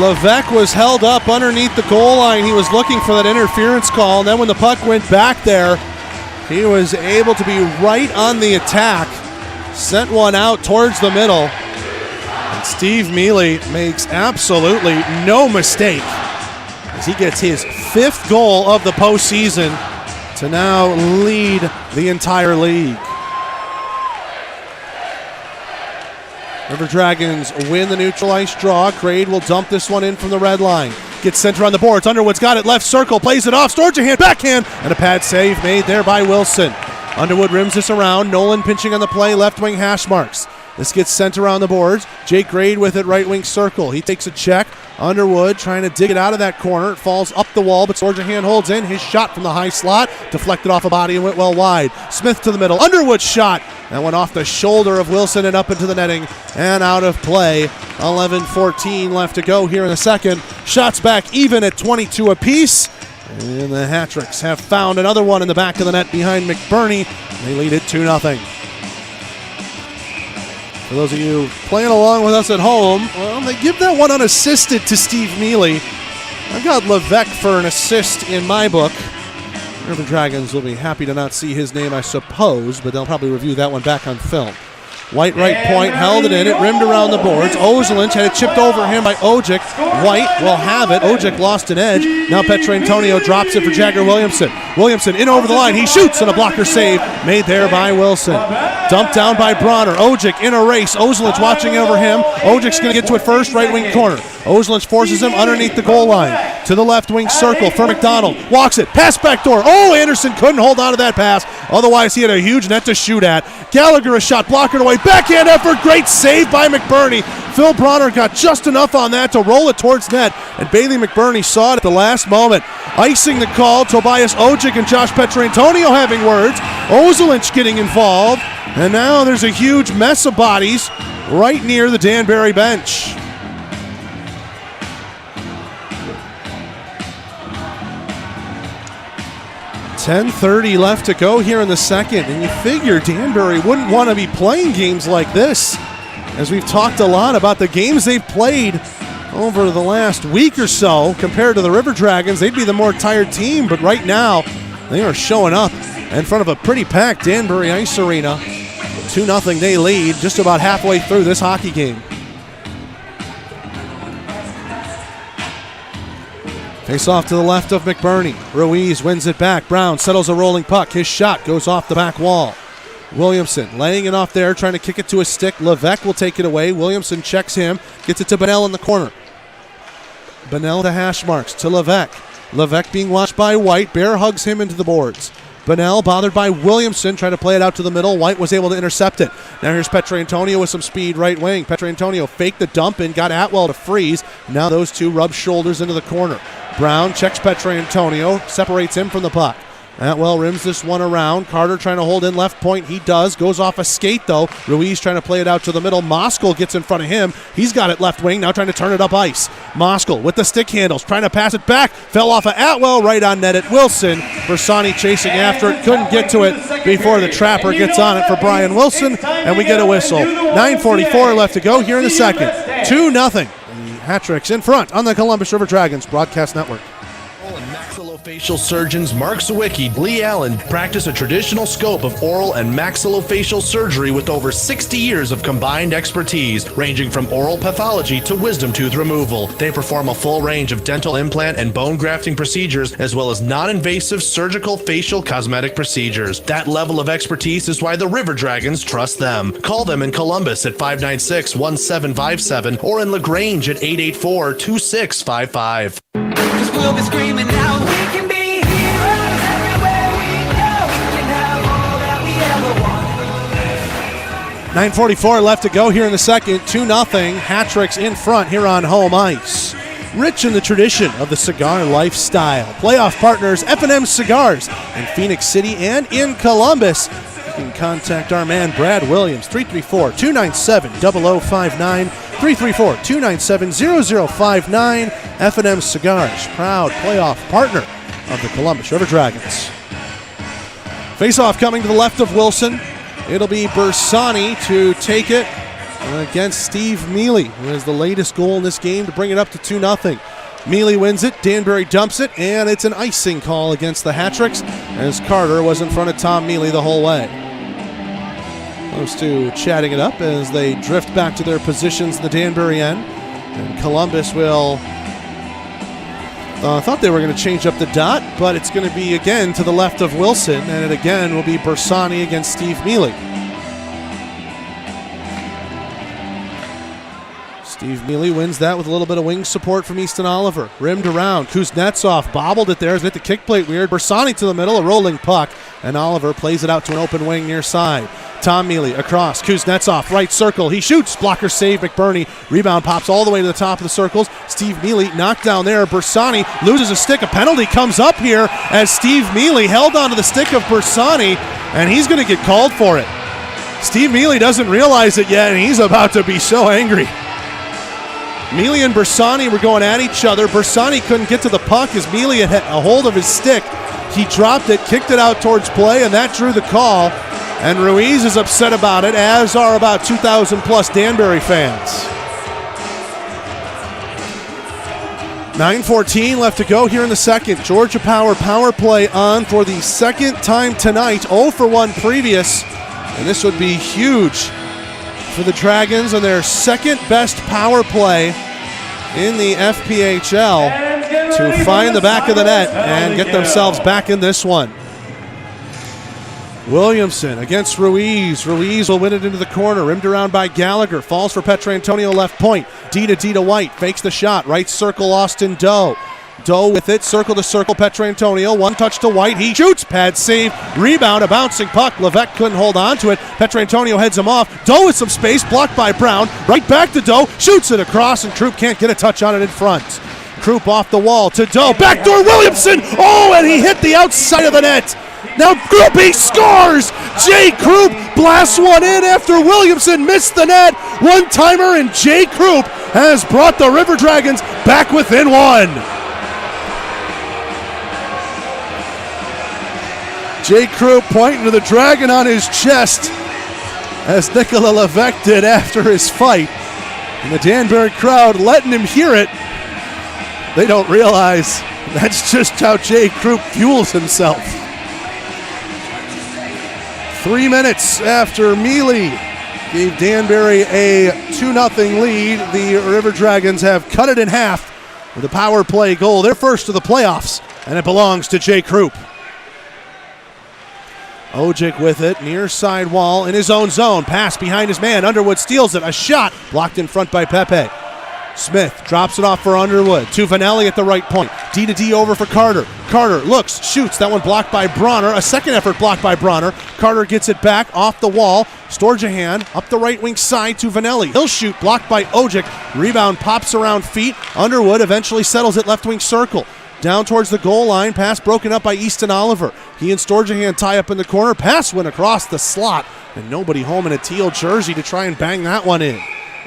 Levesque was held up underneath the goal line. He was looking for that interference call, and then when the puck went back there, he was able to be right on the attack. Sent one out towards the middle. And Steve Mealy makes absolutely no mistake as he gets his 5th goal of the postseason to now lead the entire league. River Dragons win the neutral ice draw. Crade will dump this one in from the red line. Gets center on the boards. Underwood's got it left circle. Plays it off. Sturgeon backhand. And a pad save made there by Wilson. Underwood rims this around. Nolan pinching on the play. Left wing hash marks. This gets sent around the boards. Jake Grade with it, right wing circle. He takes a check. Underwood trying to dig it out of that corner. It falls up the wall, but Sorjahan holds in. His shot from the high slot deflected off a body and went well wide. Smith to the middle. Underwood's shot. That went off the shoulder of Wilson and up into the netting and out of play. 11-14 left to go here in the second. Shots back even at 22 apiece. And the Hat-Tricks have found another one in the back of the net behind McBurney. They lead it 2-0. For those of you playing along with us at home, well, they give that one unassisted to Steve Mealy. I've got Levesque for an assist in my book. River Dragons will be happy to not see his name, I suppose, but they'll probably review that one back on film. White right point, held it in, it rimmed around the boards. Ozelinch had it chipped over him by Ojic. White will have it. Ojic lost an edge. Now Petrantonio drops it for Jagger Williamson. Williamson in over the line. He shoots and a blocker save made there by Wilson. Dumped down by Bronner. Ojic in a race. Ozelinch watching over him. Ojic's going to get to it first, right wing corner. Ozelinch forces him underneath the goal line. To the left wing circle for McDonald. Walks it. Pass back door. Oh, Anderson couldn't hold on to that pass. Otherwise, he had a huge net to shoot at. Gallagher a shot. Blocker away. Backhand effort. Great save by McBurney. Phil Bronner got just enough on that to roll it towards net. And Bailey McBurney saw it at the last moment. Icing the call. Tobias Ojic and Josh Petrantonio having words. Ozelinch getting involved. And now there's a huge mess of bodies right near the Danbury bench. .30 left to go here in the second, and you figure Danbury wouldn't want to be playing games like this. As we've talked a lot about the games they've played over the last week or so compared to the River Dragons, they'd be the more tired team, but right now they are showing up in front of a pretty packed Danbury Ice Arena. 2-0 they lead just about halfway through this hockey game. Face off to the left of McBurney. Ruiz wins it back. Brown settles a rolling puck. His shot goes off the back wall. Williamson laying it off there, trying to kick it to a stick. Levesque will take it away. Williamson checks him. Gets it to Bonnell in the corner. Bonnell to hash marks to Levesque. Levesque being watched by White. Bear hugs him into the boards. Bunnell bothered by Williamson, trying to play it out to the middle. White was able to intercept it. Now here's Petrantonio with some speed right wing. Petrantonio faked the dump and got Atwell to freeze. Now those two rub shoulders into the corner. Brown checks Petrantonio, separates him from the puck. Atwell rims this one around. Carter trying to hold in left point. He does. Goes off a skate, though. Ruiz trying to play it out to the middle. Moskal gets in front of him. He's got it left wing. Now trying to turn it up ice. Moskal with the stick handles. Trying to pass it back. Fell off of Atwell. Right on net at Wilson. Bersani chasing after it. Couldn't get to it before the Trapper gets on it for Brian Wilson. And we get a whistle. 9:44 left to go here in the second. 2-0. The Hat-Tricks in front on the Columbus River Dragons Broadcast Network. Maxillofacial surgeons Mark Sawicki, Lee Allen practice a traditional scope of oral and maxillofacial surgery with over 60 years of combined expertise, ranging from oral pathology to wisdom tooth removal. They perform a full range of dental implant and bone grafting procedures, as well as non-invasive surgical facial cosmetic procedures. That level of expertise is why the River Dragons trust them. Call them in Columbus at 596-1757 or in LaGrange at 884-2655. We'll be screaming out, we can be heroes everywhere we go. We can have all that we ever want. 9:44 left to go here in the second. 2-0. Hat-Tricks in front here on home ice. Rich in the tradition of the cigar lifestyle. Playoff partners F&M Cigars in Phoenix City and in Columbus. You can contact our man Brad Williams, 334-297-0059. 334-297-0059. F&M Cigars, proud playoff partner of the Columbus River Dragons. Face-off coming to the left of Wilson. It'll be Bersani to take it against Steve Mealy, who has the latest goal in this game to bring it up to 2-0. Mealy wins it, Danbury dumps it, and it's an icing call against the Hat-Tricks as Carter was in front of Tom Mealy the whole way. Those two chatting it up as they drift back to their positions in the Danbury end. And Columbus will... thought they were going to change up the dot, but it's going to be again to the left of Wilson, and it again will be Bersani against Steve Mealy. Steve Mealy wins that with a little bit of wing support from Easton Oliver. Rimmed around. Kuznetsov bobbled it there. Has hit the kick plate weird. Bersani to the middle, a rolling puck, and Oliver plays it out to an open wing near side. Tom Mealy across. Kuznetsov, right circle. He shoots. Blocker save. McBurney. Rebound pops all the way to the top of the circles. Steve Mealy knocked down there. Bersani loses a stick. A penalty comes up here as Steve Mealy held onto the stick of Bersani, and he's going to get called for it. Steve Mealy doesn't realize it yet, and he's about to be so angry. Mealy and Bersani were going at each other. Bersani couldn't get to the puck as Mealy had a hold of his stick. He dropped it, kicked it out towards play, and that drew the call. And Ruiz is upset about it, as are about 2,000 plus Danbury fans. 9:14 left to go here in the second. Georgia Power play on for the second time tonight. 0 for 1 previous. And this would be huge for the Dragons and their second best power play in the FPHL to find the back of the net and get themselves back in this one. Williamson against Ruiz. Ruiz will win it into the corner. Rimmed around by Gallagher. Falls for Petrantonio left point. D to White. Fakes the shot. Right circle Austin Doe. Doe with it. Circle to circle Petrantonio. One touch to White. He shoots. Pad save. Rebound. A bouncing puck. Levesque couldn't hold on to it. Petrantonio heads him off. Doe with some space. Blocked by Brown. Right back to Doe. Shoots it across, and Troop can't get a touch on it in front. Troop off the wall to Doe. Backdoor Williamson. Oh, and he hit the outside of the net. Now Groupie scores! Jay Croup blasts one in after Williamson missed the net. One-timer, and Jay Croup has brought the River Dragons back within one. Jay Croup pointing to the Dragon on his chest, as Nicola Levesque did after his fight. And the Danbury crowd letting him hear it. They don't realize that's just how Jay Croup fuels himself. 3 minutes after Mealy gave Danbury a 2-0 lead, the River Dragons have cut it in half with a power play goal. They're first to the playoffs, and it belongs to Jay Croup. Ojic with it, near side wall in his own zone. Pass behind his man. Underwood steals it. A shot blocked in front by Pepe. Smith drops it off for Underwood. To Vanelli at the right point. D to D over for Carter. Carter looks, shoots. That one blocked by Bronner. A second effort blocked by Bronner. Carter gets it back off the wall. Storjahan up the right wing side to Vanelli. He'll shoot, blocked by Ojic. Rebound pops around feet. Underwood eventually settles it left wing circle. Down towards the goal line. Pass broken up by Easton Oliver. He and Storjahan tie up in the corner. Pass went across the slot. And nobody home in a teal jersey to try and bang that one in.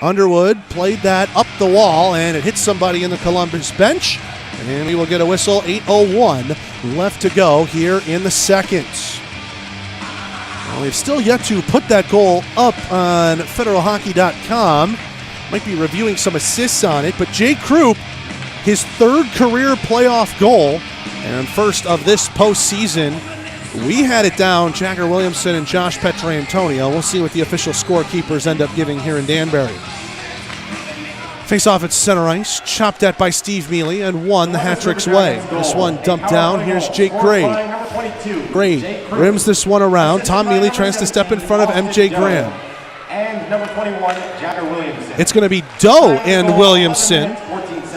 Underwood played that up the wall, and it hit somebody in the Columbus bench. And we will get a whistle. 8:01 left to go here in the second. Well, we've still yet to put that goal up on federalhockey.com. Might be reviewing some assists on it, but Jay Krupp, his third career playoff goal and first of this postseason. We had it down, Jagger Williamson and Josh Petrantonio. We'll see what the official scorekeepers end up giving here in Danbury. Face off at center ice, chopped at by Steve Mealy and won the hat-trick's way. This one dumped down. Here's Jake Gray. Gray rims this one around. Tom Mealy tries to step in front of MJ Graham. And number 21, Jagger Williamson. It's going to be Doe and Williamson.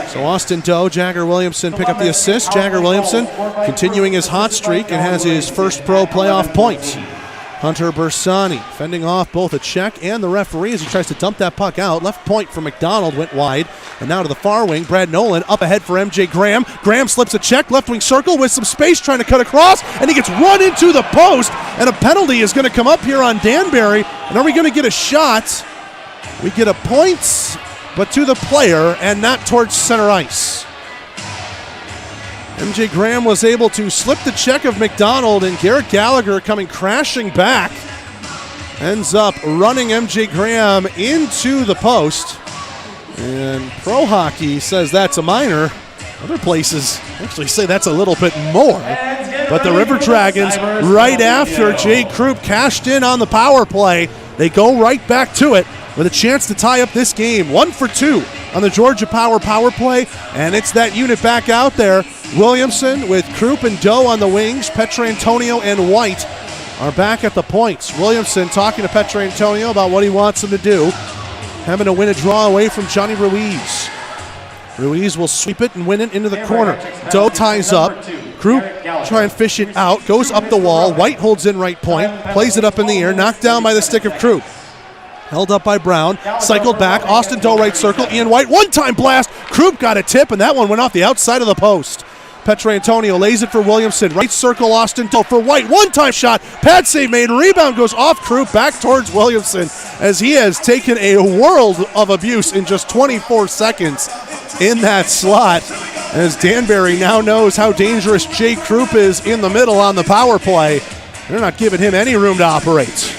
So Austin Doe, Jagger Williamson pick up the assist. Jagger Williamson continuing his hot streak and has his first pro playoff points. Hunter Bersani fending off both a check and the referee as he tries to dump that puck out. Left point for McDonald went wide. And now to the far wing, Brad Nolan up ahead for MJ Graham. Graham slips a check, left wing circle with some space trying to cut across, and he gets run into the post, and a penalty is going to come up here on Danbury. And are we going to get a shot? We get a point, but to the player and not towards center ice. MJ Graham was able to slip the check of McDonald, and Garrett Gallagher coming crashing back ends up running MJ Graham into the post. And Pro Hockey says that's a minor. Other places actually say that's a little bit more. But the River Dragons, right after Jay Krupp cashed in on the power play, they go right back to it with a chance to tie up this game. 1 for 2 on the Georgia power play, and it's that unit back out there. Williamson with Krupp and Doe on the wings. Petrantonio and White are back at the points. Williamson talking to Petrantonio about what he wants him to do. Having to win a draw away from Johnny Ruiz. Ruiz will sweep it and win it into the corner. Doe ties up. Krupp try and fish it out. Goes up the wall. White holds in right point. Plays it up in the air. Knocked down by the stick of Krupp. Held up by Brown. Cycled back. Austin Doe right circle. Ian White. One-time blast. Krupp got a tip, and that one went off the outside of the post. Petrantonio lays it for Williamson. Right circle, Austin Doe for White. One-time shot. Pad save made. Rebound goes off Krupp back towards Williamson as he has taken a world of abuse in just 24 seconds in that slot. As Danbury now knows how dangerous Jay Krupp is in the middle on the power play. They're not giving him any room to operate.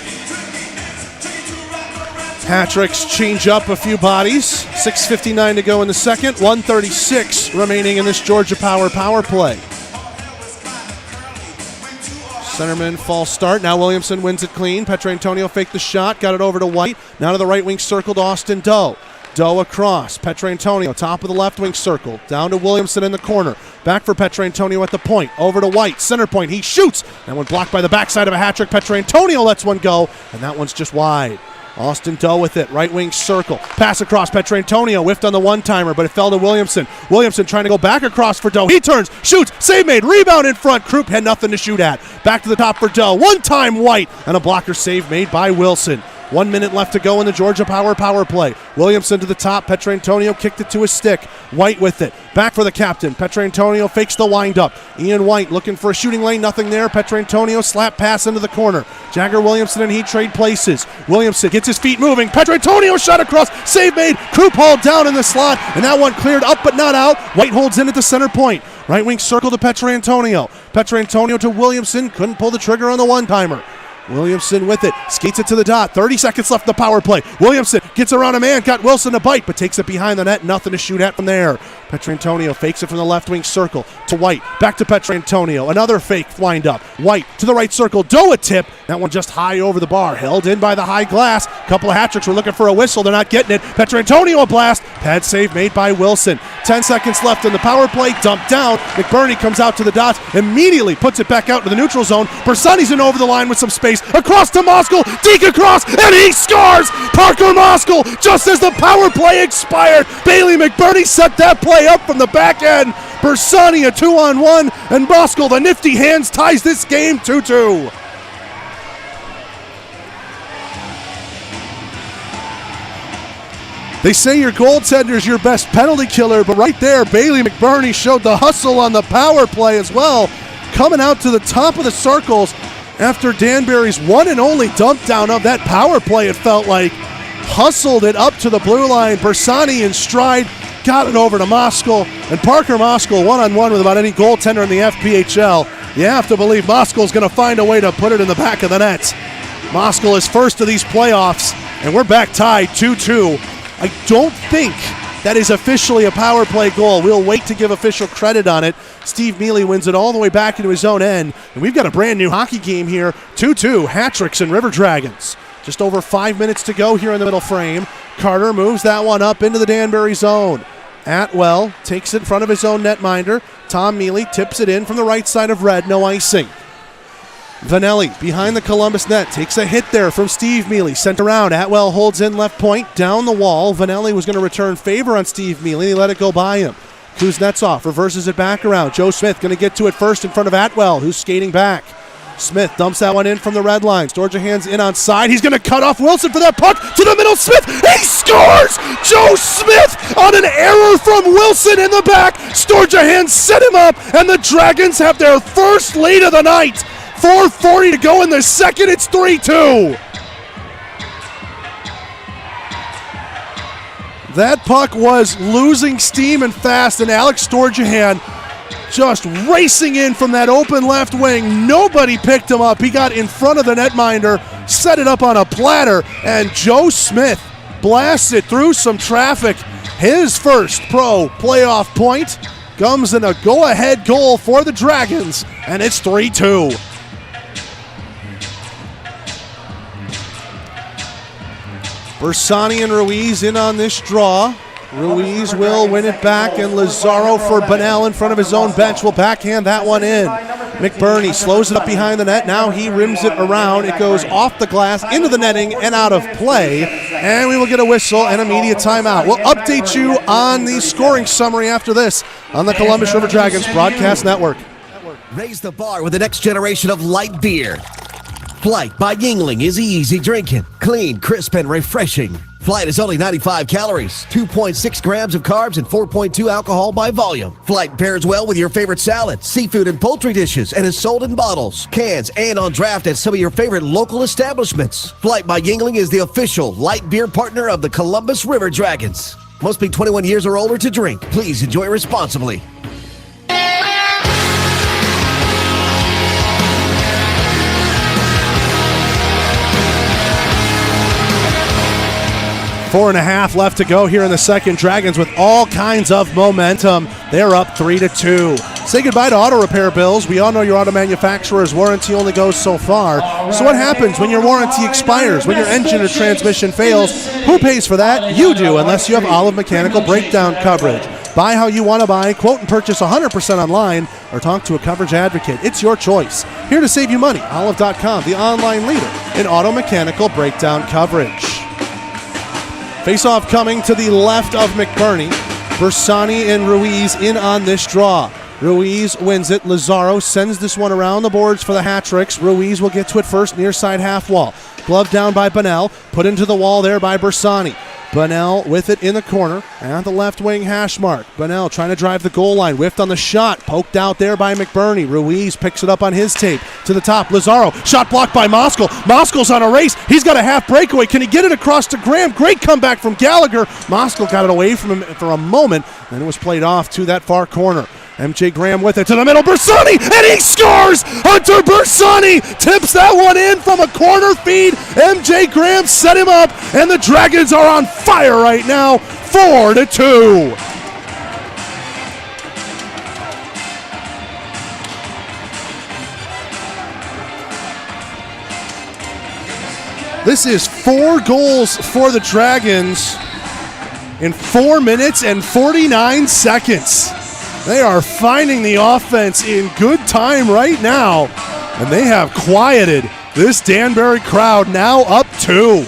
Hat-tricks change up a few bodies. 6:59 to go in the second. 1:36 remaining in this Georgia power play. Centerman false start. Now Williamson wins it clean. Petrantonio faked the shot. Got it over to White. Now to the right wing circle to Austin Doe. Doe across. Petrantonio top of the left wing circle. Down to Williamson in the corner. Back for Petrantonio at the point. Over to White. Center point. He shoots. That one blocked by the backside of a hat trick. Petrantonio lets one go. And that one's just wide. Austin Doe with it, right wing circle. Pass across, Petrantonio whiffed on the one-timer, but it fell to Williamson. Williamson trying to go back across for Doe. He turns, shoots, save made, rebound in front. Krupp had nothing to shoot at. Back to the top for Doe. One-time White, and a blocker save made by Wilson. 1 minute left to go in the Georgia power play. Williamson to the top. Petrantonio kicked it to his stick. White with it. Back for the captain. Petrantonio fakes the windup. Ian White looking for a shooting lane. Nothing there. Petrantonio slap pass into the corner. Jagger Williamson and he trade places. Williamson gets his feet moving. Petrantonio shot across. Save made. Krupp hauled down in the slot. And that one cleared up but not out. White holds in at the center point. Right wing circle to Petrantonio. Petrantonio to Williamson. Couldn't pull the trigger on the one-timer. Williamson with it, skates it to the dot, 30 seconds left in the power play. Williamson gets around a man, got Wilson to bite, but takes it behind the net, nothing to shoot at from there. Petrantonio fakes it from the left wing circle to White, back to Petrantonio, another fake wind up. White to the right circle, Doe a tip, that one just high over the bar, held in by the high glass. Couple of hat tricks were looking for a whistle, they're not getting it. Petrantonio a blast, pad save made by Wilson. 10 seconds left in the power play. Dumped down. McBurney comes out to the dots. Immediately puts it back out to the neutral zone. Bersani's in over the line with some space. Across to Moskal. Deke across. And he scores! Parker Moskal, just as the power play expired. Bailey McBurney set that play up from the back end. Bersani a 2-on-1. And Moskal, the nifty hands, ties this game 2-2. They say your goaltender's your best penalty killer, but right there, Bailey McBurney showed the hustle on the power play as well, coming out to the top of the circles after Danbury's one and only dump down of that power play, it felt like. Hustled it up to the blue line. Bersani in stride, got it over to Moskal, and Parker Moskal one-on-one with about any goaltender in the FPHL. You have to believe Moskal's going to find a way to put it in the back of the net. Moskal is first of these playoffs, and we're back tied 2-2. I don't think that is officially a power play goal. We'll wait to give official credit on it. Steve Mealy wins it all the way back into his own end. And we've got a brand new hockey game here. 2-2, Hat-Tricks and River Dragons. Just over 5 minutes to go here in the middle frame. Carter moves that one up into the Danbury zone. Atwell takes it in front of his own netminder. Tom Mealy tips it in from the right side of red. No icing. Vanelli behind the Columbus net takes a hit there from Steve Mealy. Sent around. Atwell holds in left point down the wall. Vanelli was going to return favor on Steve Mealy. He let it go by him. Kuznetsov reverses it back around. Joe Smith going to get to it first in front of Atwell, who's skating back. Smith dumps that one in from the red line. Storja hands in on side. He's going to cut off Wilson for that puck to the middle. Smith, he scores! Joe Smith on an error from Wilson in the back. Storja hands set him up, and the Dragons have their first lead of the night. 4:40 to go in the second. It's 3-2. That puck was losing steam and fast, and Alex Storjahan just racing in from that open left wing. Nobody picked him up. He got in front of the netminder, set it up on a platter, and Joe Smith blasted through some traffic. His first pro playoff point comes in a go-ahead goal for the Dragons, and it's 3-2. Bersani and Ruiz in on this draw. Ruiz will win it back, and Lazaro for Bunnell in front of his own bench will backhand that one in. McBurney slows it up behind the net. Now he rims it around. It goes off the glass, into the netting, and out of play. And we will get a whistle and immediate timeout. We'll update you on the scoring summary after this on the Columbus River Dragons Broadcast Network. Raise the bar with the next generation of light beer. Flight by Yingling is easy drinking, clean, crisp, and refreshing. Flight is only 95 calories, 2.6 grams of carbs, and 4.2 alcohol by volume. Flight pairs well with your favorite salad, seafood, and poultry dishes, and is sold in bottles, cans, and on draft at some of your favorite local establishments. Flight by Yingling is the official light beer partner of the Columbus River Dragons. Must be 21 years or older to drink. Please enjoy responsibly. 4.5 left to go here in the second. Dragons with all kinds of momentum. They're up 3-2. Say goodbye to auto repair bills. We all know your auto manufacturer's warranty only goes so far. So what happens when your warranty expires, when your engine or transmission fails? Who pays for that? You do, unless you have Olive Mechanical Breakdown coverage. Buy how you want to buy, quote and purchase 100% online, or talk to a coverage advocate. It's your choice. Here to save you money, Olive.com, the online leader in auto mechanical breakdown coverage. Face-off coming to the left of McBurney. Bersani and Ruiz in on this draw. Ruiz wins it. Lazaro sends this one around the boards for the Hat-Tricks. Ruiz will get to it first, near side half wall. Glove down by Bunnell, put into the wall there by Bersani. Bunnell with it in the corner at the left wing hash mark. Bunnell trying to drive the goal line, whiffed on the shot, poked out there by McBurney. Ruiz picks it up on his tape to the top. Lazaro, shot blocked by Moskal. Moskal's on a race. He's got a half breakaway. Can he get it across to Graham? Great comeback from Gallagher. Moskal got it away from him for a moment, then it was played off to that far corner. MJ Graham with it to the middle. Bersani, and he scores! Hunter Bersani tips that one in from a corner feed. MJ Graham set him up, and the Dragons are on fire right now, 4-2. This is 4 goals for the Dragons in 4 minutes and 49 seconds. They are finding the offense in good time right now, and they have quieted this Danbury crowd, now up 2.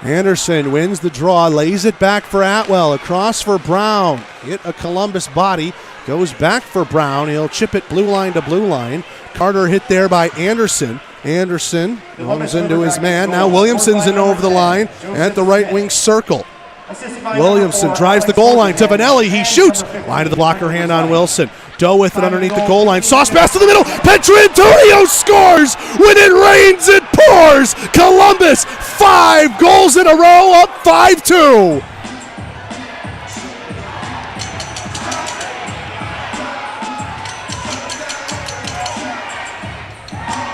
Anderson wins the draw, lays it back for Atwell, across for Brown. Hit a Columbus body, goes back for Brown. He'll chip it blue line to blue line. Carter hit there by Anderson. Anderson runs into his man. Now Williamson's in over the line at the right wing circle. Williamson drives the goal line to Vanelli. He shoots. Line of the blocker hand on Wilson. Doe with it underneath the goal line. Sauce pass to the middle. Petrantonio scores. When it rains, it pours. Columbus, 5 goals in a row, up 5-2.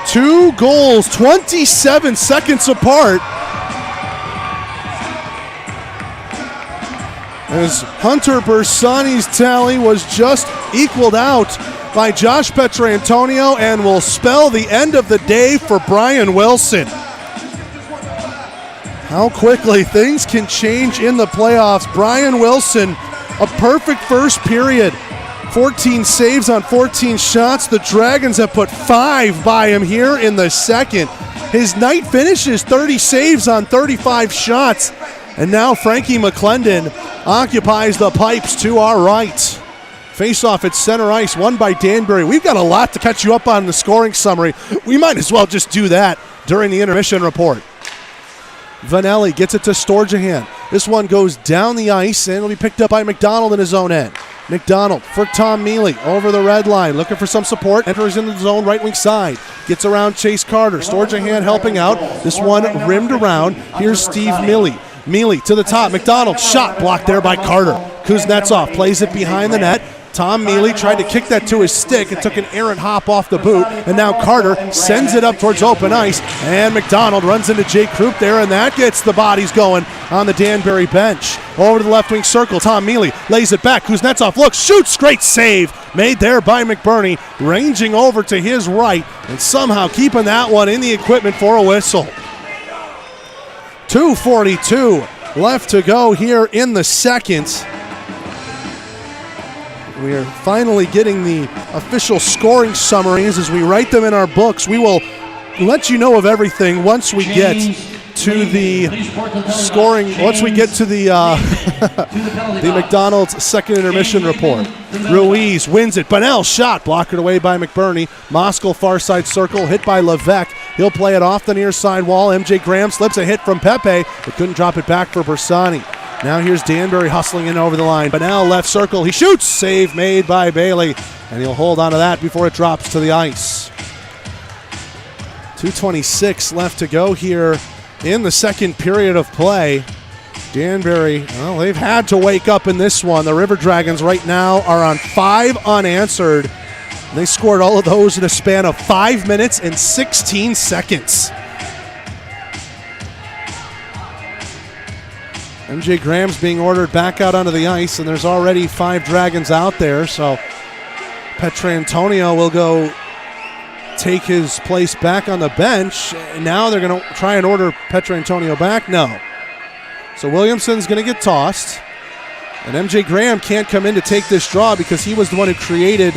Two goals, 27 seconds apart. As Hunter Bersani's tally was just equaled out by Josh Petrantonio and will spell the end of the day for Brian Wilson. How quickly things can change in the playoffs. Brian Wilson, a perfect first period. 14 saves on 14 shots. The Dragons have put 5 by him here in the second. His night finishes 30 saves on 35 shots. And now Frankie McClendon occupies the pipes to our right. Face-off at center ice, won by Danbury. We've got a lot to catch you up on in the scoring summary. We might as well just do that during the intermission report. Vanelli gets it to Storjahan. This one goes down the ice, and it'll be picked up by McDonald in his own end. McDonald for Tom Mealy over the red line, looking for some support, enters into the zone right wing side, gets around Chase Carter. Storjahan helping out. This one rimmed around. Here's Steve Mealy. Mealy to the top. McDonald shot blocked there by Carter. Kuznetsov plays it behind the net. Tom Mealy tried to kick that to his stick. It took an errant hop off the boot. And now Carter sends it up towards open ice. And McDonald runs into Jake Krupp there. And that gets the bodies going on the Danbury bench. Over to the left wing circle. Tom Mealy lays it back. Kuznetsov looks, shoots. Great save made there by McBurney. Ranging over to his right. And somehow keeping that one in the equipment for a whistle. 2:42 left to go here in the second. We are finally getting the official scoring summaries as we write them in our books. We will let you know of everything once we get to the scoring, once we get to the the McDonald's second intermission report. Ruiz wins it. Bunnell shot, blocked away by McBurney. Moskal far side circle, hit by Levesque. He'll play it off the near side wall. MJ Graham slips a hit from Pepe, but couldn't drop it back for Bersani. Now here's Danbury hustling in over the line. Bunnell left circle, he shoots. Save made by Bailey, and he'll hold on to that before it drops to the ice. 2:26 left to go here in the second period of play. Danbury, well, they've had to wake up in this one. The River Dragons right now are on 5 unanswered. They scored all of those in a span of 5 minutes and 16 seconds. MJ Graham's being ordered back out onto the ice, and there's already 5 Dragons out there, so Petrantonio will go take his place back on the bench. And now they're going to try and order Petrantonio back. No. So Williamson's going to get tossed, and MJ Graham can't come in to take this draw because he was the one who created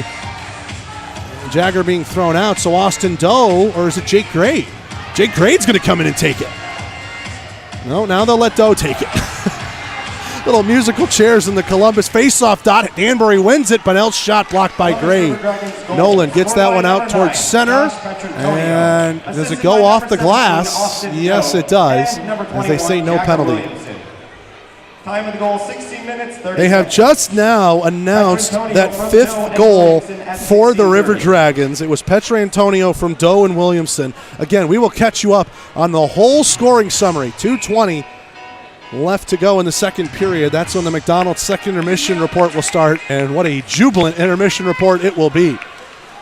Jagger being thrown out. So Austin Doe, or is it Jake Gray? Jake Gray's going to come in and take it. No, now they'll let Doe take it. Little musical chairs in the Columbus faceoff dot. Danbury wins it. Bunnell's shot blocked by Gray. Nolan gets that one out towards center. And does it go off the glass? Yes, it does. As they say, no penalty. Time of the goal, 16 minutes, 30 They have just now announced that 5th goal for the River Dragons. It was Petrantonio from Doe and Williamson. Again, we will catch you up on the whole scoring summary. 2:20 left to go in the second period. That's when the McDonald's second intermission report will start, and what a jubilant intermission report it will be.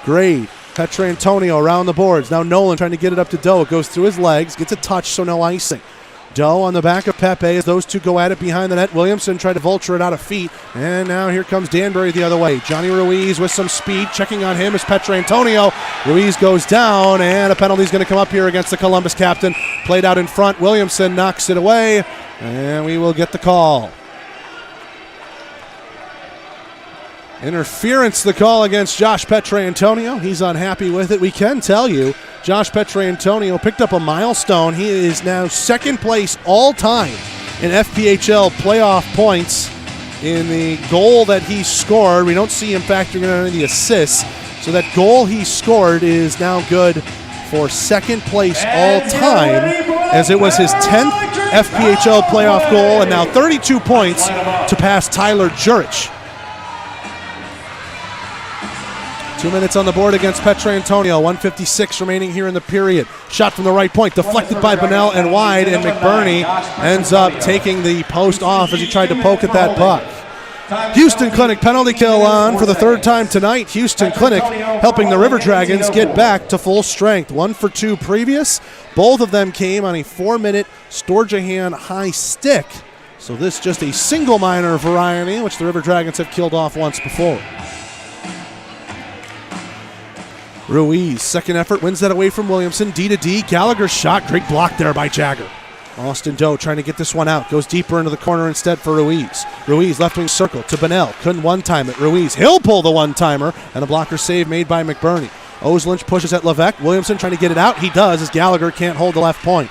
Gray, Petrantonio around the boards. Now Nolan trying to get it up to Doe. It goes through his legs, gets a touch, so no icing. Doe on the back of Pepe as those two go at it behind the net. Williamson tried to vulture it out of feet, and now here comes Danbury the other way. Johnny Ruiz with some speed, checking on him is Petrantonio. Ruiz goes down, and a penalty is going to come up here against the Columbus captain. Played out in front. Williamson knocks it away, And we will get the call. Interference, the call against Josh Petrantonio. He's unhappy with it. We can tell you, Josh Petrantonio picked up a milestone. He is now second place all time in FPHL playoff points in the goal that he scored. We don't see him factoring in any assists. So that goal he scored is now good for second place all time, as it was his 10th FPHL playoff goal, and now 32 points to pass Tyler Jurich. 2 minutes on the board against Petrantonio. 1:56 remaining here in the period. Shot from the right point, deflected by Bunnell and wide, and McBurney ends up taking the post off as he tried to poke at that puck. Houston Clinic penalty kill on for the third time tonight. Houston Clinic helping the River Dragons get back to full strength. 1 for 2 previous. Both of them came on a 4-minute Storjahan high stick. So this just a single minor variety, which the River Dragons have killed off once before. Ruiz, second effort, wins that away from Williamson. D to D. Gallagher's shot. Great block there by Jagger. Austin Doe trying to get this one out. Goes deeper into the corner instead for Ruiz. Ruiz left wing circle to Bunnell. Couldn't one-time it. Ruiz, he'll pull the one-timer. And a blocker save made by McBurney. Oslynch pushes at Levesque. Williamson trying to get it out. He does, as Gallagher can't hold the left point.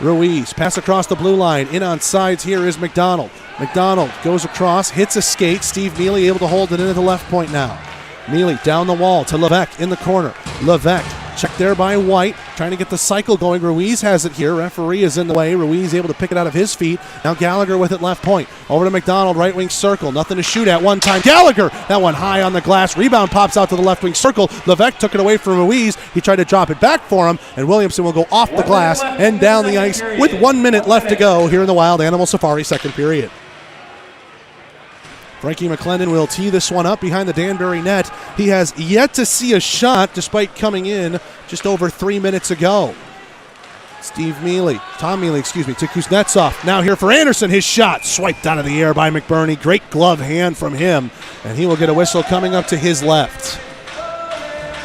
Ruiz, pass across the blue line. In on sides here is McDonald. McDonald goes across, hits a skate. Steve Mealy able to hold it in at the left point now. Mealy down the wall to Levesque in the corner. Levesque checked there by White, trying to get the cycle going. Ruiz has it here. Referee is in the way. Ruiz able to pick it out of his feet. Now Gallagher with it left point. Over to McDonald, right wing circle. Nothing to shoot at one time. Gallagher, that one high on the glass. Rebound pops out to the left wing circle. Levesque took it away from Ruiz. He tried to drop it back for him, and Williamson will go off the glass and down the ice with 1 minute left to go here in the Wild Animal Safari second period. Frankie McClendon will tee this one up behind the Danbury net. He has yet to see a shot despite coming in just over 3 minutes ago. Tom Mealy, to Kuznetsov. Now here for Anderson. His shot swiped out of the air by McBurney. Great glove hand from him, and he will get a whistle coming up to his left.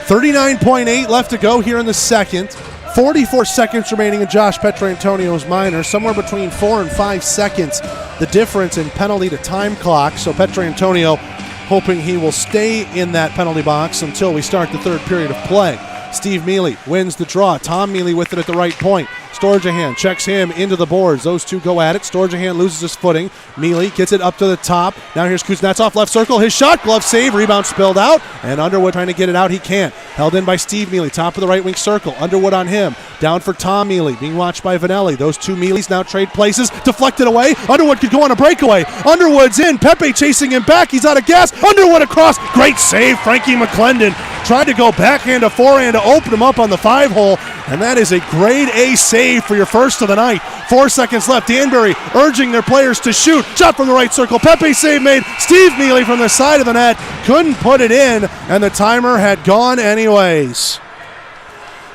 39.8 left to go here in the second. 44 seconds remaining in Josh Petrantonio's minor, somewhere between 4 and 5 seconds, the difference in penalty to time clock. So Petrantonio hoping he will stay in that penalty box until we start the third period of play. Steve Mealy wins the draw. Tom Mealy with it at the right point. Storjahan checks him into the boards. Those two go at it. Storjahan loses his footing. Mealy gets it up to the top. Now here's Kuznetsov, left circle. His shot, glove save, rebound spilled out. And Underwood trying to get it out. He can't. Held in by Steve Mealy, top of the right wing circle. Underwood on him. Down for Tom Mealy, being watched by Vanelli. Those two Mealys now trade places. Deflected away. Underwood could go on a breakaway. Underwood's in. Pepe chasing him back. He's out of gas. Underwood across. Great save, Frankie McClendon. Tried to go backhand to forehand to open him up on the 5-hole. And that is a grade A save for your first of the night. 4 seconds left. Danbury urging their players to shoot. Shot from the right circle. Pepe save made. Steve Mealy from the side of the net couldn't put it in, and the timer had gone anyways.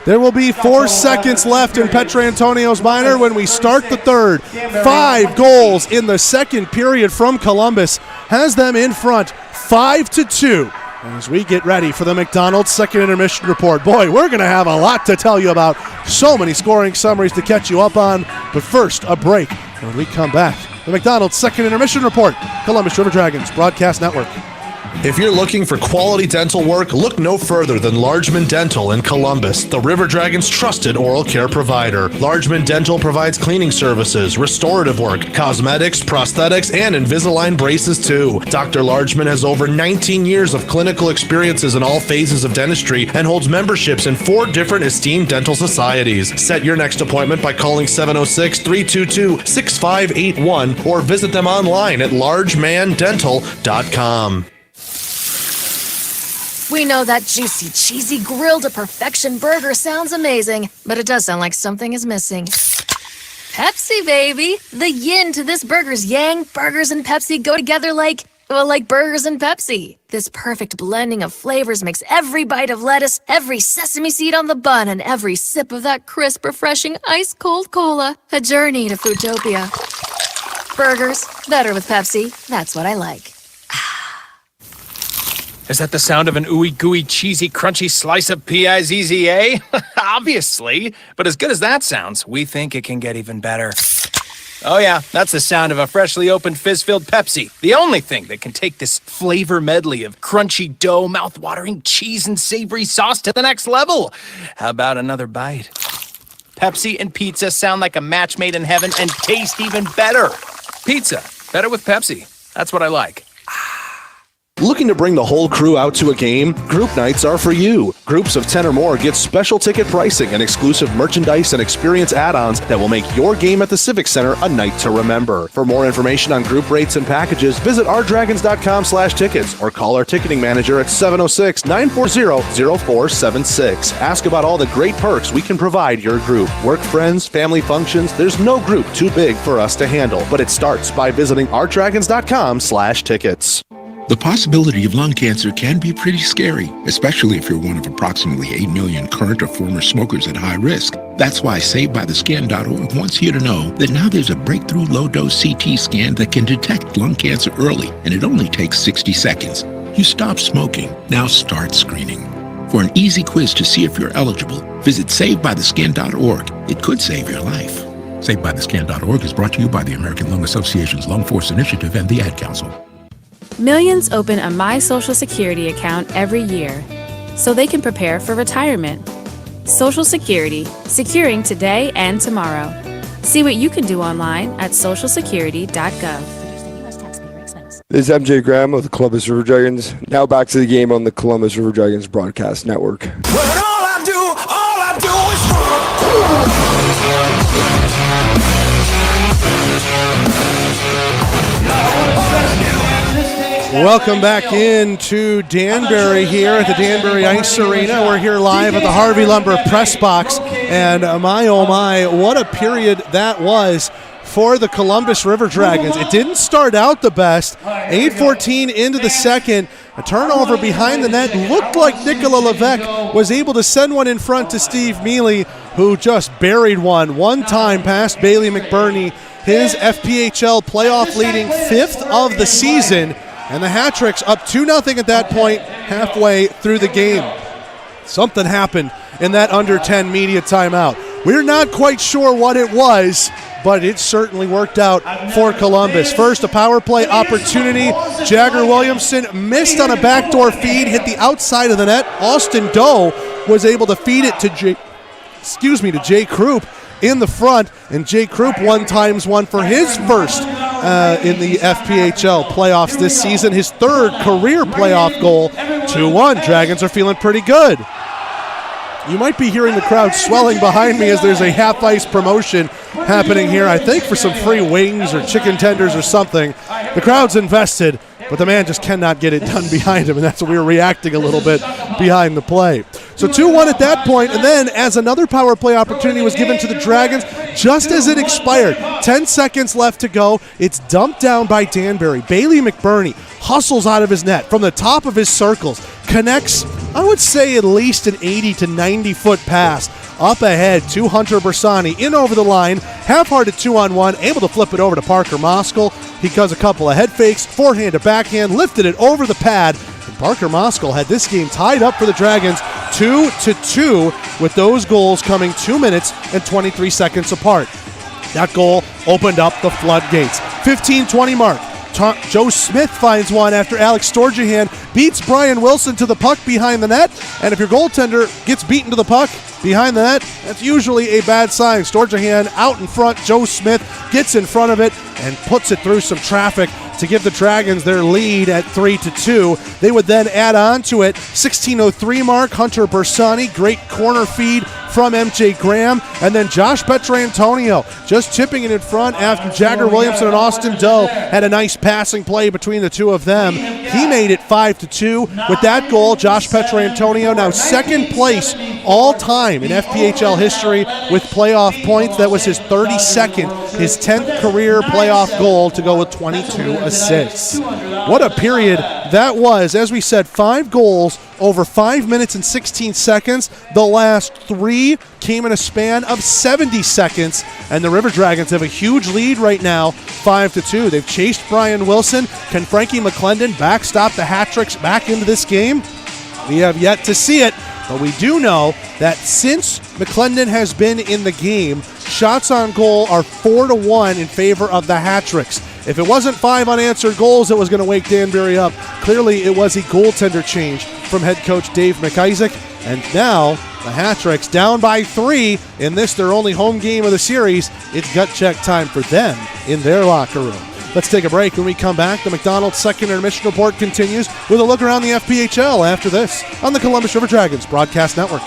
There will be 4 seconds left in Petrantonio's minor when we start the third. 5 goals in the second period from Columbus has them in front 5-2. As we get ready for the McDonald's second intermission report. Boy, we're going to have a lot to tell you about. So many scoring summaries to catch you up on. But first, a break. And when we come back, the McDonald's second intermission report. Columbus River Dragons Broadcast Network. If you're looking for quality dental work, look no further than Largeman Dental in Columbus, the River Dragons' trusted oral care provider. Largeman Dental provides cleaning services, restorative work, cosmetics, prosthetics, and Invisalign braces too. Dr. Largeman has over 19 years of clinical experiences in all phases of dentistry and holds memberships in 4 different esteemed dental societies. Set your next appointment by calling 706-322-6581 or visit them online at largemandental.com. We know that juicy, cheesy, grilled to perfection burger sounds amazing, but it does sound like something is missing. Pepsi, baby! The yin to this burger's yang. Burgers and Pepsi go together like burgers and Pepsi. This perfect blending of flavors makes every bite of lettuce, every sesame seed on the bun, and every sip of that crisp, refreshing, ice-cold cola a journey to Foodtopia. Burgers, better with Pepsi. That's what I like. Is that the sound of an ooey gooey cheesy crunchy slice of P-I-Z-Z-A? Obviously, but as good as that sounds, we think it can get even better. Oh yeah, that's the sound of a freshly opened fizz-filled Pepsi. The only thing that can take this flavor medley of crunchy dough, mouth-watering cheese, and savory sauce to the next level. How about another bite? Pepsi and pizza sound like a match made in heaven and taste even better. Pizza, better with Pepsi. That's what I like. Looking to bring the whole crew out to a game? Group nights are for you. Groups of 10 or more get special ticket pricing and exclusive merchandise and experience add-ons that will make your game at the Civic Center a night to remember. For more information on group rates and packages, visit ourdragons.com/tickets or call our ticketing manager at 706-940-0476. Ask about all the great perks we can provide your group. Work friends, family functions, there's no group too big for us to handle, but it starts by visiting ourdragons.com/tickets. The possibility of lung cancer can be pretty scary, especially if you're one of approximately 8 million current or former smokers at high risk. That's why SaveByTheScan.org wants you to know that now there's a breakthrough low-dose CT scan that can detect lung cancer early, and it only takes 60 seconds. You stop smoking, now start screening. For an easy quiz to see if you're eligible, visit SaveByTheScan.org. It could save your life. SaveByTheScan.org is brought to you by the American Lung Association's Lung Force Initiative and the Ad Council. Millions open a My Social Security account every year so they can prepare for retirement. Social Security, securing today and tomorrow. See what you can do online at socialsecurity.gov. This is MJ Graham of the Columbus River Dragons. Now back to the game on the Columbus River Dragons Broadcast Network. Welcome back into Danbury here at the Danbury Ice Arena. We're here live at the Harvey Lumber Press Box, and my oh my, what a period that was for the Columbus River Dragons. It didn't start out the best. 8:14 into the second, a turnover behind the net. Looked like Nicola Levesque was able to send one in front to Steve Mealy, who just buried one time past Bailey McBurney, his FPHL playoff leading 5th of the season. And the Hat-Tricks up 2-0 at that point, halfway through the game. Something happened in that under 10 media timeout. We're not quite sure what it was, but it certainly worked out for Columbus. First, a power play opportunity. Jagger Williamson missed on a backdoor feed, hit the outside of the net. Austin Doe was able to feed it to Jay Krupp in the front, and Jay Krupp 1x1 for his first in the FPHL playoffs this season, his 3rd career playoff goal. 2-1. Dragons are feeling pretty good. You might be hearing the crowd swelling behind me as there's a half-ice promotion happening here, I think for some free wings or chicken tenders or something. The crowd's invested, but the man just cannot get it done behind him, and that's why we were reacting a little bit behind the play. So 2-1 at that point, and then as another power play opportunity was given to the Dragons, just as it expired, 10 seconds left to go, it's dumped down by Danbury. Bailey McBurney hustles out of his net from the top of his circles, connects, I would say, at least an 80 to 90-foot pass up ahead to Hunter Bersani, in over the line, half-hearted 2-on-1, able to flip it over to Parker Moskal. He does a couple of head fakes, forehand to backhand, lifted it over the pad, and Parker Moskal had this game tied up for the Dragons 2-2, with those goals coming 2 minutes and 23 seconds apart. That goal opened up the floodgates. 15-20 mark. Joe Smith finds one after Alex Storjahan beats Brian Wilson to the puck behind the net. And if your goaltender gets beaten to the puck behind the net, that's usually a bad sign. Storjahan out in front. Joe Smith gets in front of it and puts it through some traffic to give the Dragons their lead at 3-2. They would then add on to it. 16:03 mark. Hunter Bersani, great corner feed from MJ Graham, and then Josh Petrantonio just chipping it in front after Jagger Williamson and Austin Doe had a nice passing play between the two of them. He made it 5-2. With that goal, Josh Petrantonio now 2nd place all time in FPHL history with playoff points. That was his 32nd, his 10th career playoff goal to go with 22 assists. What a period that was. As we said, 5 goals over 5 minutes and 16 seconds. The last 3 came in a span of 70 seconds, and the River Dragons have a huge lead right now, 5-2. They've chased Brian Wilson. Can Frankie McClendon backstop the Hat-Tricks back into this game? We have yet to see it, but we do know that since McClendon has been in the game, shots on goal are 4-1 in favor of the Hat-Tricks. If it wasn't 5 unanswered goals that was going to wake Danbury up, clearly it was a goaltender change from head coach Dave McIsaac. And now the Hat-Tricks down by 3 in this, their only home game of the series. It's gut check time for them in their locker room. Let's take a break. When we come back, the McDonald's second intermission report continues with a look around the FPHL after this on the Columbus River Dragons Broadcast Network.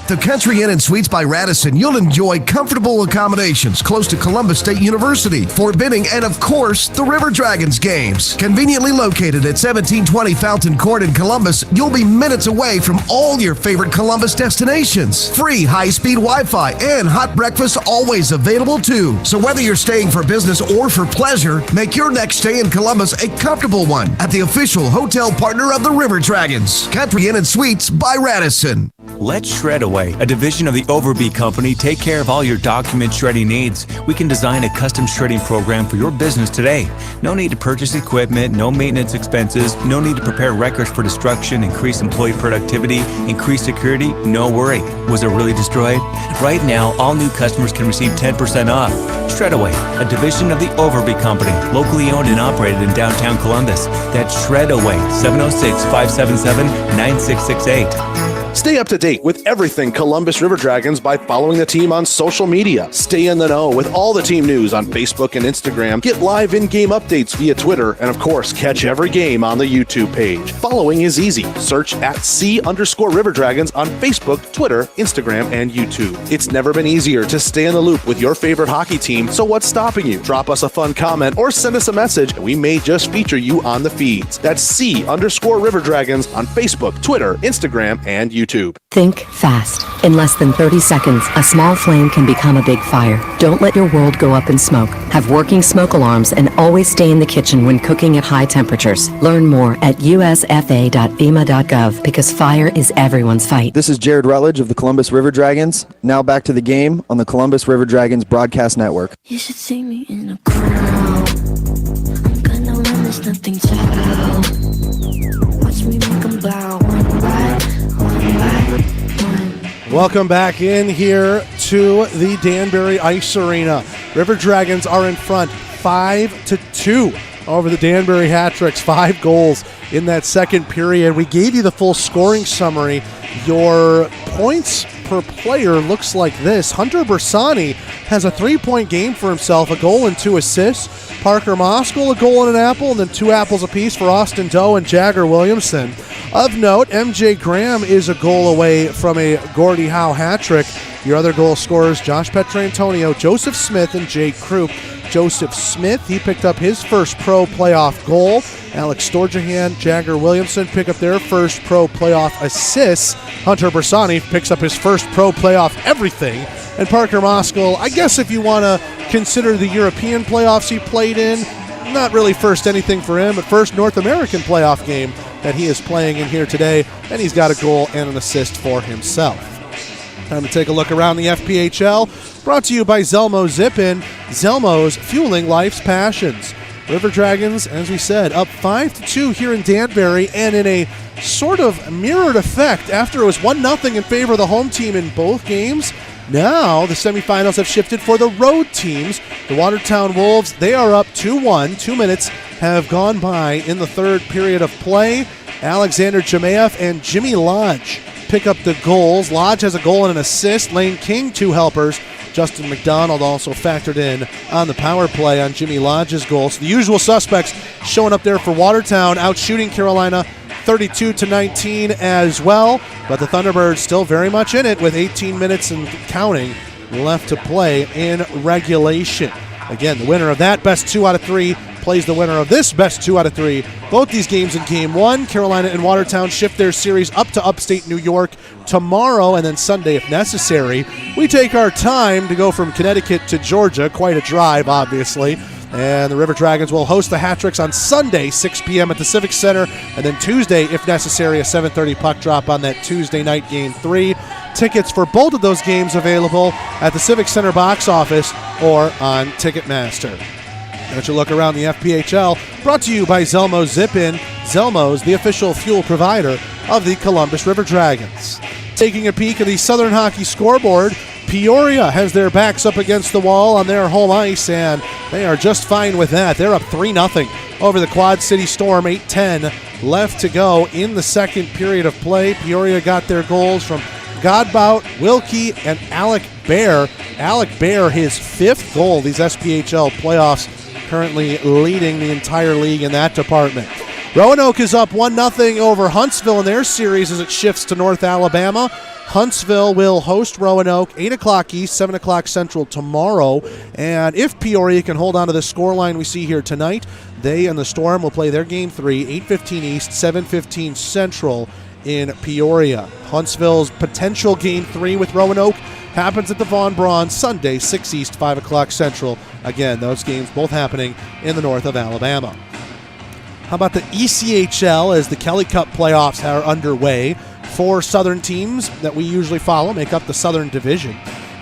The Country Inn & Suites by Radisson, you'll enjoy comfortable accommodations close to Columbus State University, Fort Benning, and of course, the River Dragons games. Conveniently located at 1720 Fountain Court in Columbus, you'll be minutes away from all your favorite Columbus destinations. Free high-speed Wi-Fi and hot breakfast always available too. So whether you're staying for business or for pleasure, make your next stay in Columbus a comfortable one at the official hotel partner of the River Dragons. Country Inn & Suites by Radisson. Let Shred Away, a division of the Overby Company, take care of all your document shredding needs. We can design a custom shredding program for your business today. No need to purchase equipment, no maintenance expenses, no need to prepare records for destruction, increase employee productivity, increase security, no worry. Was it really destroyed? Right now, all new customers can receive 10% off. Shred Away, a division of the Overby Company, locally owned and operated in downtown Columbus. That's Shred Away, 706-577-9668. Stay up to date with everything Columbus River Dragons by following the team on social media. Stay in the know with all the team news on Facebook and Instagram. Get live in-game updates via Twitter. And of course, catch every game on the YouTube page. Following is easy. Search at @C_River Dragons on Facebook, Twitter, Instagram, and YouTube. It's never been easier to stay in the loop with your favorite hockey team. So what's stopping you? Drop us a fun comment or send us a message and we may just feature you on the feeds. That's @C_River Dragons on Facebook, Twitter, Instagram, and YouTube. Think fast. In less than 30 seconds, a small flame can become a big fire. Don't let your world go up in smoke. Have working smoke alarms and always stay in the kitchen when cooking at high temperatures. Learn more at usfa.fema.gov because fire is everyone's fight. This is Jared Rutledge of the Columbus River Dragons. Now back to the game on the Columbus River Dragons Broadcast Network. You should see me in a crowd. I'm gonna run, there's nothing to do. Watch me make them bow. One by one. Welcome back in here to the Danbury Ice Arena. River Dragons are in front 5-2 over the Danbury Hat-Tricks. 5 goals in that second period. We gave you the full scoring summary. Your points per player looks like this. Hunter Bersani has a 3-point game for himself, a goal and 2 assists. Parker Moskal, a goal and an apple, and then 2 apples apiece for Austin Doe and Jagger Williamson. Of note, MJ Graham is a goal away from a Gordie Howe hat-trick. Your other goal scorers, Josh Petrantonio, Joseph Smith, and Jake Krupp. Joseph Smith, he picked up his first pro playoff goal. Alex Storjahan, Jagger Williamson pick up their first pro playoff assists. Hunter Bersani picks up his first pro playoff everything. And Parker Moskal, I guess if you want to consider the European playoffs he played in, not really first anything for him, but first North American playoff game that he is playing in here today, and he's got a goal and an assist for himself. Time to take a look around the FPHL, brought to you by Zelmo Zip-In. Zelmo's, fueling life's passions. River Dragons, as we said, up 5-2 here in Danbury, and in a sort of mirrored effect, after it was 1-0 in favor of the home team in both games, now the semifinals have shifted for the road teams. The Watertown Wolves, they are up 2-1. 2 minutes have gone by in the third period of play. Alexander Jemaev and Jimmy Lodge pick up the goals. Lodge has a goal and an assist. Lane King, 2 helpers. Justin McDonald also factored in on the power play on Jimmy Lodge's goal. So the usual suspects showing up there for Watertown, out shooting Carolina 32-19 as well. But the Thunderbirds still very much in it with 18 minutes and counting left to play in regulation. Again, the winner of that best 2 out of 3 plays the winner of this best 2 out of 3. Both these games in Game 1, Carolina and Watertown shift their series up to upstate New York tomorrow and then Sunday if necessary. We take our time to go from Connecticut to Georgia, quite a drive obviously. And the River Dragons will host the Hat-Tricks on Sunday, 6 p.m. at the Civic Center, and then Tuesday, if necessary, a 7:30 puck drop on that Tuesday night Game 3. Tickets for both of those games available at the Civic Center box office or on Ticketmaster. Let's look around the FPHL, brought to you by Zelmo Zip-In. Zelmo's, the official fuel provider of the Columbus River Dragons. Taking a peek at the Southern Hockey scoreboard, Peoria has their backs up against the wall on their home ice, and they are just fine with that. They're up 3-0 over the Quad City Storm, 8:10 left to go in the second period of play. Peoria got their goals from Godbout, Wilkie, and Alec Bear. Alec Bear, his fifth goal these SPHL playoffs, currently leading the entire league in that department. Roanoke is up 1-0 over Huntsville in their series as it shifts to North Alabama. Huntsville will host Roanoke 8 o'clock East, 7 o'clock Central tomorrow. And if Peoria can hold on to the scoreline we see here tonight, they and the Storm will play their Game 3, 8:15 East, 7:15 Central in Peoria. Huntsville's potential Game 3 with Roanoke happens at the Von Braun Sunday, 6 East, 5 o'clock Central. Again, those games both happening in the north of Alabama. How about the ECHL as the Kelly Cup playoffs are underway? 4 Southern teams that we usually follow make up the Southern Division.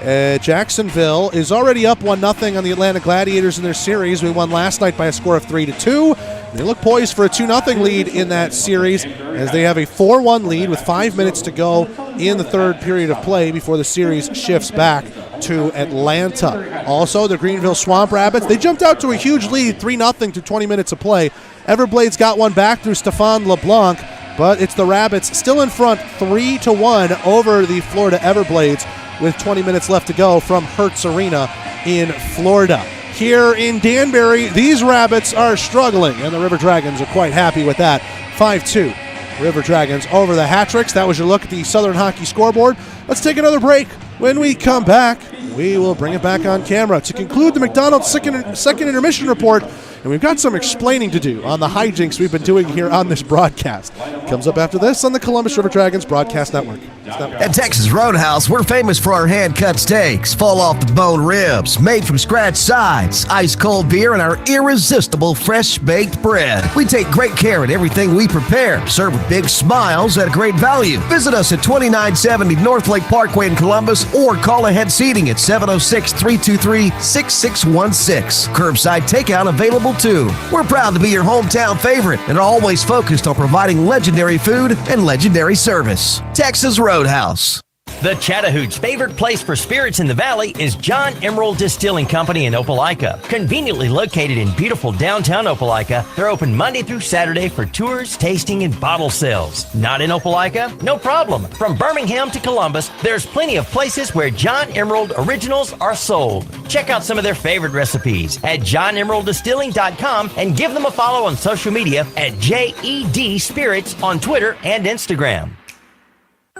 Jacksonville is already up 1-0 on the Atlanta Gladiators in their series. We won last night by a score of 3-2. They look poised for a 2-0 lead in that series as they have a 4-1 lead with 5 minutes to go in the third period of play before the series shifts back to Atlanta. Also, the Greenville Swamp Rabbits, they jumped out to a huge lead, 3-0 to 20 minutes of play. Everblades got one back through Stephane LeBlanc, but it's the Rabbits still in front 3-1 over the Florida Everblades with 20 minutes left to go from Hertz Arena in Florida. Here in Danbury, these Rabbits are struggling, and the River Dragons are quite happy with that. 5-2, River Dragons over the Hat-Tricks. That was your look at the Southern Hockey scoreboard. Let's take another break. When we come back, we will bring it back on camera to conclude the McDonald's second intermission report, and we've got some explaining to do on the hijinks we've been doing here on this broadcast. Comes up after this on the Columbus River Dragons Broadcast Network. At Texas Roadhouse, we're famous for our hand-cut steaks, fall-off-the-bone ribs, made-from-scratch sides, ice-cold beer, and our irresistible fresh-baked bread. We take great care in everything we prepare, serve with big smiles at a great value. Visit us at 2970 North Lake Parkway in Columbus or call ahead seating at 706-323-6616. Curbside takeout available too. We're proud to be your hometown favorite and are always focused on providing legendary food and legendary service. Texas Roadhouse. The Chattahooch's favorite place for spirits in the valley is John Emerald Distilling Company in Opelika. Conveniently located in beautiful downtown Opelika, they're open Monday through Saturday for tours, tasting, and bottle sales. Not in Opelika? No problem. From Birmingham to Columbus, there's plenty of places where John Emerald originals are sold. Check out some of their favorite recipes at johnemeralddistilling.com and give them a follow on social media at JED Spirits on Twitter and Instagram.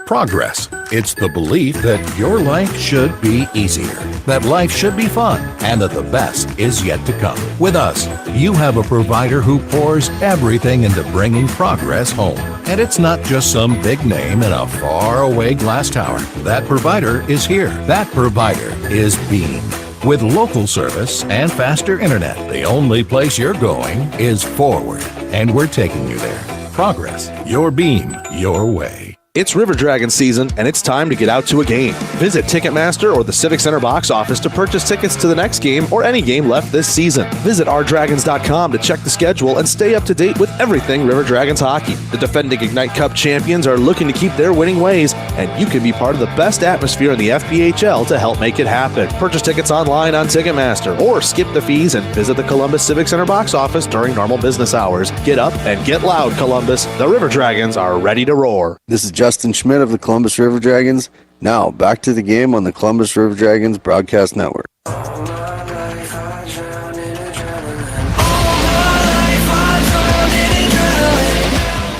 Progress. It's the belief that your life should be easier, that life should be fun, and that the best is yet to come. With us, you have a provider who pours everything into bringing progress home. And it's not just some big name in a faraway glass tower. That provider is here. That provider is Beam. With local service and faster internet, the only place you're going is forward. And we're taking you there. Progress. Your Beam. Your way. It's River Dragon season, and it's time to get out to a game. Visit Ticketmaster or the Civic Center box office to purchase tickets to the next game or any game left this season. Visit rdragons.com to check the schedule and stay up to date with everything River Dragons hockey. The defending Ignite Cup champions are looking to keep their winning ways, and you can be part of the best atmosphere in the FPHL to help make it happen. Purchase tickets online on Ticketmaster or skip the fees and visit the Columbus Civic Center box office during normal business hours. Get up and get loud, Columbus. The River Dragons are ready to roar. This is Justin Schmidt of the Columbus River Dragons. Now, back to the game on the Columbus River Dragons Broadcast Network.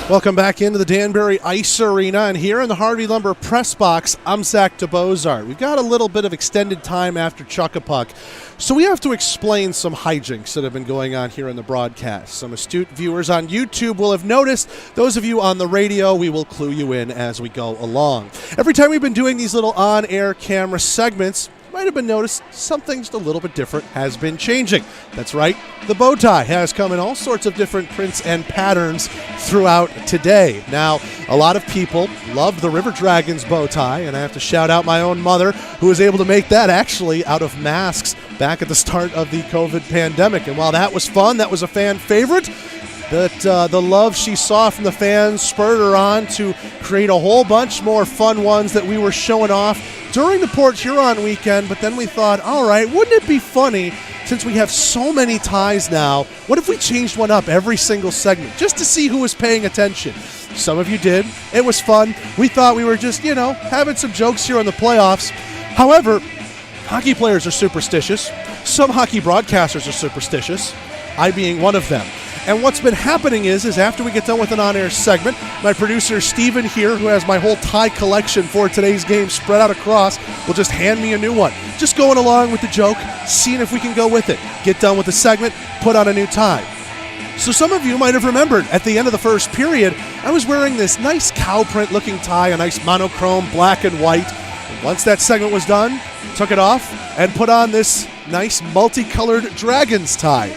Welcome back into the Danbury Ice Arena, and here in the Harvey Lumber Press Box, I'm Zach DeBozart. We've got a little bit of extended time after Chuck-a-Puck, so we have to explain some hijinks that have been going on here in the broadcast. Some astute viewers on YouTube will have noticed. Those of you on the radio, we will clue you in as we go along. Every time we've been doing these little on-air camera segments, might have been noticed something just a little bit different has been changing. That's right, the bow tie has come in all sorts of different prints and patterns throughout today. Now, a lot of people love the River Dragons bow tie, and I have to shout out my own mother, who was able to make that actually out of masks back at the start of the COVID pandemic. And while that was fun, that was a fan favorite, that the love she saw from the fans spurred her on to create a whole bunch more fun ones that we were showing off during the Port Huron weekend. But then we thought, all right, wouldn't it be funny, since we have so many ties now, what if we changed one up every single segment just to see who was paying attention? Some of you did. It was fun. We thought we were just, having some jokes here on the playoffs. However, hockey players are superstitious. Some hockey broadcasters are superstitious, I being one of them. And what's been happening is after we get done with an on-air segment, my producer Steven here, who has my whole tie collection for today's game spread out across, will just hand me a new one. Just going along with the joke, seeing if we can go with it. Get done with the segment, put on a new tie. So some of you might have remembered at the end of the first period, I was wearing this nice cow print looking tie, a nice monochrome black and white. And once that segment was done, took it off and put on this nice multicolored Dragons tie.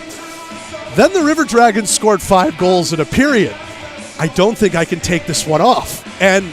Then the River Dragons scored 5 goals in a period. I don't think I can take this one off. And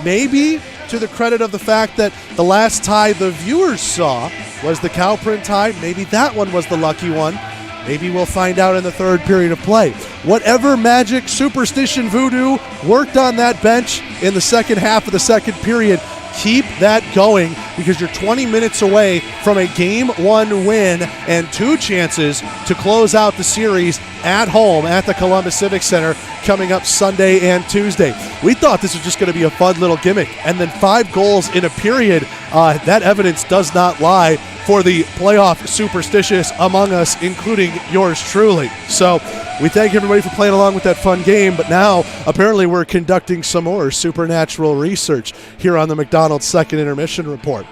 maybe to the credit of the fact that the last tie the viewers saw was the cow print tie, maybe that one was the lucky one. Maybe we'll find out in the third period of play. Whatever magic, superstition, voodoo worked on that bench in the second half of the second period, keep that going, because you're 20 minutes away from a Game 1 win and 2 chances to close out the series at home at the Columbus Civic Center coming up Sunday and Tuesday. We thought this was just going to be a fun little gimmick, and then 5 goals in a period, that evidence does not lie for the playoff superstitious among us, including yours truly. So we thank everybody for playing along with that fun game, but now apparently we're conducting some more supernatural research here on the McDonald's Second Intermission Report.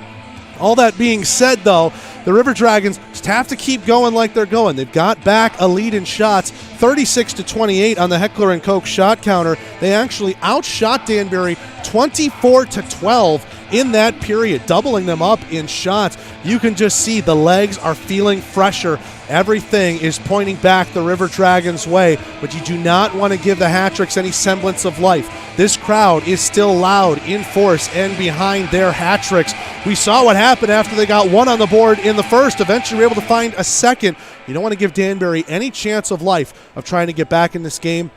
All that being said, though, the River Dragons just have to keep going like they're going. They've got back a lead in shots, 36-28 on the Heckler & Koch shot counter. They actually outshot Danbury 24-12 in that period, doubling them up in shots. You can just see the legs are feeling fresher. Everything is pointing back the River Dragons' way, but you do not want to give the Hat-Tricks any semblance of life. This crowd is still loud, in force, and behind their Hat-Tricks. We saw what happened after they got one on the board in the first. Eventually, we were able to find a second. You don't want to give Danbury any chance of life of trying to get back in this game.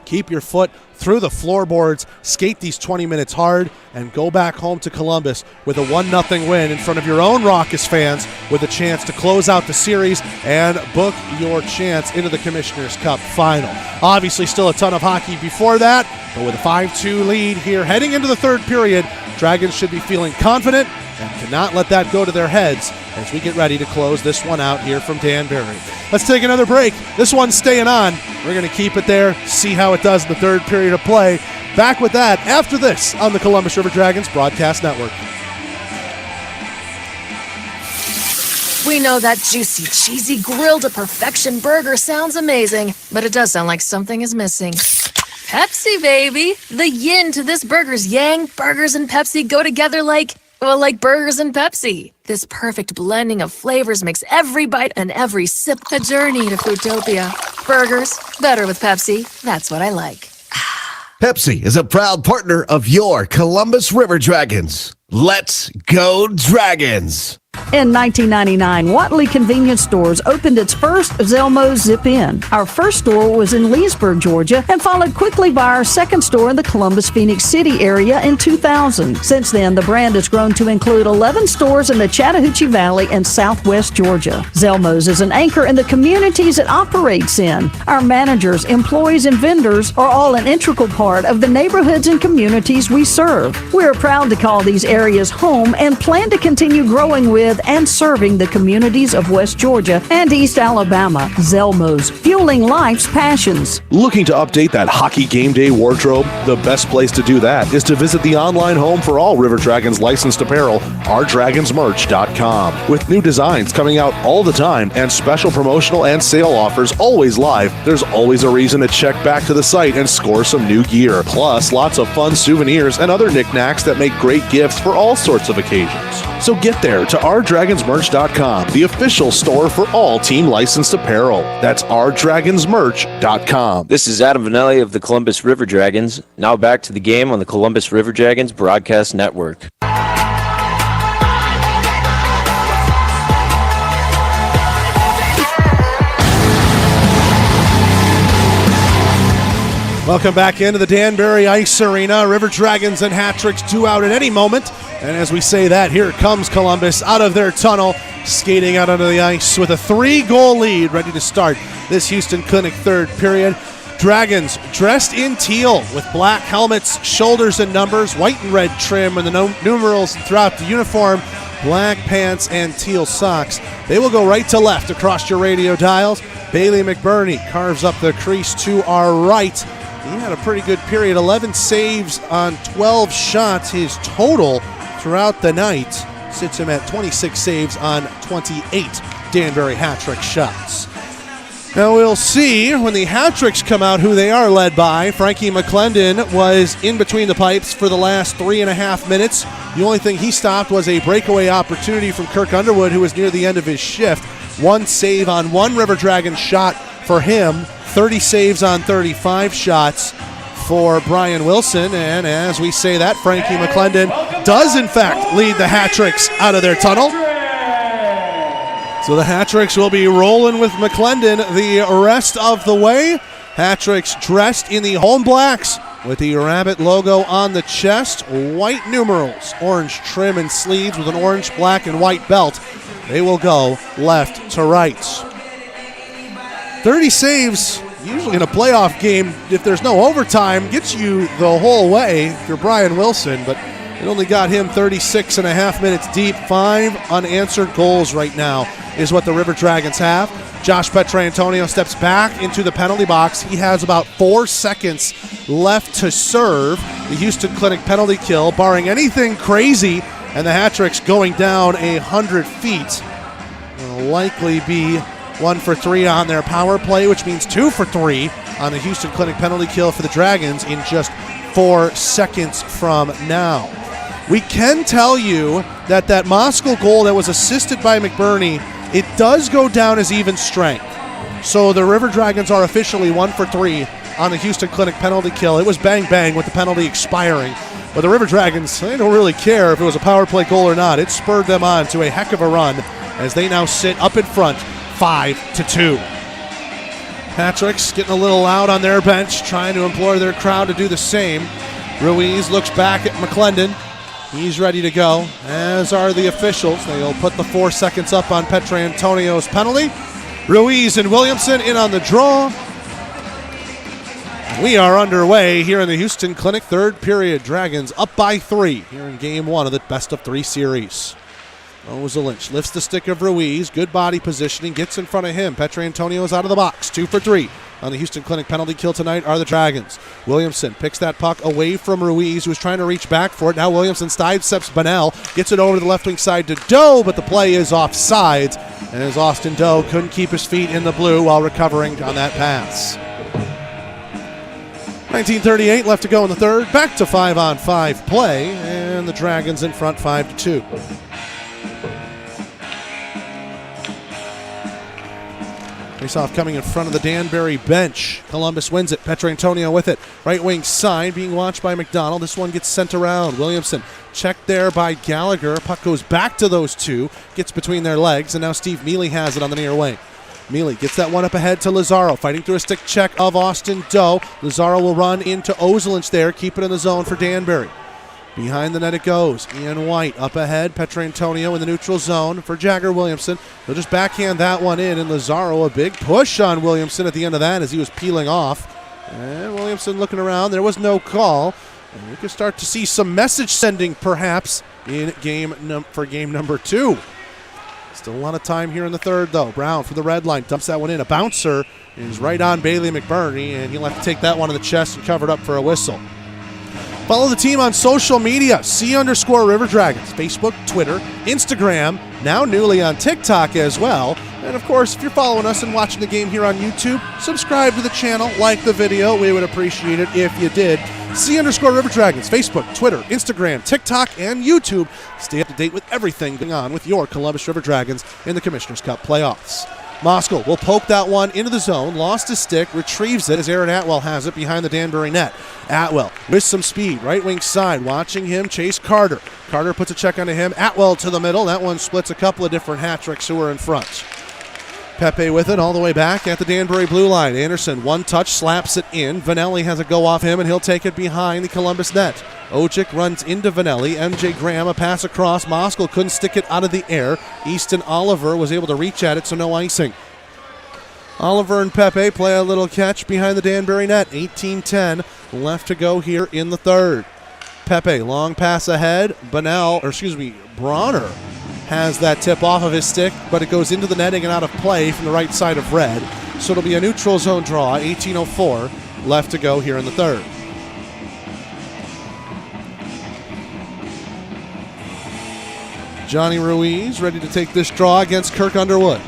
Keep your foot through the floorboards, skate these 20 minutes hard, and go back home to Columbus with a 1-0 win in front of your own raucous fans with a chance to close out the series and book your chance into the Commissioner's Cup final. Obviously, still a ton of hockey before that, but with a 5-2 lead here heading into the third period, Dragons should be feeling confident and cannot let that go to their heads as we get ready to close this one out here from Danbury. Let's take another break. This one's staying on. We're going to keep it there, see how it does in the third period of play. Back with that after this on the Columbus River Dragons Broadcast Network. We know that juicy, cheesy, grilled to perfection burger sounds amazing, but it does sound like something is missing. Pepsi, baby! The yin to this burger's yang. Burgers and Pepsi go together like burgers and Pepsi. This perfect blending of flavors makes every bite and every sip a journey to Foodtopia. Burgers, better with Pepsi. That's what I like. Pepsi is a proud partner of your Columbus River Dragons. Let's go Dragons! In 1999, Watley Convenience Stores opened its first Zelmo's Zip-In. Our first store was in Leesburg, Georgia, and followed quickly by our second store in the Columbus, Phoenix City area in 2000. Since then, the brand has grown to include 11 stores in the Chattahoochee Valley and southwest Georgia. Zelmo's is an anchor in the communities it operates in. Our managers, employees, and vendors are all an integral part of the neighborhoods and communities we serve. We are proud to call these areas home and plan to continue growing with and serving the communities of West Georgia and East Alabama. Zelmo's, fueling life's passions. Looking to update that hockey game day wardrobe? The best place to do that is to visit the online home for all River Dragons licensed apparel, ourdragonsmerch.com. With new designs coming out all the time and special promotional and sale offers always live, there's always a reason to check back to the site and score some new gear. Plus, lots of fun souvenirs and other knickknacks that make great gifts for all sorts of occasions. So get there to ourdragonsmerch.com, the official store for all team licensed apparel. That's ourdragonsmerch.com. This is Adam Vanelli of the Columbus River Dragons. Now back to the game on the Columbus River Dragons Broadcast Network. Welcome back into the Danbury Ice Arena. River Dragons and Hat-Tricks due out at any moment. And as we say that, here comes Columbus out of their tunnel, skating out onto the ice with a 3-goal lead, ready to start this Houston Clinic third period. Dragons dressed in teal with black helmets, shoulders and numbers, white and red trim, and the numerals throughout the uniform, black pants and teal socks. They will go right to left across your radio dials. Bailey McBurney carves up the crease to our right. He had a pretty good period, 11 saves on 12 shots. His total throughout the night sits him at 26 saves on 28 Danbury Hat-Trick shots. Now we'll see when the Hat-Tricks come out who they are led by. Frankie McClendon was in between the pipes for the last 3.5 minutes. The only thing he stopped was a breakaway opportunity from Kirk Underwood, who was near the end of his shift. 1 save on 1 River Dragon shot for him. 30 saves on 35 shots for Brian Wilson. And as we say that, Frankie McClendon does in fact lead the Hat-Tricks out of their tunnel. So the Hat-Tricks will be rolling with McClendon the rest of the way. Hat-Tricks dressed in the home blacks with the Rabbit logo on the chest, white numerals, orange trim and sleeves with an orange, black, and white belt. They will go left to right. 30 saves, usually in a playoff game, if there's no overtime, gets you the whole way if you're Brian Wilson, but it only got him 36.5 minutes deep. 5 unanswered goals right now is what the River Dragons have. Josh Petrantonio steps back into the penalty box. He has about 4 seconds left to serve the Houston Clinic penalty kill, barring anything crazy, and the Hat-Tricks going down 100 feet. Will likely be 1 for 3 on their power play, which means 2 for 3 on the Houston Clinic penalty kill for the Dragons in just 4 seconds from now. We can tell you that Moskal goal that was assisted by McBurney, it does go down as even strength. So the River Dragons are officially 1 for 3 on the Houston Clinic penalty kill. It was bang-bang with the penalty expiring. But the River Dragons, they don't really care if it was a power play goal or not. It spurred them on to a heck of a run as they now sit up in front 5-2. Hat-Tricks getting a little loud on their bench, trying to implore their crowd to do the same. Ruiz looks back at McClendon. He's ready to go, as are the officials. They'll put the 4 seconds up on Petrantonio's penalty. Ruiz and Williamson in on the draw. We are underway here in the Houston Clinic third period. Dragons up by 3 here in game 1 of the best-of-3 series. Ozelinch lifts the stick of Ruiz. Good body positioning. Gets in front of him. Petrantonio's out of the box. 2 for 3. On the Houston Clinic penalty kill tonight are the Dragons. Williamson picks that puck away from Ruiz, who's trying to reach back for it. Now Williamson sidesteps Bunnell. Gets it over to the left wing side to Doe, but the play is offsides. And as Austin Doe couldn't keep his feet in the blue while recovering on that pass. 19:38 left to go in the third. Back to 5-on-5 play. And the Dragons in front 5-2. Face-off coming in front of the Danbury bench. Columbus wins it. Petrantonio with it. Right wing side being watched by McDonald. This one gets sent around. Williamson checked there by Gallagher. Puck goes back to those two. Gets between their legs. And now Steve Mealy has it on the near wing. Mealy gets that one up ahead to Lazaro. Fighting through a stick check of Austin Doe. Lazaro will run into Ozelinch there. Keep it in the zone for Danbury. Behind the net it goes. Ian White up ahead. Petrantonio in the neutral zone for Jagger Williamson. He'll just backhand that one in. And Lazaro, a big push on Williamson at the end of that as he was peeling off. And Williamson looking around. There was no call. And we can start to see some message sending perhaps in game number 2. Still a lot of time here in the third though. Brown from the red line dumps that one in. A bouncer is right on Bailey McBurney. And he'll have to take that one to the chest and cover it up for a whistle. Follow the team on social media, _River Dragons, Facebook, Twitter, Instagram, now newly on TikTok as well. And of course, if you're following us and watching the game here on YouTube, subscribe to the channel, like the video. We would appreciate it if you did. _River Dragons, Facebook, Twitter, Instagram, TikTok, and YouTube. Stay up to date with everything going on with your Columbus River Dragons in the Commissioner's Cup playoffs. Moskal will poke that one into the zone, lost his stick, retrieves it as Aaron Atwell has it behind the Danbury net. Atwell with some speed, right wing side, watching him chase Carter. Carter puts a check onto him. Atwell to the middle. That one splits a couple of different Hat-Tricks who are in front. Pepe with it all the way back at the Danbury blue line. Anderson, one touch, slaps it in. Vanelli has a go off him, and he'll take it behind the Columbus net. Ojic runs into Vanelli. MJ Graham, a pass across. Moskal couldn't stick it out of the air. Easton Oliver was able to reach at it, so no icing. Oliver and Pepe play a little catch behind the Danbury net. 18-10 left to go here in the third. Pepe, long pass ahead. Bronner has that tip off of his stick, but it goes into the netting and out of play from the right side of red. So it'll be a neutral zone draw. 18:04 left to go here in the third. Johnny Ruiz ready to take this draw against Kirk Underwood.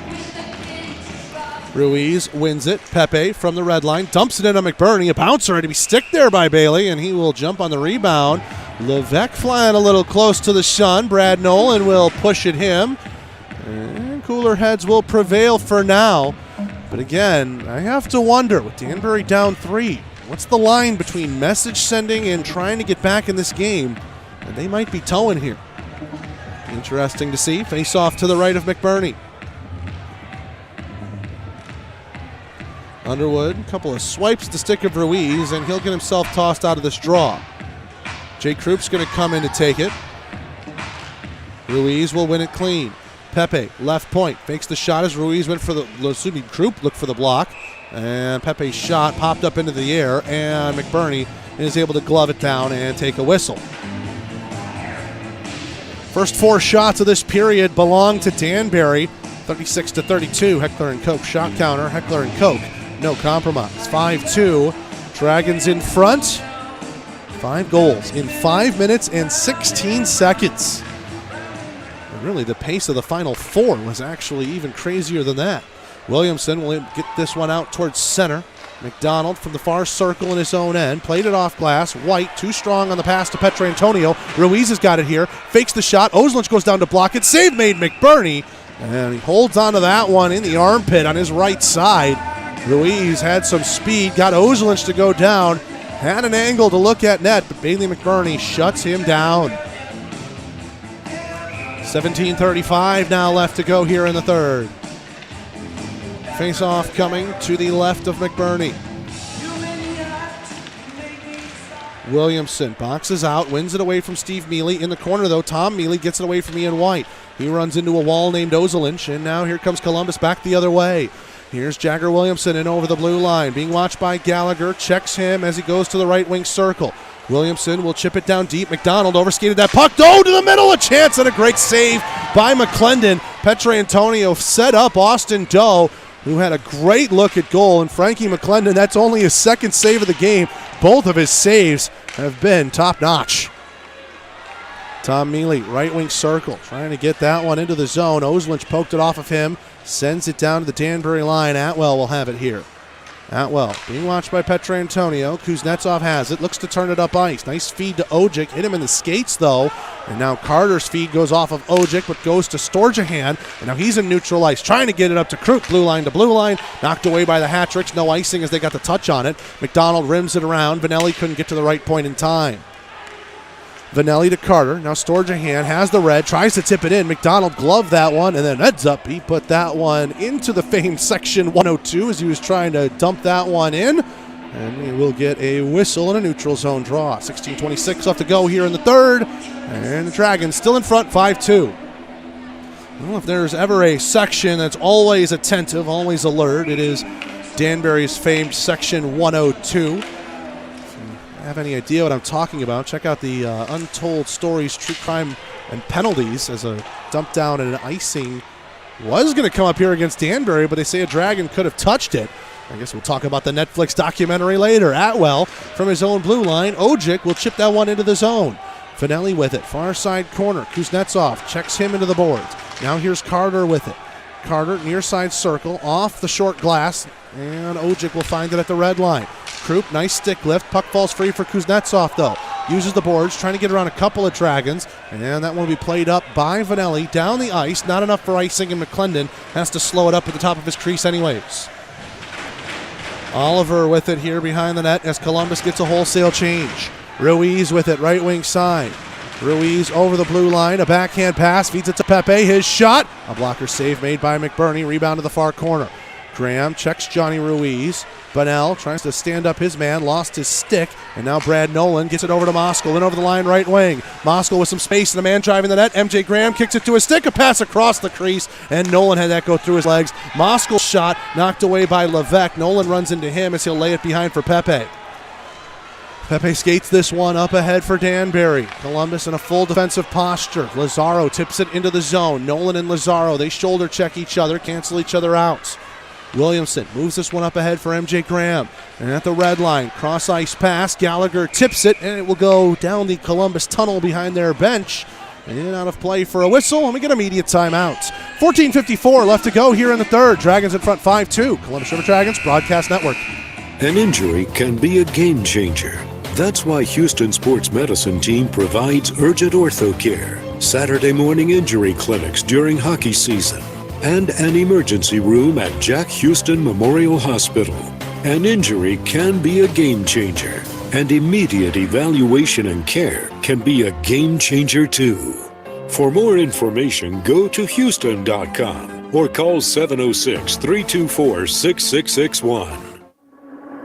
Ruiz wins it. Pepe from the red line dumps it into McBurney. A bouncer ready to be sticked there by Bailey, and he will jump on the rebound. Levesque flying a little close to the shun. Brad Nolan will push at him. And cooler heads will prevail for now. But again, I have to wonder, with Danbury down 3, what's the line between message sending and trying to get back in this game? And they might be towing here. Interesting to see. Face off to the right of McBurney. Underwood, a couple of swipes at the stick of Ruiz, and he'll get himself tossed out of this draw. Jay Kroup's going to come in to take it. Ruiz will win it clean. Pepe, left point, fakes the shot as Ruiz went for the, Kroup looked for the block. And Pepe's shot popped up into the air, and McBurney is able to glove it down and take a whistle. First 4 shots of this period belong to Danbury. 36-32, Heckler and Koch shot counter. Heckler and Koch, no compromise. 5-2, Dragons in front. 5 goals in 5 minutes and 16 seconds. And really, the pace of the final 4 was actually even crazier than that. Williamson will get this one out towards center. McDonald from the far circle in his own end. Played it off glass. White, too strong on the pass to Petrantonio. Ruiz has got it here. Fakes the shot. Ozelich goes down to block it. Save made McBurney. And he holds on to that one in the armpit on his right side. Ruiz had some speed. Got Ozelich to go down. Had an angle to look at net, but Bailey McBurney shuts him down. 17:35 now left to go here in the third. Face-off coming to the left of McBurney. Williamson boxes out, wins it away from Steve Mealy. In the corner, though, Tom Mealy gets it away from Ian White. He runs into a wall named Ozelich, and now here comes Columbus back the other way. Here's Jagger Williamson in over the blue line, being watched by Gallagher, checks him as he goes to the right wing circle. Williamson will chip it down deep. McDonald overskated that puck. Oh, to the middle, a chance and a great save by McClendon. Petrantonio set up Austin Doe, who had a great look at goal. And Frankie McClendon, that's only his second save of the game. Both of his saves have been top-notch. Tom Mealy, right wing circle, trying to get that one into the zone. Ozelich poked it off of him, sends it down to the Danbury line. Atwell will have it here. Atwell being watched by Petrantonio. Kuznetsov has it, looks to turn it up ice. Nice feed to Ojic, hit him in the skates though. And now Carter's feed goes off of Ojic, but goes to Storjahan. And now he's in neutral ice, trying to get it up to Krupp. Blue line to blue line, knocked away by the Hat-Tricks. No icing as they got the touch on it. McDonald rims it around. Vanelli couldn't get to the right point in time. Vanelli to Carter. Now Storjahan has the red, tries to tip it in. McDonald gloved that one, and then heads up. He put that one into the famed section 102 as he was trying to dump that one in. And we will get a whistle and a neutral zone draw. 16:26 left to go here in the third. And the Dragons still in front, 5-2. Well, if there's ever a section that's always attentive, always alert, it is Danbury's famed section 102. Have any idea what I'm talking about, check out the Untold Stories, True Crime, and Penalties as a dump down and an icing was going to come up here against Danbury, but they say a Dragon could have touched it. I guess we'll talk about the Netflix documentary later. Atwell from his own blue line. Ojic will chip that one into the zone. Vanelli with it. Far side corner. Kuznetsov checks him into the boards. Now here's Carter with it. Carter near side circle off the short glass, and Ojic will find it at the red line. Krupp, nice stick lift. Puck falls free for Kuznetsov, though. Uses the boards, trying to get around a couple of Dragons. And that one will be played up by Vanelli. Down the ice, not enough for icing, and McClendon has to slow it up at the top of his crease anyways. Oliver with it here behind the net as Columbus gets a wholesale change. Ruiz with it, right wing side. Ruiz over the blue line. A backhand pass. Feeds it to Pepe. His shot. A blocker save made by McBurney. Rebound to the far corner. Graham checks Johnny Ruiz. Bunnell tries to stand up his man, lost his stick, and now Brad Nolan gets it over to Moskal, in over the line right wing. Moskal with some space and a man driving the net. MJ Graham kicks it to his stick, a pass across the crease, and Nolan had that go through his legs. Moskal's shot knocked away by Levesque. Nolan runs into him as he'll lay it behind for Pepe. Pepe skates this one up ahead for Danbury. Columbus in a full defensive posture. Lazaro tips it into the zone. Nolan and Lazaro, they shoulder check each other, cancel each other out. Williamson moves this one up ahead for MJ Graham. And at the red line, cross ice pass. Gallagher tips it, and it will go down the Columbus tunnel behind their bench. And out of play for a whistle, and we get immediate timeout. 14:54 left to go here in the third. Dragons in front 5-2. Columbus River Dragons Broadcast Network. An injury can be a game changer. That's why Houston Sports Medicine Team provides urgent ortho care, Saturday morning injury clinics during hockey season, and an emergency room at Jack Houston Memorial Hospital. An injury can be a game changer, and immediate evaluation and care can be a game changer too. For more information, go to Houston.com or call 706-324-6661.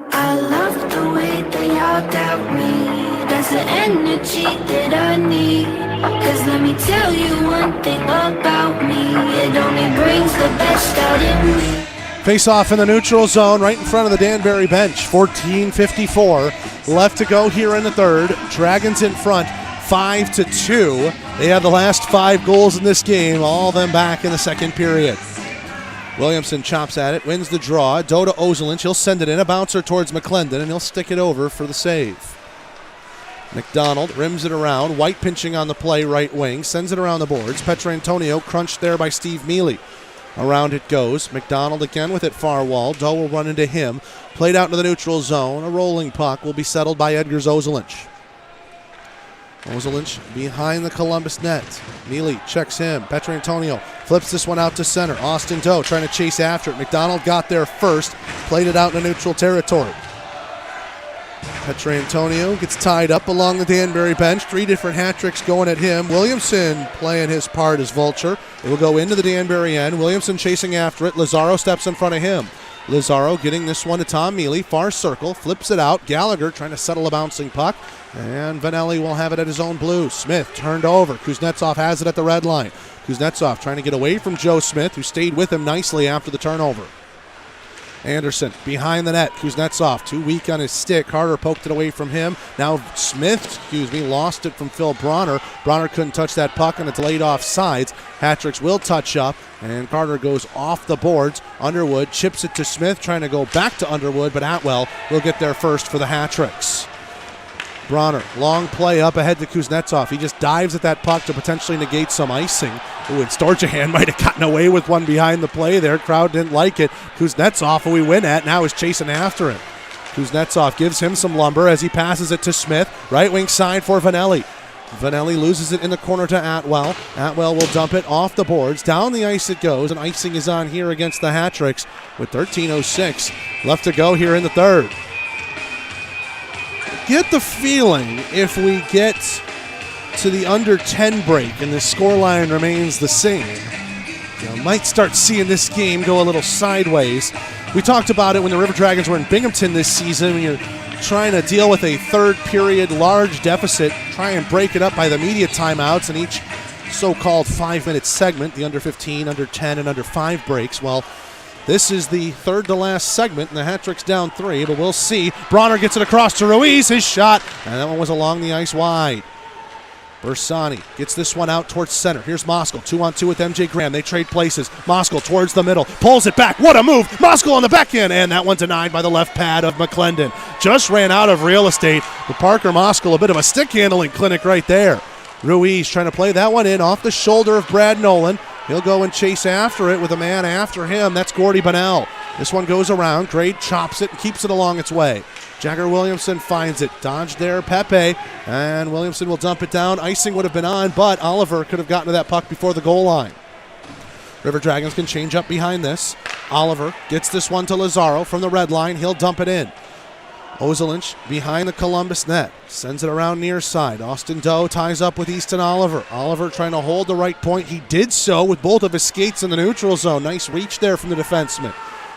I love the way they all doubt me. That's the energy that I need. Cause let me tell you one thing about me. It only brings the best out in me. Face off in the neutral zone right in front of the Danbury bench. 14:54 left to go here in the third. Dragons in front 5-2. They had the last 5 goals in this game, all of them back in the second period. Williamson chops at it, wins the draw. Doe to Ozelinch. He'll send it in. A bouncer towards McClendon, and he'll stick it over for the save. McDonald rims it around. White pinching on the play, right wing. Sends it around the boards. Petrantonio crunched there by Steve Mealy. Around it goes. McDonald again with it far wall. Doe will run into him. Played out into the neutral zone. A rolling puck will be settled by Edgar Ozelinch. Ozelinch behind the Columbus net. Mealy checks him. Petrantonio flips this one out to center. Austin Doe trying to chase after it. McDonald got there first. Played it out in neutral territory. Petrantonio gets tied up along the Danbury bench. 3 different hat tricks going at him. Williamson playing his part as vulture. It will go into the Danbury end. Williamson chasing after it. Lazaro steps in front of him. Lazaro getting this one to Tom Mealy. Far circle. Flips it out. Gallagher trying to settle a bouncing puck. And Vanelli will have it at his own blue. Smith turned over. Kuznetsov has it at the red line. Kuznetsov trying to get away from Joe Smith, who stayed with him nicely after the turnover. Anderson behind the net. Kuznetsov too weak on his stick. Carter poked it away from him. Now Smith, lost it from Phil Bronner. Bronner couldn't touch that puck, and it's laid off sides. Hat-tricks will touch up, and Carter goes off the boards. Underwood chips it to Smith, trying to go back to Underwood, but Atwell will get there first for the hat-tricks. Bronner, long play up ahead to Kuznetsov. He just dives at that puck to potentially negate some icing. Ooh, and Storjahan might have gotten away with one behind the play there. Crowd didn't like it. Kuznetsov, who we win at, now is chasing after him. Kuznetsov gives him some lumber as he passes it to Smith. Right wing side for Vanelli. Vanelli loses it in the corner to Atwell. Atwell will dump it off the boards. Down the ice it goes, and icing is on here against the Hat-tricks with 13:06 left to go here in the third. Get the feeling if we get to the under 10 break and the scoreline remains the same, might start seeing this game go a little sideways. We talked about it when the River Dragons were in Binghamton this season. When you're trying to deal with a third period large deficit, try and break it up by the immediate timeouts in each so-called 5-minute segment, the under 15, under 10, and under 5 breaks. Well, this is the third to last segment, and the Hat-tricks down 3, but we'll see. Bronner gets it across to Ruiz, his shot, and that one was along the ice wide. Bersani gets this one out towards center. Here's Moskal, 2-on-2 with MJ Graham. They trade places. Moskal towards the middle, pulls it back. What a move! Moskal on the back end, and that one denied by the left pad of McClendon. Just ran out of real estate. The Parker Moskal, a bit of a stick handling clinic right there. Ruiz trying to play that one in off the shoulder of Brad Nolan. He'll go and chase after it with a man after him. That's Gordy Bunnell. This one goes around. Grade chops it and keeps it along its way. Jagger Williamson finds it. Dodged there, Pepe. And Williamson will dump it down. Icing would have been on, but Oliver could have gotten to that puck before the goal line. River Dragons can change up behind this. Oliver gets this one to Lazaro from the red line. He'll dump it in. Ozelinch behind the Columbus net. Sends it around near side. Austin Doe ties up with Easton Oliver. Oliver trying to hold the right point. He did so with both of his skates in the neutral zone. Nice reach there from the defenseman.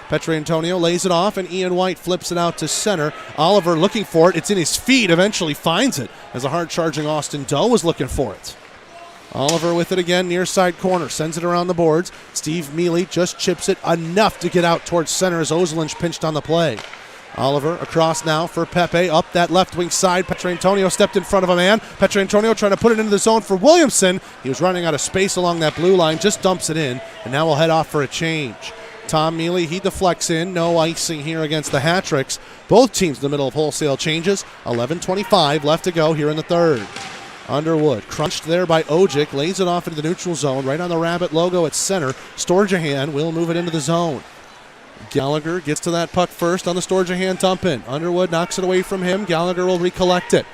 Pietrangelo lays it off, and Ian White flips it out to center. Oliver looking for it. It's in his feet. Eventually finds it as a hard-charging Austin Doe was looking for it. Oliver with it again, near side corner. Sends it around the boards. Steve Mealy just chips it enough to get out towards center as Ozelinch pinched on the play. Oliver across now for Pepe, up that left wing side. Pietrangelo stepped in front of a man. Pietrangelo trying to put it into the zone for Williamson. He was running out of space along that blue line, just dumps it in, and now we'll head off for a change. Tom Mealy, he deflects in. No icing here against the Hat-Tricks. Both teams in the middle of wholesale changes. 11:25 left to go here in the third. Underwood, crunched there by Ojic, lays it off into the neutral zone, right on the Rabbit logo at center. Storjahan will move it into the zone. Gallagher gets to that puck first on the Storjahan dump in. Underwood knocks it away from him. Gallagher will recollect it.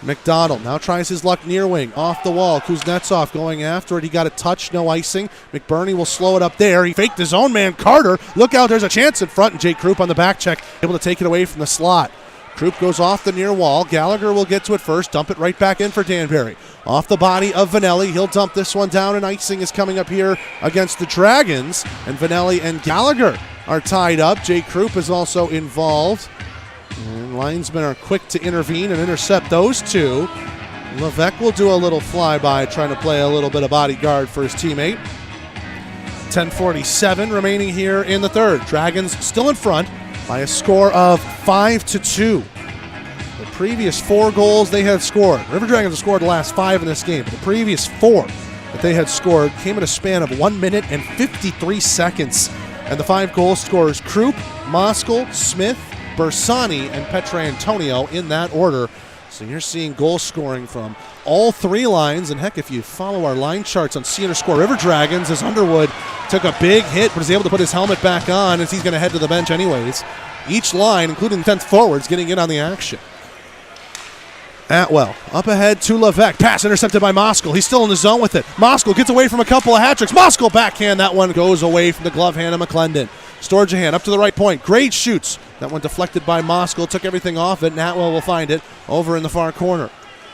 McDonald now tries his luck near wing, off the wall. Kuznetsov going after it. He got a touch, no icing. McBurney will slow it up there. He faked his own man, Carter. Look out, there's a chance in front, and Jake Krupp on the back check, able to take it away from the slot. Krupp goes off the near wall. Gallagher will get to it first, dump it right back in for Danbury. Off the body of Vanelli. He'll dump this one down, and icing is coming up here against the Dragons. And Vanelli and Gallagher are tied up. Jake Krupp is also involved. And linesmen are quick to intervene and intercept those two. Levesque will do a little flyby, trying to play a little bit of bodyguard for his teammate. 10:47 remaining here in the third. Dragons still in front by a score of 5-2. The previous 4 goals they had scored. River Dragons have scored the last 5 in this game, but the previous 4 that they had scored came in a span of 1 minute and 53 seconds. And the 5 goal scorers, Krupp, Moskal, Smith, Bersani, and Pietrangelo in that order. So you're seeing goal scoring from all 3 lines. And heck, if you follow our line charts on See-Score River Dragons, as Underwood took a big hit but is able to put his helmet back on as he's going to head to the bench anyways. Each line, including 10th forwards, getting in on the action. Atwell up ahead to Levesque. Pass intercepted by Moskal. He's still in the zone with it. Moskal gets away from a couple of hat-tricks. Moskal backhand. That one goes away from the glove hand of McClendon. Storjahan up to the right point. Grade shoots. That one deflected by Moskal. Took everything off it, and Atwell will find it over in the far corner.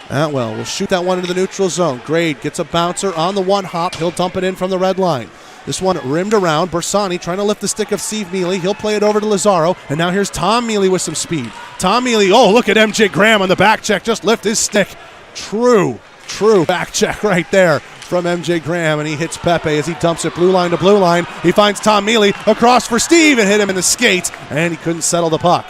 Atwell will shoot that one into the neutral zone. Grade gets a bouncer on the one hop. He'll dump it in from the red line. This one rimmed around. Bersani trying to lift the stick of Steve Mealy. He'll play it over to Lazaro. And now here's Tom Mealy with some speed. Tom Mealy, oh, look at MJ Graham on the back check. Just lift his stick. True back check right there from MJ Graham. And he hits Pepe as he dumps it blue line to blue line. He finds Tom Mealy across for Steve and hit him in the skates. And he couldn't settle the puck.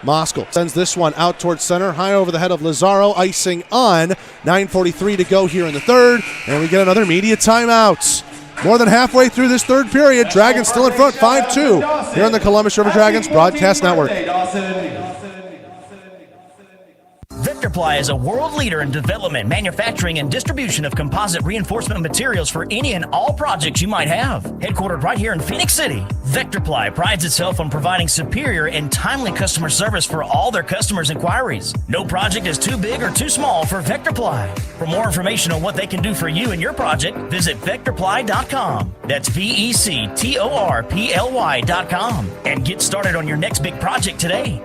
Moskal sends this one out towards center, high over the head of Lazaro, icing on. 9:43 to go here in the third. And we get another media timeout. More than halfway through this third period, Dragons still in front, 5-2, here on the Columbus River Dragons Broadcast Network. Vectorply is a world leader in development, manufacturing, and distribution of composite reinforcement materials for any and all projects you might have. Headquartered right here in Phoenix City, Vectorply prides itself on providing superior and timely customer service for all their customers' inquiries. No project is too big or too small for Vectorply. For more information on what they can do for you and your project, visit Vectorply.com. That's VECTORPLY.com. And get started on your next big project today.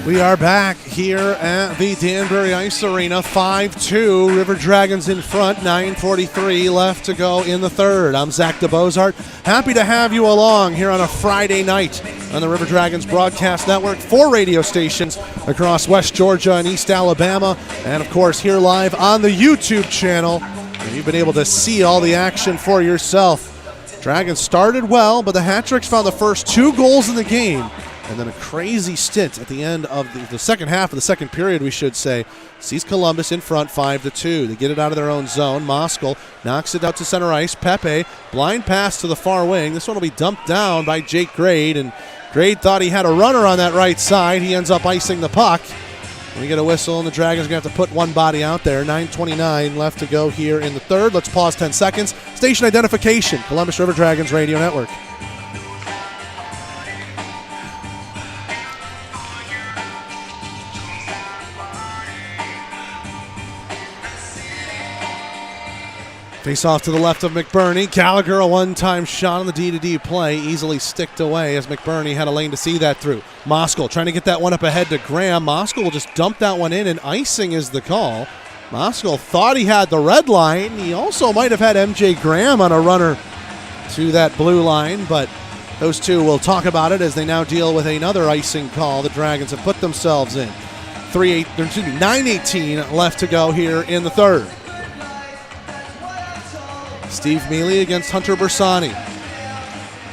We are back here at the Danbury Ice Arena, 5-2, River Dragons in front, 9:43 left to go in the third. I'm Zach DeBozart. Happy to have you along here on a Friday night on the River Dragons Broadcast Network. 4 radio stations across West Georgia and East Alabama, and of course here live on the YouTube channel. And you've been able to see all the action for yourself. Dragons started well, but the Hat-Tricks found the first 2 goals in the game. And then a crazy stint at the end of the second half of the second period, we should say, sees Columbus in front 5-2. They get it out of their own zone. Moskal knocks it out to center ice. Pepe, blind pass to the far wing. This one will be dumped down by Jake Grade, and Grade thought he had a runner on that right side. He ends up icing the puck. We get a whistle, and the Dragons are going to have to put one body out there. 9:29 left to go here in the third. Let's pause 10 seconds. Station identification, Columbus River Dragons Radio Network. Face off to the left of McBurney. Gallagher, a one-time shot on the D-to-D play, easily sticked away as McBurney had a lane to see that through. Moskal trying to get that one up ahead to Graham. Moskal will just dump that one in, and icing is the call. Moskal thought he had the red line. He also might have had MJ Graham on a runner to that blue line, but those two will talk about it as they now deal with another icing call the Dragons have put themselves in. 9:18 left to go here in the third. Steve Mealy against Hunter Bersani.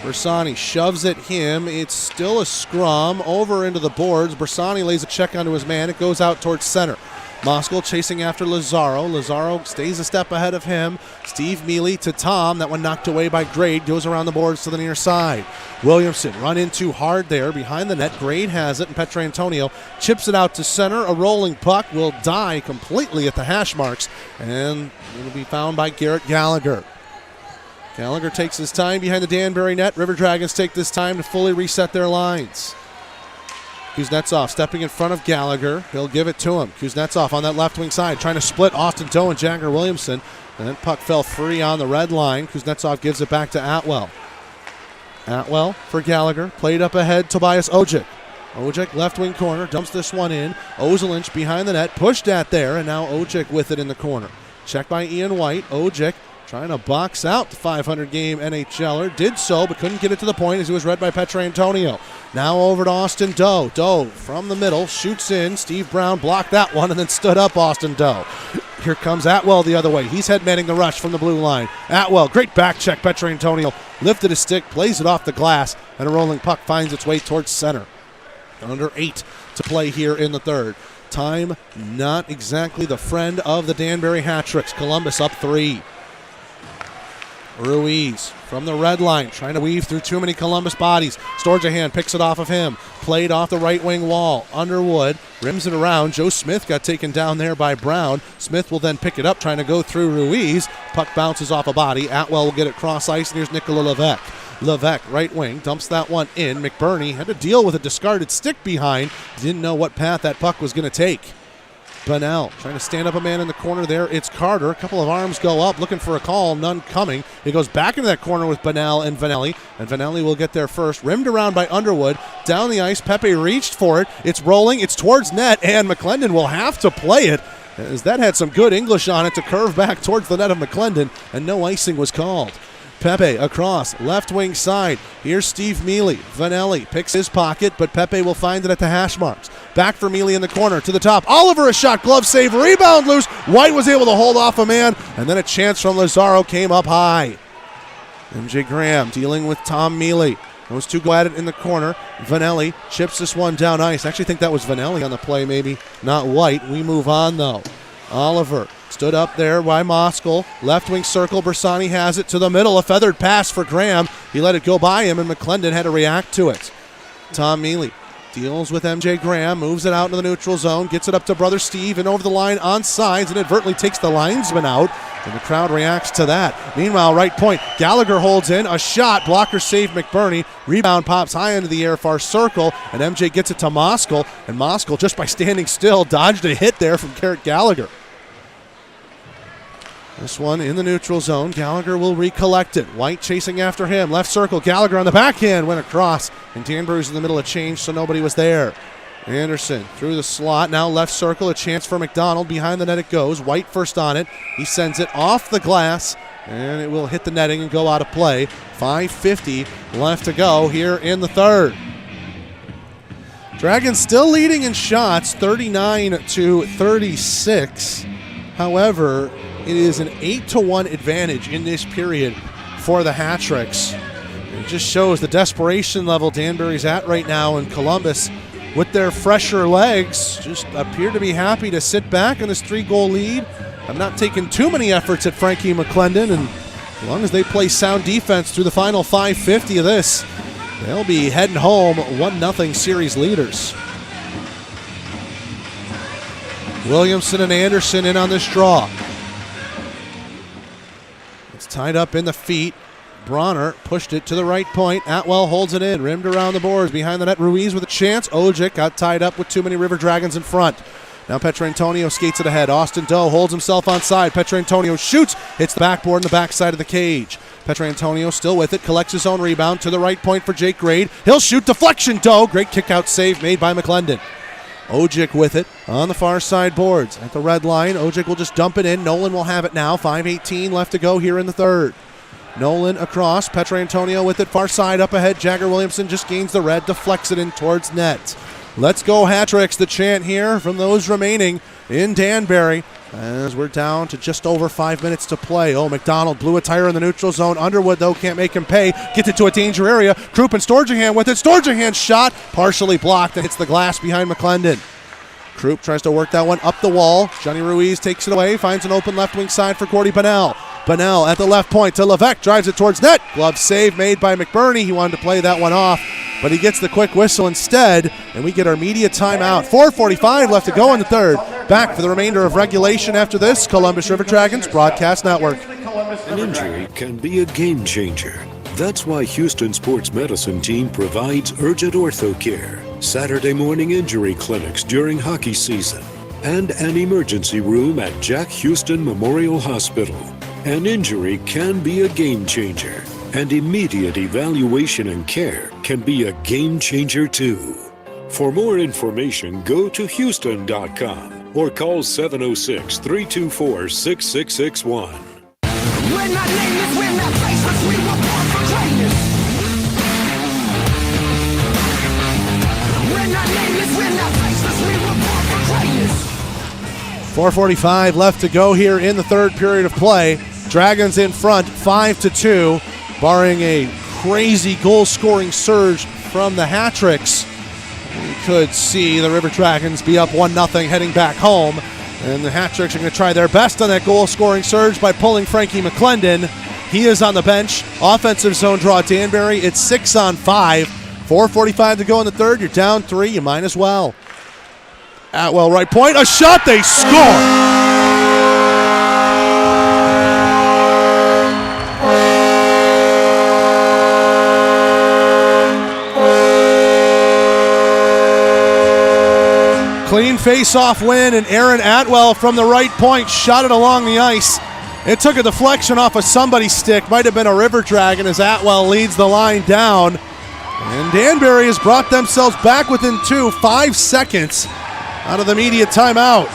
Bersani shoves at him. It's still a scrum over into the boards. Bersani lays a check onto his man. It goes out towards center. Moskal chasing after Lazaro. Lazaro stays a step ahead of him. Steve Mealy to Tom. That one knocked away by Grade. Goes around the boards to the near side. Williamson run in too hard there behind the net. Grade has it, and Petrantonio chips it out to center. A rolling puck will die completely at the hash marks, and it will be found by Garrett Gallagher. Gallagher takes his time behind the Danbury net. River Dragons take this time to fully reset their lines. Kuznetsov stepping in front of Gallagher. He'll give it to him. Kuznetsov on that left wing side trying to split Austin Doe and Jagger Williamson. And that puck fell free on the red line. Kuznetsov gives it back to Atwell. Atwell for Gallagher. Played up ahead, Tobias Ojic. Ojic left wing corner, dumps this one in. Ozelinch behind the net, pushed at there, and now Ojic with it in the corner. Checked by Ian White. Ojic trying to box out the 500-game NHLer. Did so, but couldn't get it to the point as he was read by Petrantonio. Now over to Austin Doe. Doe from the middle, shoots in. Steve Brown blocked that one and then stood up Austin Doe. Here comes Atwell the other way. He's headmanning the rush from the blue line. Atwell, great back check. Petrantonio lifted his stick, plays it off the glass, and a rolling puck finds its way towards center. Under 8 to play here in the third. Time not exactly the friend of the Danbury Hat-Tricks. Columbus up 3. Ruiz from the red line, trying to weave through too many Columbus bodies. Storjahan picks it off of him. Played off the right wing wall. Underwood rims it around. Joe Smith got taken down there by Brown. Smith will then pick it up, trying to go through Ruiz. Puck bounces off a body. Atwell will get it cross ice, and here's Nikola Levesque. Levesque, right wing, dumps that one in. McBurney had to deal with a discarded stick behind. Didn't know what path that puck was going to take. Bunnell trying to stand up a man in the corner there. It's Carter. A couple of arms go up, looking for a call. None coming. He goes back into that corner with Bunnell and Vanelli. And Vanelli will get there first. Rimmed around by Underwood. Down the ice. Pepe reached for it. It's rolling. It's towards net. And McClendon will have to play it, as that had some good English on it to curve back towards the net of McClendon. And no icing was called. Pepe across, left wing side. Here's Steve Mealy. Vanelli picks his pocket, but Pepe will find it at the hash marks. Back for Mealy in the corner, to the top. Oliver, a shot, glove save, rebound loose. White was able to hold off a man, and then a chance from Lazaro came up high. MJ Graham dealing with Tom Mealy. Those two go at it in the corner. Vanelli chips this one down ice. I actually think that was Vanelli on the play, maybe not White. We move on, though. Oliver stood up there by Moskal. Left wing circle. Bersani has it to the middle. A feathered pass for Graham. He let it go by him, and McClendon had to react to it. Tom Mealy deals with MJ Graham. Moves it out into the neutral zone. Gets it up to brother Steve and over the line on sides, and inadvertently takes the linesman out. And the crowd reacts to that. Meanwhile, right point. Gallagher holds in. A shot. Blocker save McBurney. Rebound pops high into the air, far circle. And MJ gets it to Moskal. And Moskal, just by standing still, dodged a hit there from Garrett Gallagher. This one in the neutral zone. Gallagher will recollect it. White chasing after him. Left circle. Gallagher on the backhand. Went across. And Danbury's in the middle of change, so nobody was there. Anderson through the slot. Now left circle. A chance for McDonald. Behind the net it goes. White first on it. He sends it off the glass. And it will hit the netting and go out of play. 5:50 left to go here in the third. Dragons still leading in shots. 39-36. However, it is an 8-1 advantage in this period for the Hat-Tricks. It just shows the desperation level Danbury's at right now, and Columbus, with their fresher legs, just appear to be happy to sit back in this 3-goal lead. I'm not taking too many efforts at Frankie McClendon, and as long as they play sound defense through the final 5:50 of this, they'll be heading home 1-0 series leaders. Williamson and Anderson in on this draw. It's tied up in the feet. Bronner pushed it to the right point. Atwell holds it in. Rimmed around the boards. Behind the net, Ruiz with a chance. Ojic got tied up with too many River Dragons in front. Now Petrantonio skates it ahead. Austin Doe holds himself onside. Petrantonio shoots, hits the backboard and the backside of the cage. Petrantonio still with it, collects his own rebound to the right point for Jake Grade. He'll shoot, deflection, Doe. Great kick-out save made by McClendon. Ojic with it on the far side boards. At the red line, Ojic will just dump it in. Nolan will have it now. 5:18 left to go here in the third. Nolan across. Petrantonio with it far side up ahead. Jagger Williamson just gains the red, deflects it in towards net. Let's go Hat-tricks, the chant here from those remaining in Danbury as we're down to just over 5 minutes to play. Oh, McDonald blew a tire in the neutral zone. Underwood, though, can't make him pay. Gets it to a danger area. Krupp and Storjahan with it. Storjahan's shot partially blocked and hits the glass behind McClendon. Krupp tries to work that one up the wall. Johnny Ruiz takes it away, finds an open left wing side for Gordy Bunnell. Bunnell at the left point to Levesque, drives it towards net. Glove save made by McBurney. He wanted to play that one off, but he gets the quick whistle instead, and we get our media timeout. 4:45 left to go in the third. Back for the remainder of regulation after this. Columbus River Dragons Broadcast Network. An injury can be a game changer. That's why Houston Sports Medicine Team provides urgent ortho care, Saturday morning injury clinics during hockey season, and an emergency room at Jack Houston Memorial Hospital. An injury can be a game changer, and immediate evaluation and care can be a game changer too. For more information, go to Houston.com or call 706-324-6661. We're not nameless, we're not faceless, we were born for greatness. We're not nameless, we're not faceless, we were born for greatness. 4:45 left to go here in the third period of play. Dragons in front, 5-2, barring a crazy goal-scoring surge from the Hat-tricks. We could see the River Dragons be up 1-0 heading back home. And the Hat-tricks are going to try their best on that goal-scoring surge by pulling Frankie McClendon. He is on the bench. Offensive zone draw Danbury. It's 6-on-5. 4:45 to go in the third. You're down 3. You might as well. Atwell right point. A shot. They score. Clean face-off win, and Aaron Atwell from the right point shot it along the ice. It took a deflection off of somebody's stick. Might have been a River Dragon as Atwell leads the line down. And Danbury has brought themselves back within 5 seconds out of the media timeout.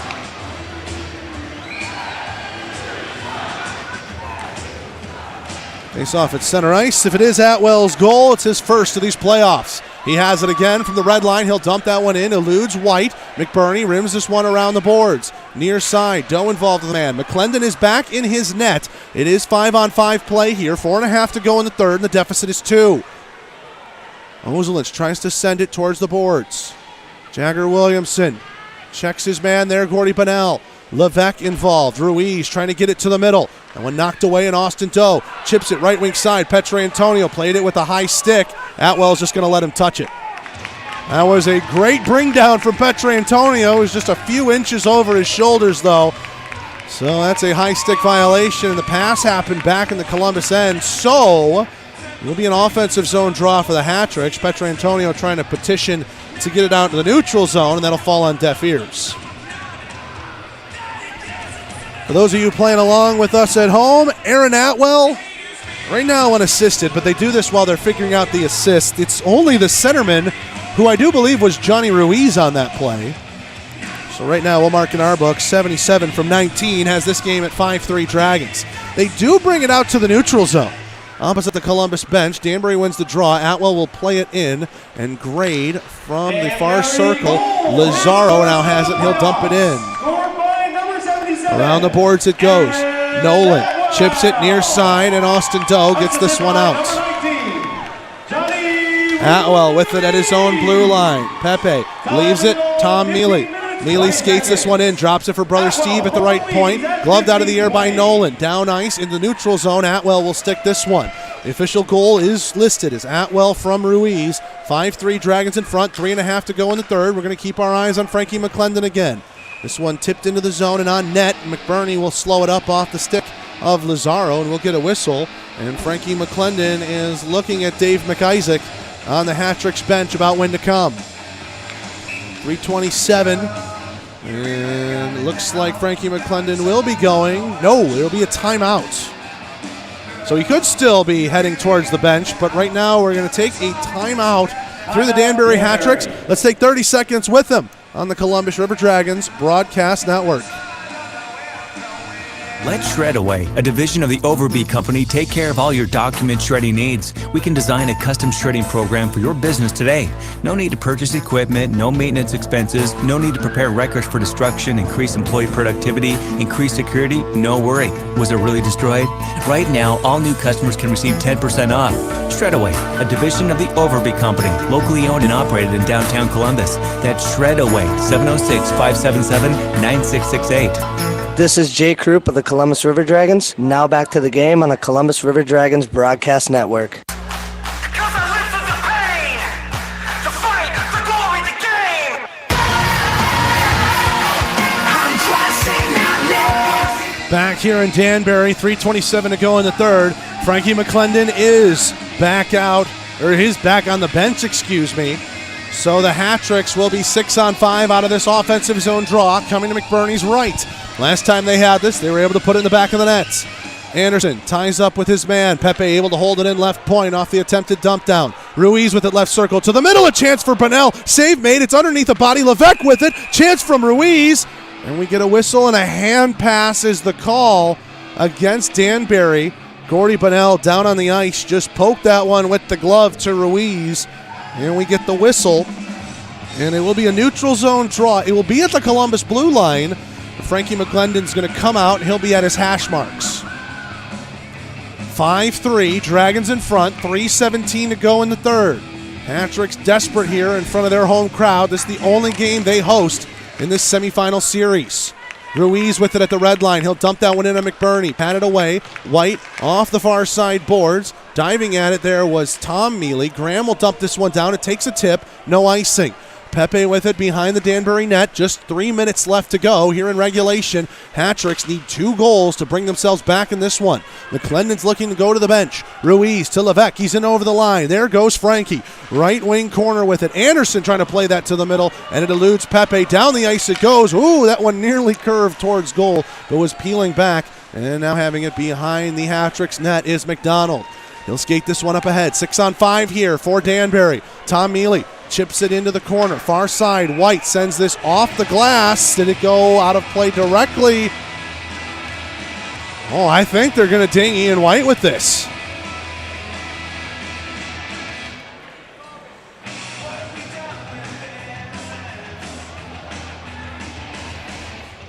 Face-off at center ice. If it is Atwell's goal, it's his first of these playoffs. He has it again from the red line. He'll dump that one in. Eludes White. McBurney rims this one around the boards. Near side. Doe involved with the man. McClendon is back in his net. It is 5-on-5 play here. 4.5 to go in the third, and the deficit is 2. Ozelich tries to send it towards the boards. Jagger Williamson checks his man there. Gordy Bunnell. Levesque involved. Ruiz trying to get it to the middle. That one knocked away, and Austin Doe chips it right wing side. Petrantonio played it with a high stick. Atwell's just going to let him touch it. That was a great bring down from Petrantonio. It was just a few inches over his shoulders, though. So that's a high stick violation, and the pass happened back in the Columbus end. So it will be an offensive zone draw for the Hat-tricks. Petrantonio trying to petition to get it out to the neutral zone, and that'll fall on deaf ears. For those of you playing along with us at home, Aaron Atwell, right now unassisted, but they do this while they're figuring out the assist. It's only the centerman, who I do believe was Johnny Ruiz on that play. So right now we'll mark in our book 77 from 19 has this game at 5-3 Dragons. They do bring it out to the neutral zone. Opposite the Columbus bench, Danbury wins the draw. Atwell will play it in, and Grade from the far circle. Lazaro now has it. He'll dump it in. Around the boards it goes. Nolan chips it near side, and Austin Doe gets this one out. Atwell with it at his own blue line. Pepe leaves it. Tom Mealy. Mealy skates this one in, drops it for brother Steve at the right point. Gloved out of the air by Nolan. Down ice in the neutral zone. Atwell will stick this one. The official goal is listed as Atwell from Ruiz. 5-3 Dragons in front. 3.5 to go in the third. We're going to keep our eyes on Frankie McClendon again. This one tipped into the zone and on net. McBurney will slow it up off the stick of Lazaro, and we'll get a whistle. And Frankie McClendon is looking at Dave McIsaac on the Hat-tricks bench about when to come. 3:27 And it looks like Frankie McClendon will be going. No, it'll be a timeout. So he could still be heading towards the bench, but right now we're going to take a timeout through the Danbury Hat-Tricks. Let's take 30 seconds with them on the Columbus River Dragons Broadcast Network. Let Shredaway, a division of the Overby Company, take care of all your document shredding needs. We can design a custom shredding program for your business today. No need to purchase equipment, no maintenance expenses, no need to prepare records for destruction, increase employee productivity, increase security, no worry. Was it really destroyed? Right now, all new customers can receive 10% off. Shredaway, a division of the Overby Company, locally owned and operated in downtown Columbus. That's Shredaway, 706-577-9668. This is Jay Krupp of the Columbus River Dragons. Now back to the game on the Columbus River Dragons Broadcast Network. Back here in Danbury, 3:27 to go in the third. Frankie McClendon is back out, or he's back on the bench, excuse me. So the Hat-Tricks will be 6-on-5 out of this offensive zone draw, coming to McBurney's right. Last time they had this, they were able to put it in the back of the net. Anderson ties up with his man. Pepe able to hold it in left point off the attempted dump down. Ruiz with it left circle to the middle. A chance for Bunnell. Save made. It's underneath the body. Levesque with it. Chance from Ruiz. And we get a whistle and a hand pass is the call against Danbury. Gordy Bunnell down on the ice. Just poked that one with the glove to Ruiz. And we get the whistle. And it will be a neutral zone draw. It will be at the Columbus blue line. Frankie McClendon's going to come out. He'll be at his hash marks. 5-3, Dragons in front, 3:17 to go in the third. Hat-Tricks desperate here in front of their home crowd. This is the only game they host in this semifinal series. Ruiz with it at the red line. He'll dump that one in on McBurney. Pat it away. White off the far side boards. Diving at it there was Tom Mealy. Graham will dump this one down. It takes a tip. No icing. Pepe with it behind the Danbury net. Just 3 minutes left to go here in regulation. Hat-Tricks need 2 goals to bring themselves back in this one. McClendon's looking to go to the bench. Ruiz to Levesque. He's in over the line. There goes Frankie. Right wing corner with it. Anderson trying to play that to the middle, and it eludes Pepe. Down the ice it goes. Ooh, that one nearly curved towards goal, but was peeling back. And now having it behind the Hat-Tricks net is McDonald. He'll skate this one up ahead. 6-on-5 here for Danbury. Tom Mealy chips it into the corner. Far side, White sends this off the glass. Did it go out of play directly? Oh, I think they're going to ding Ian White with this.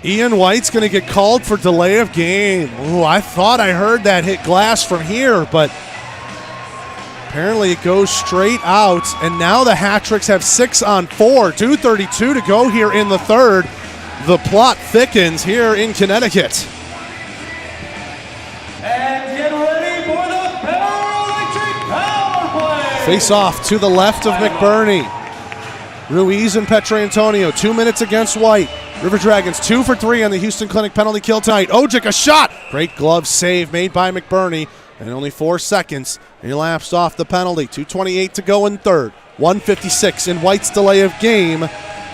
Ian White's going to get called for delay of game. Ooh, I thought I heard that hit glass from here, but apparently it goes straight out, and now the Hat-Tricks have 6-on-4. 2:32 to go here in the third. The plot thickens here in Connecticut. And get ready for the Power Electric Power Play! Face off to the left of McBurney. Ruiz and Petrantonio, 2 minutes against White. River Dragons 2 for 3 on the Houston Clinic penalty kill tonight. Ojic, a shot! Great glove save made by McBurney. And only 4 seconds. He lapsed off the penalty. 2:28 to go in third. 1:56 in White's delay of game.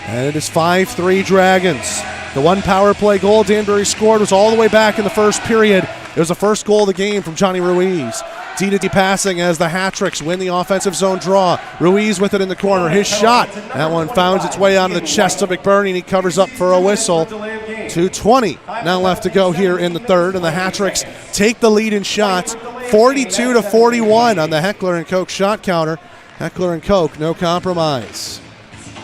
And it is 5-3 Dragons. The one power play goal Danbury scored was all the way back in the first period. It was the first goal of the game from Johnny Ruiz. D-to-D passing as the Hat-Tricks win the offensive zone draw. Ruiz with it in the corner. His shot. That one finds its way onto the chest of McBurney, and he covers up for a whistle. 2:20 now left to go here in the third, and the Hat-Tricks take the lead in shots. 42-41 on the Heckler & Koch shot counter. Heckler & Koch, no compromise.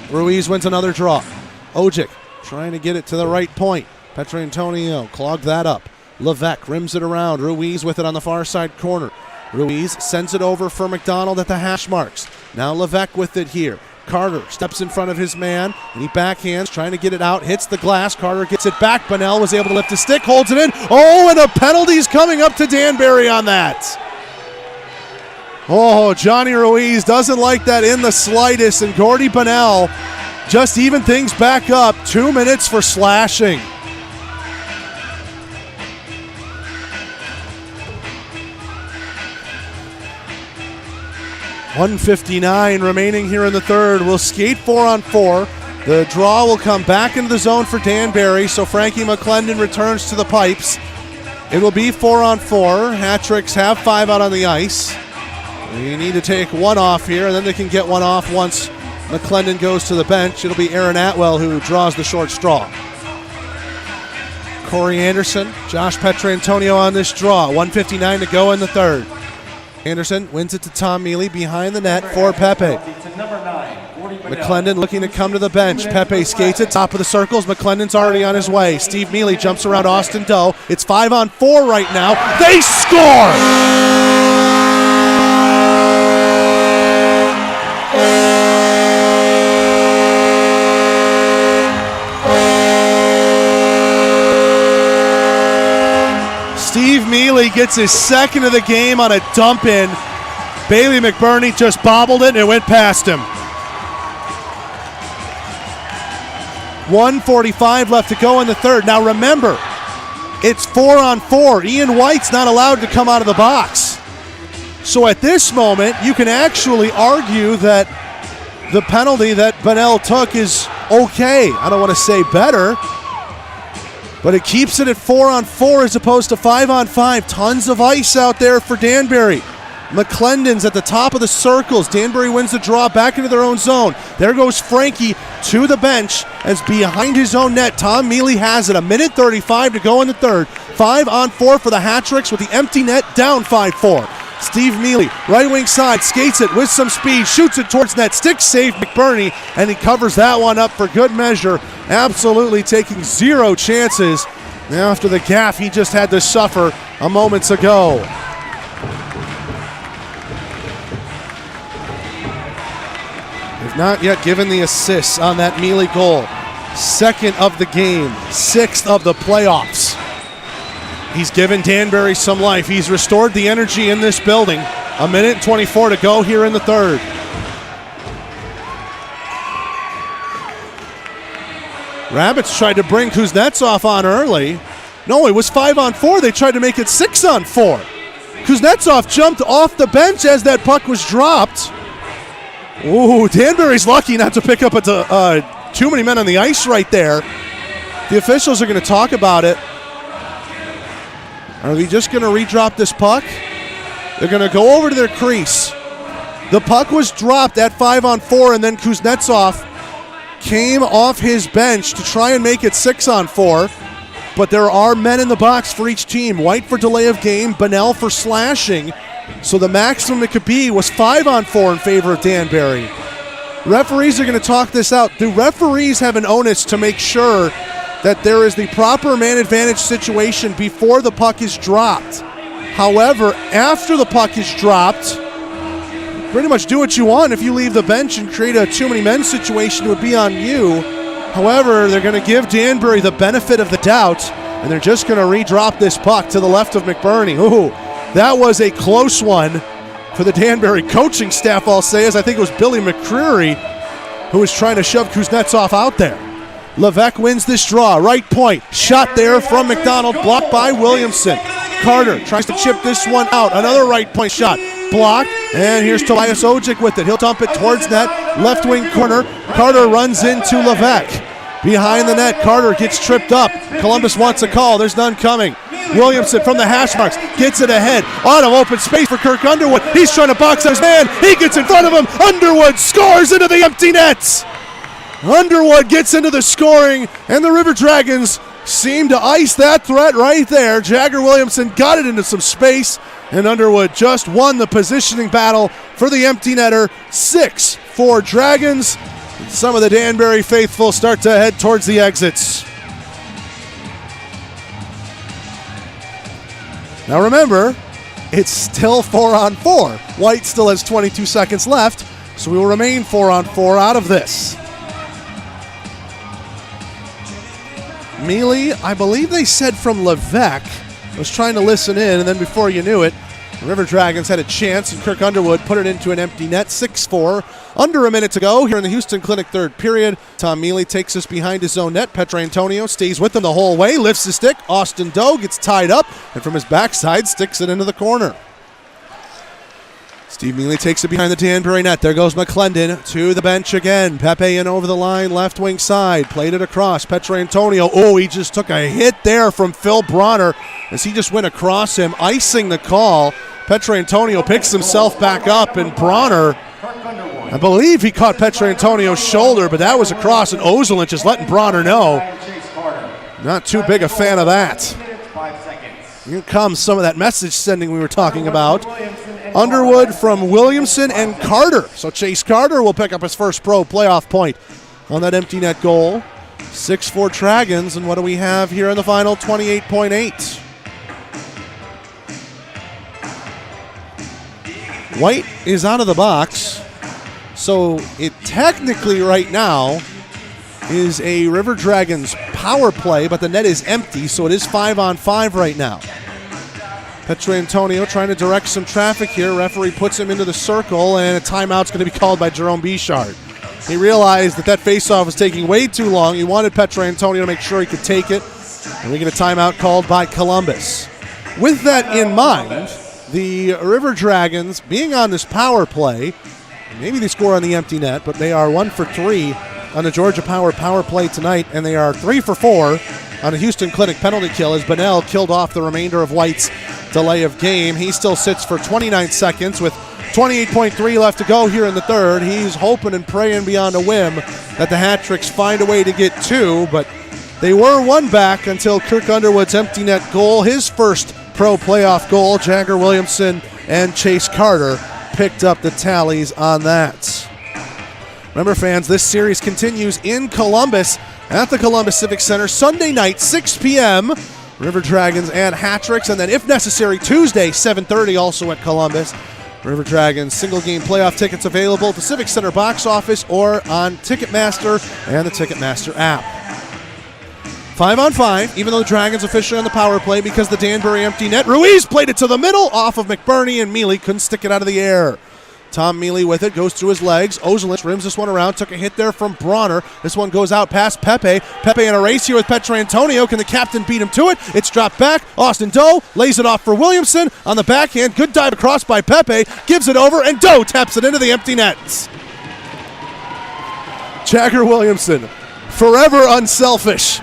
Ruiz wins another draw. Ojic trying to get it to the right point. Petrantonio clogged that up. Levesque rims it around. Ruiz with it on the far side corner. Ruiz sends it over for McDonald at the hash marks. Now Levesque with it here. Carter steps in front of his man, and he backhands, trying to get it out, hits the glass. Carter gets it back. Bunnell was able to lift his stick, holds it in. Oh, and a penalty's coming up to Danbury on that. Oh, Johnny Ruiz doesn't like that in the slightest, and Gordy Bunnell just even things back up. 2 minutes for slashing. .159 remaining here in the third. We'll skate 4-on-4. The draw will come back into the zone for Danbury, so Frankie McClendon returns to the pipes. It will be 4-on-4. Hat-tricks have 5 out on the ice. You need to take one off here, and then they can get one off once McClendon goes to the bench. It'll be Aaron Atwell who draws the short straw. Corey Anderson, Josh Petrantonio on this draw. 1:59 to go in the third. Anderson wins it to Tom Mealy behind the net for Pepe. McClendon looking to come to the bench. Pepe skates it, top of the circles. McClendon's already on his way. Steve Mealy jumps around Austin Doe. It's 5-on-4 right now. They score! Steve Mealy gets his second of the game on a dump in. Bailey McBurney just bobbled it and it went past him. 1:45 left to go in the third. Now remember, it's 4-on-4. Ian White's not allowed to come out of the box. So at this moment, you can actually argue that the penalty that Bunnell took is okay. I don't want to say better, but it keeps it at 4-on-4 as opposed to 5-on-5. Tons of ice out there for Danbury. McClendon's at the top of the circles. Danbury wins the draw back into their own zone. There goes Frankie to the bench as behind his own net. Tom Mealy has it. 1:35 to go in the third. 5-on-4 for the Hat-tricks with the empty net down 5-4. Steve Mealy, right wing side, skates it with some speed, shoots it towards net, stick save McBurney, and he covers that one up for good measure. Absolutely taking zero chances now after the gaff he just had to suffer a moments ago. They've not yet given the assists on that Mealy goal. Second of the game, sixth of the playoffs. He's given Danbury some life. He's restored the energy in this building. 1:24 to go here in the third. Rabbits tried to bring Kuznetsov on early. No, it was 5-on-4. They tried to make it 6-on-4. Kuznetsov jumped off the bench as that puck was dropped. Ooh, Danbury's lucky not to pick up too many men on the ice right there. The officials are going to talk about it. Are they just going to redrop this puck? They're going to go over to their crease. The puck was dropped at 5-on-4, and then Kuznetsov came off his bench to try and make it 6-on-4. But there are men in the box for each team. White for delay of game, Bunnell for slashing. So the maximum it could be was 5-on-4 in favor of Danbury. Referees are going to talk this out. The referees have an onus to make sure that there is the proper man advantage situation before the puck is dropped. However, after the puck is dropped, pretty much do what you want. If you leave the bench and create a too many men situation, it would be on you. However, they're going to give Danbury the benefit of the doubt, and they're just going to redrop this puck to the left of McBurney. Ooh, that was a close one for the Danbury coaching staff, I'll say, as I think it was Billy McCreary who was trying to shove Kuznetsov out there. Levesque wins this draw. Right point. Shot there from McDonald. Blocked by Williamson. Carter tries to chip this one out. Another right point shot. Blocked. And here's Tobias Ojic with it. He'll dump it towards net. Left wing corner. Carter runs into Levesque. Behind the net. Carter gets tripped up. Columbus wants a call. There's none coming. Williamson from the hash marks gets it ahead. On of open space for Kirk Underwood. He's trying to box his man. He gets in front of him. Underwood scores into the empty nets. Underwood gets into the scoring, and the River Dragons seem to ice that threat right there. Jagger Williamson got it into some space, and Underwood just won the positioning battle for the empty netter. 6-4 Dragons. Some of the Danbury faithful start to head towards the exits. Now remember, it's still 4-on-4. White still has 22 seconds left, so we will remain 4-on-4 out of this. Mealy, I believe they said from Levesque, was trying to listen in, and then before you knew it, the River Dragons had a chance, and Kirk Underwood put it into an empty net. 6-4, under a minute to go here in the Houston Clinic third period. Tom Mealy takes us behind his own net. Petrantonio stays with him the whole way, lifts the stick. Austin Doe gets tied up, and from his backside sticks it into the corner. Steve Mealy takes it behind the Danbury net. There goes McClendon to the bench again. Pepe in over the line, left wing side. Played it across. Petrantonio. Oh, he just took a hit there from Phil Bronner as he just went across him, icing the call. Petrantonio picks himself back up, and Bronner, I believe he caught Petrantonio's shoulder, but that was across, and Ozelin just letting Bronner know. Not too big a fan of that. Here comes some of that message sending we were talking about. Underwood from Williamson and Carter. So Chase Carter will pick up his first pro playoff point on that empty net goal. 6-4 Dragons, and what do we have here in the final? 28.8. White is out of the box, so it technically right now is a River Dragons power play, but the net is empty, so it is 5-on-5 right now. Petrantonio trying to direct some traffic here. Referee puts him into the circle, and a timeout's going to be called by Jerome Bichard. He realized that faceoff was taking way too long. He wanted Petrantonio to make sure he could take it, and we get a timeout called by Columbus. With that in mind, the River Dragons being on this power play, maybe they score on the empty net, but they are 1 for 3 on the Georgia power play tonight, and they are 3 for 4 on a Houston Clinic penalty kill as Bonnell killed off the remainder of White's delay of game. He still sits for 29 seconds with 28.3 left to go here in the third. He's hoping and praying beyond a whim that the Hat-Tricks find a way to get 2, but they were 1 back until Kirk Underwood's empty net goal, his first pro playoff goal. Jagger Williamson and Chase Carter picked up the tallies on that. Remember, fans, this series continues in Columbus at the Columbus Civic Center Sunday night, 6 p.m. River Dragons and Hat-Tricks, and then if necessary, Tuesday, 7:30, also at Columbus. River Dragons single-game playoff tickets available at the Civic Center box office or on Ticketmaster and the Ticketmaster app. 5-on-5, even though the Dragons officially on the power play because the Danbury empty net. Ruiz played it to the middle off of McBurney, and Mealy couldn't stick it out of the air. Tom Mealy with it, goes through his legs. Ozelin rims this one around, took a hit there from Bronner. This one goes out past Pepe. Pepe in a race here with Petrantonio. Can the captain beat him to it? It's dropped back. Austin Doe lays it off for Williamson on the backhand. Good dive across by Pepe. Gives it over, and Doe taps it into the empty nets. Jagger Williamson, forever unselfish.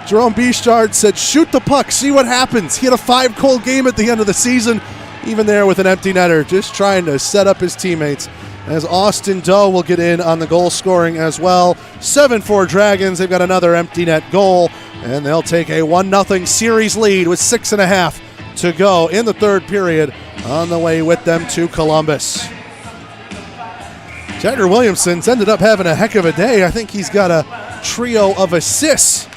Jerome Bichard said, shoot the puck, see what happens. He had a 5-goal game at the end of the season, even there with an empty netter, just trying to set up his teammates. As Austin Doe will get in on the goal scoring as well. 7-4 Dragons, they've got another empty net goal, and they'll take a 1-0 series lead with 6.5 to go in the third period on the way with them to Columbus. Jagger Williamson's ended up having a heck of a day. I think he's got a trio of assists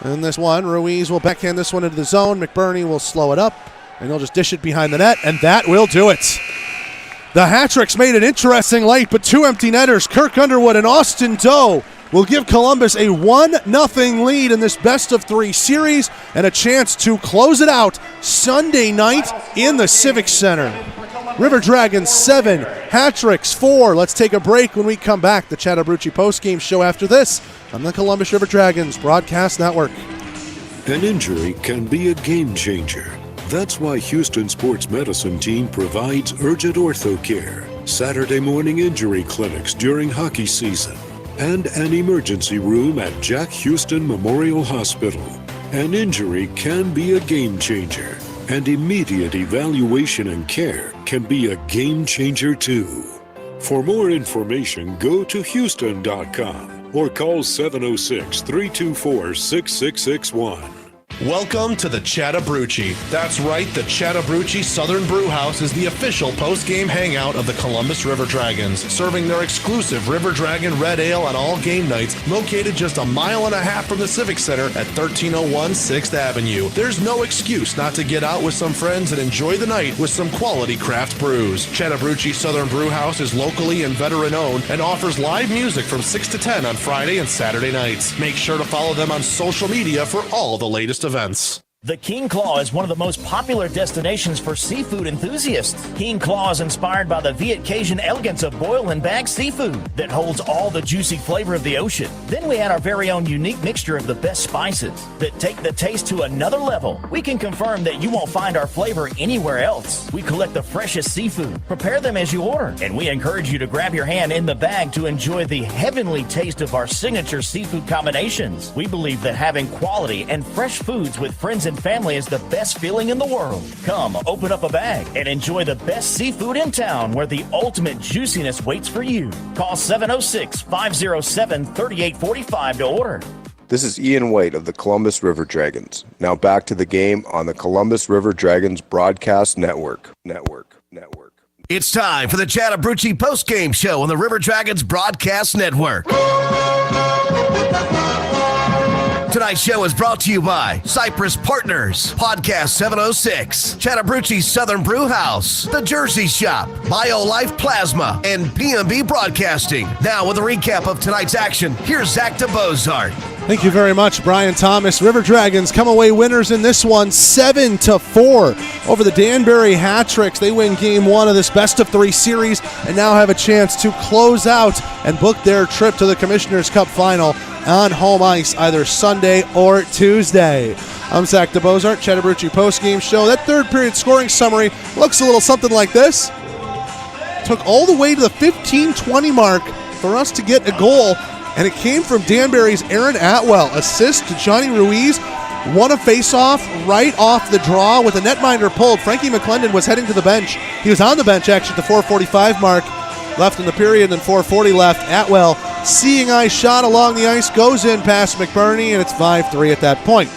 in this one. Ruiz will backhand this one into the zone. McBurney will slow it up, and he'll just dish it behind the net, and that will do it. The Hat-Tricks made it interesting late, but 2 empty netters, Kirk Underwood and Austin Doe, will give Columbus a 1-0 lead in this best-of-3 series and a chance to close it out Sunday night in the Civic Center. River Dragons 7, Hat-Tricks 4. Let's take a break. When we come back, the Chad Abrucci postgame show after this on the Columbus River Dragons Broadcast Network. An injury can be a game changer. That's why Houston Sports Medicine Team provides urgent ortho care, Saturday morning injury clinics during hockey season, and an emergency room at Jack Houston Memorial Hospital. An injury can be a game changer, and immediate evaluation and care can be a game changer too. For more information, go to Houston.com or call 706-324-6661. Welcome to the Chad Abrucci. That's right, the Chad Abrucci Southern Brew House is the official post-game hangout of the Columbus River Dragons, serving their exclusive River Dragon Red Ale on all game nights, located just a mile and a half from the Civic Center at 1301 6th Avenue. There's no excuse not to get out with some friends and enjoy the night with some quality craft brews. Chad Abrucci Southern Brew House is locally and veteran-owned and offers live music from 6 to 10 on Friday and Saturday nights. Make sure to follow them on social media for all the latest events. The King Claw is one of the most popular destinations for seafood enthusiasts. King Claw is inspired by the Viet Cajun elegance of boil and bag seafood that holds all the juicy flavor of the ocean. Then we add our very own unique mixture of the best spices that take the taste to another level. We can confirm that you won't find our flavor anywhere else. We collect the freshest seafood, prepare them as you order, and we encourage you to grab your hand in the bag to enjoy the heavenly taste of our signature seafood combinations. We believe that having quality and fresh foods with friends and family is the best feeling in the world. Come, open up a bag and enjoy the best seafood in town where the ultimate juiciness waits for you. Call 706-507-3845 to order. This is Ian White of the Columbus River Dragons. Now back to the game on the Columbus River Dragons Broadcast Network. It's time for the Chattahoochee postgame show on the River Dragons Broadcast Network. Tonight's show is brought to you by Cypress Partners, Podcast 706, Chattahoochee Southern Brew House, The Jersey Shop, BioLife Plasma, and PMB Broadcasting. Now with a recap of tonight's action, here's Zach DeBozart. Thank you very much, Brian Thomas. River Dragons come away winners in this one, 7-4 over the Danbury Hat-Tricks. They win Game 1 of this best-of-3 series and now have a chance to close out and book their trip to the Commissioner's Cup Final on home ice either Sunday or Tuesday. I'm Zach DeBozart, Chattahoochee postgame show. That third-period scoring summary looks a little something like this. Took all the way to the 15-20 mark for us to get a goal, and it came from Danbury's Aaron Atwell. Assist to Johnny Ruiz. Won a face-off right off the draw with a netminder pulled. Frankie McClendon was heading to the bench. He was on the bench, actually, at the 4:45 mark. Left in the period, then 4:40 left. Atwell, seeing eye shot along the ice, goes in past McBurney, and it's 5-3 at that point.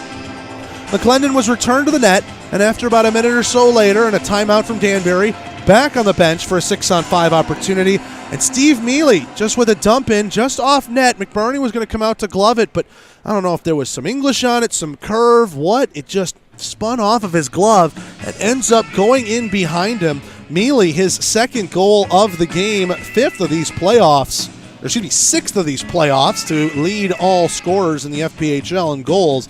McClendon was returned to the net, and after about a minute or so later, and a timeout from Danbury, back on the bench for a 6-on-5 opportunity. And Steve Mealy, just with a dump in, just off net. McBurney was going to come out to glove it, but I don't know if there was some English on it, some curve, what. It just spun off of his glove and ends up going in behind him. Mealy, his second goal of the game, sixth of these playoffs to lead all scorers in the FPHL in goals.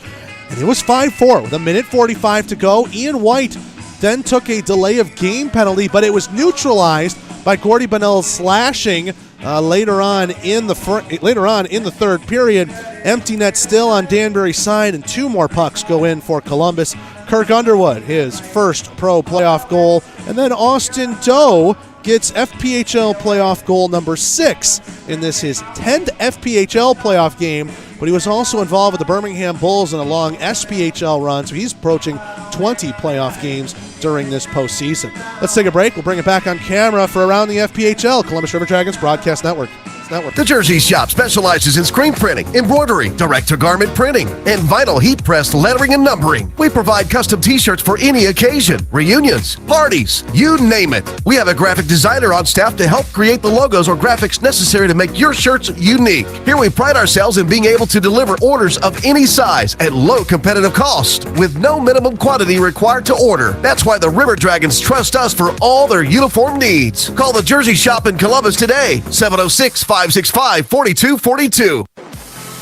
And it was 5-4 with a minute 45 to go. Ian White then took a delay of game penalty, but it was neutralized by Gordy Bonnell's slashing later on in the third period. Empty net still on Danbury's side, and two more pucks go in for Columbus. Kirk Underwood, his first pro playoff goal, and then Austin Doe gets FPHL playoff goal number 6 in this, his 10th FPHL playoff game, but he was also involved with the Birmingham Bulls in a long SPHL run, so he's approaching 20 playoff games during this postseason. Let's take a break. We'll bring it back on camera for Around the FPHL, Columbus River Dragons Broadcast Network. The Jersey Shop specializes in screen printing, embroidery, direct-to-garment printing, and vinyl heat-pressed lettering and numbering. We provide custom t-shirts for any occasion, reunions, parties, you name it. We have a graphic designer on staff to help create the logos or graphics necessary to make your shirts unique. Here we pride ourselves in being able to deliver orders of any size at low competitive cost, with no minimum quantity required to order. That's why the River Dragons trust us for all their uniform needs. Call the Jersey Shop in Columbus today, 706-565-4242.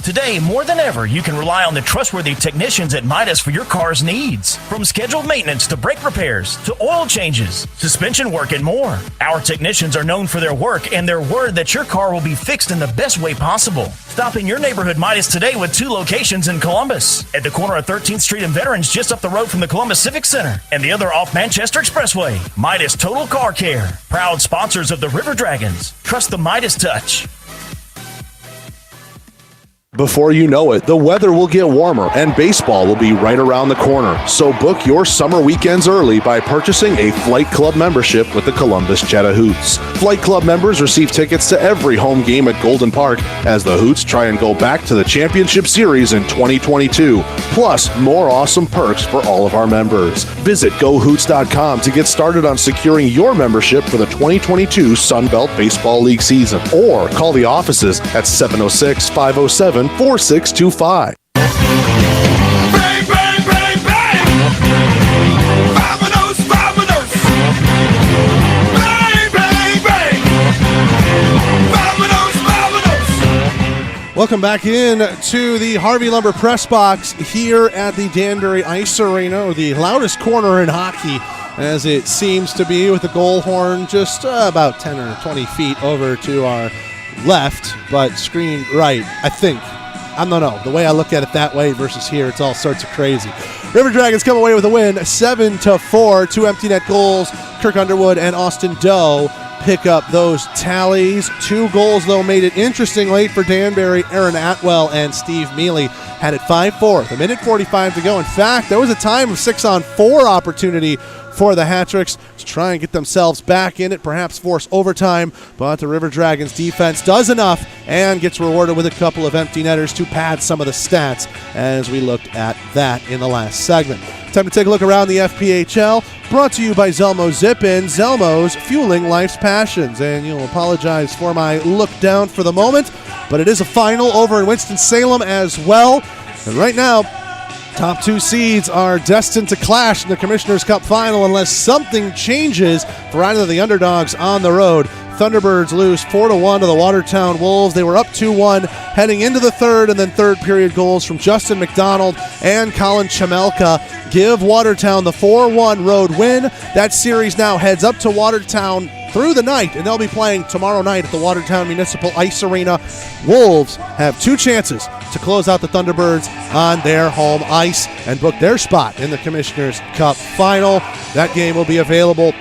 Today, more than ever, you can rely on the trustworthy technicians at Midas for your car's needs. From scheduled maintenance to brake repairs to oil changes, suspension work, and more. Our technicians are known for their work and their word that your car will be fixed in the best way possible. Stop in your neighborhood Midas today with 2 locations in Columbus. At the corner of 13th Street and Veterans, just up the road from the Columbus Civic Center, and the other off Manchester Expressway. Midas Total Car Care. Proud sponsors of the River Dragons. Trust the Midas touch. Before you know it, the weather will get warmer and baseball will be right around the corner. So book your summer weekends early by purchasing a Flight Club membership with the Columbus Chattahoots. Flight Club members receive tickets to every home game at Golden Park as the Hoots try and go back to the Championship Series in 2022. Plus, more awesome perks for all of our members. Visit GoHoots.com to get started on securing your membership for the 2022 Sun Belt Baseball League season. Or call the offices at 706-507-4625. Bang, bang, bang, bang! Vamonos, vamonos! Bang, bang, bang! Vamonos, vamonos! Welcome back in to the Harvey Lumber Press Box here at the Danbury Ice Arena, or the loudest corner in hockey, as it seems to be, with the goal horn just about 10 or 20 feet over to our left, but screened right, I think. I don't know. The way I look at it that way versus here, it's all sorts of crazy. River Dragons come away with a win, 7-4, 2 empty net goals. Kirk Underwood and Austin Doe pick up those tallies. 2 goals, though, made it interesting late for Danbury. Aaron Atwell and Steve Mealy had it 5-4. A minute 45 to go. In fact, there was a time of 6-on-4 opportunity for the Hat-Tricks to try and get themselves back in it, perhaps force overtime, but the River Dragons defense does enough and gets rewarded with a couple of empty netters to pad some of the stats as we looked at that in the last segment. Time to take a look around the FPHL, brought to you by Zelmo Zip-In. Zelmo's fueling life's passions. And you'll apologize for my look down for the moment, but it is a final over in Winston-Salem as well. And right now, top 2 seeds are destined to clash in the Commissioner's Cup final unless something changes for either of the underdogs on the road. Thunderbirds lose 4-1 to the Watertown Wolves. They were up 2-1 heading into the third, and then third period goals from Justin McDonald and Colin Chamelka give Watertown the 4-1 road win. That series now heads up to Watertown through the night, and they'll be playing tomorrow night at the Watertown Municipal Ice Arena. Wolves have 2 chances to close out the Thunderbirds on their home ice and book their spot in the Commissioner's Cup final. That game will be available,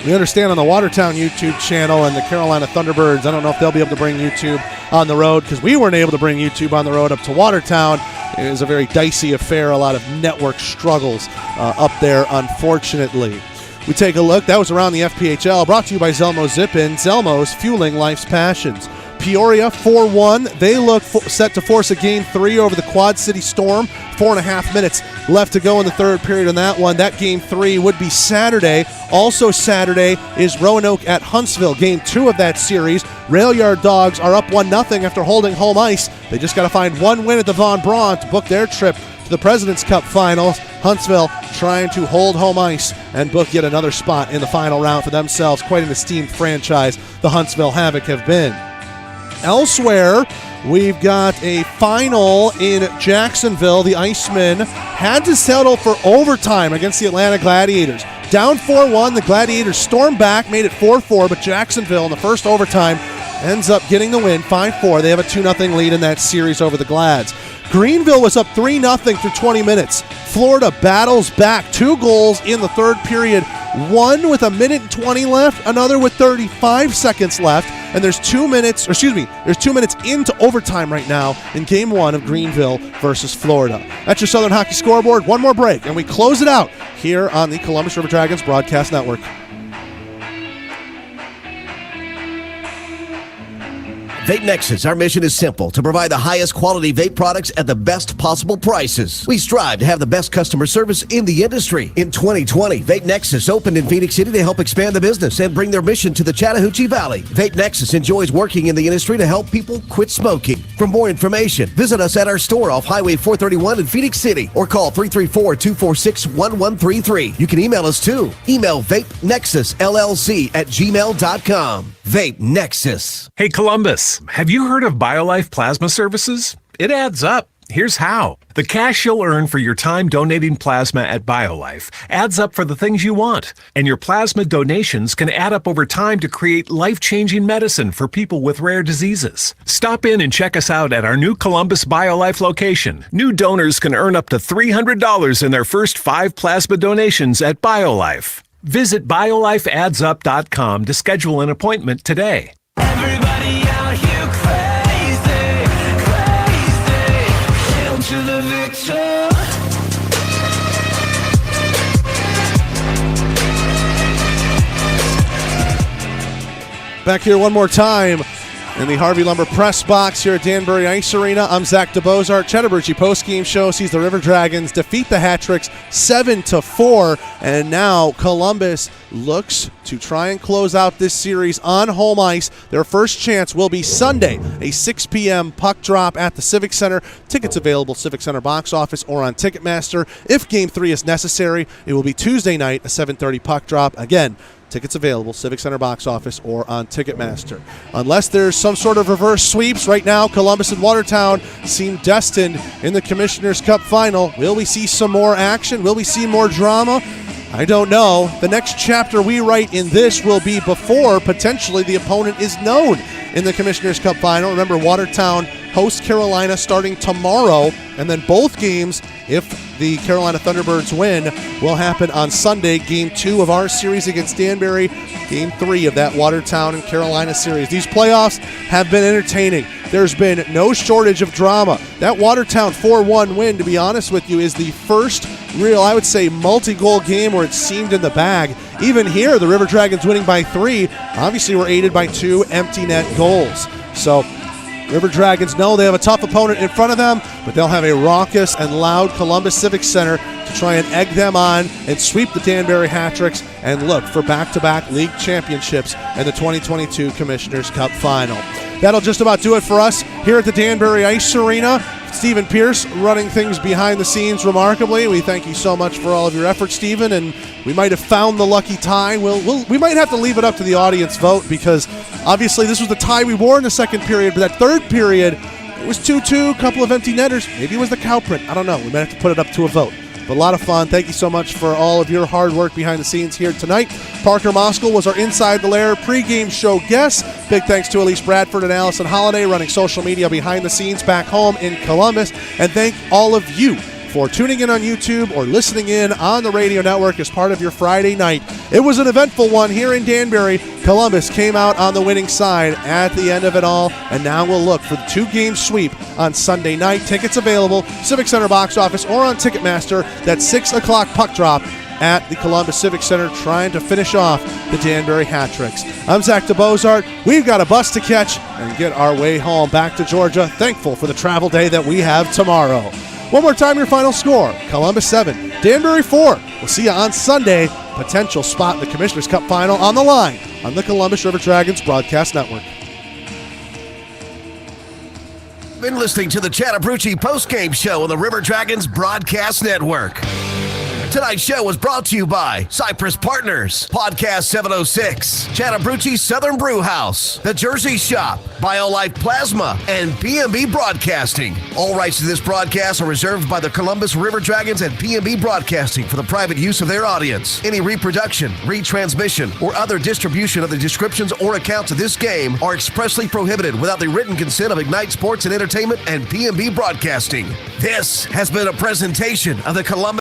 we understand, on the Watertown YouTube channel, and the Carolina Thunderbirds, I don't know if they'll be able to bring YouTube on the road, because we weren't able to bring YouTube on the road up to Watertown. It was a very dicey affair, a lot of network struggles up there, unfortunately. We take a look. That was around the FPHL, brought to you by Zelmo Zip-In. Zelmo's fueling life's passions. Peoria 4-1. They look set to force a Game 3 over the Quad City Storm. 4.5 minutes left to go in the third period on that one. That Game 3 would be Saturday. Also Saturday is Roanoke at Huntsville, Game 2 of that series. Rail Yard Dogs are up 1-0 after holding home ice. They just got to find one win at the Von Braun to book their trip to the President's Cup finals. Huntsville trying to hold home ice and book yet another spot in the final round for themselves. Quite an esteemed franchise the Huntsville Havoc have been. Elsewhere, we've got a final in Jacksonville. The Icemen had to settle for overtime against the Atlanta Gladiators. Down 4-1, the Gladiators stormed back, made it 4-4, but Jacksonville in the first overtime ends up getting the win, 5-4. They have a 2-0 lead in that series over the Glads. Greenville was up 3-0 through 20 minutes. Florida battles back. 2 goals in the third period. One with 1:20 left, another with 35 seconds left, and there's 2 minutes into overtime right now in Game 1 of Greenville versus Florida. That's your Southern Hockey Scoreboard. One more break, and we close it out here on the Columbus River Dragons Broadcast Network. Vape Nexus, our mission is simple: to provide the highest quality vape products at the best possible prices. We strive to have the best customer service in the industry. In 2020, Vape Nexus opened in Phoenix City to help expand the business and bring their mission to the Chattahoochee Valley. Vape Nexus enjoys working in the industry to help people quit smoking. For more information, visit us at our store off Highway 431 in Phoenix City or call 334-246-1133. You can email us too. Email vapenexusllc@gmail.com. Vape Nexus. Hey Columbus, have you heard of BioLife Plasma Services? It adds up. Here's how. The cash you'll earn for your time donating plasma at BioLife adds up for the things you want. And your plasma donations can add up over time to create life-changing medicine for people with rare diseases. Stop in and check us out at our new Columbus BioLife location. New donors can earn up to $300 in their first 5 plasma donations at BioLife. Visit BioLifeAddsUp.com to schedule an appointment today. Everybody out here crazy, crazy. Hail to the victor. Back here one more time in the Harvey Lumber Press Box here at Danbury Ice Arena. I'm Zach DeBozart. Chattahoochee postgame show sees the River Dragons defeat the Hat-Tricks 7-4, and now Columbus looks to try and close out this series on home ice. Their first chance will be Sunday, a 6 p.m. puck drop at the Civic Center. Tickets available Civic Center box office or on Ticketmaster. If Game 3 is necessary, it will be Tuesday night, a 7:30 puck drop. Again, Tickets available, Civic Center box office or on Ticketmaster. Unless there's some sort of reverse sweeps, right now Columbus and Watertown seem destined in the Commissioner's Cup final. Will we see some more action? Will we see more drama? I don't know. The next chapter we write in this will be before potentially the opponent is known in the Commissioner's Cup final. Remember, Watertown hosts Carolina starting tomorrow, and then both games, if the Carolina Thunderbirds win, will happen on Sunday, Game 2 of our series against Danbury, Game 3 of that Watertown and Carolina series. These playoffs have been entertaining. There's been no shortage of drama. That Watertown 4-1 win, to be honest with you, is the first real, I would say, multi-goal game where it seemed in the bag. Even here, the River Dragons winning by 3, obviously were aided by 2 empty net goals. So River Dragons know they have a tough opponent in front of them, but they'll have a raucous and loud Columbus Civic Center to try and egg them on and sweep the Danbury Hat-Tricks and look for back-to-back league championships in the 2022 Commissioner's Cup Final. That'll just about do it for us here at the Danbury Ice Arena. Stephen Pierce running things behind the scenes remarkably. We thank you so much for all of your efforts, Stephen, and we might have found the lucky tie. We might have to leave it up to the audience vote because obviously this was the tie we wore in the second period, but that third period, it was 2-2, a couple of empty netters. Maybe it was the cow print. I don't know. We might have to put it up to a vote. But a lot of fun. Thank you so much for all of your hard work behind the scenes here tonight. Parker Moskal was our Inside the Lair pregame show guest. Big thanks to Elise Bradford and Allison Holiday running social media behind the scenes back home in Columbus. And thank all of you for tuning in on YouTube or listening in on the radio network as part of your Friday night. It was an eventful one here in Danbury. Columbus came out on the winning side at the end of it all, and now we'll look for the 2-game sweep on Sunday night. Tickets available, Civic Center box office or on Ticketmaster. That 6 o'clock puck drop at the Columbus Civic Center, trying to finish off the Danbury Hat-Tricks. I'm Zach DeBozart. We've got a bus to catch and get our way home back to Georgia. Thankful for the travel day that we have tomorrow. One more time, your final score: Columbus 7, Danbury 4. We'll see you on Sunday. Potential spot in the Commissioner's Cup Final on the line on the Columbus River Dragons Broadcast Network. Been listening to the Chattahoochee postgame show on the River Dragons Broadcast Network. Tonight's show was brought to you by Cypress Partners, Podcast 706, Chattahoochee Southern Brew House, The Jersey Shop, BioLife Plasma, and PMB Broadcasting. All rights to this broadcast are reserved by the Columbus River Dragons and PMB Broadcasting for the private use of their audience. Any reproduction, retransmission, or other distribution of the descriptions or accounts of this game are expressly prohibited without the written consent of Ignite Sports and Entertainment and PMB Broadcasting. This has been a presentation of the Columbus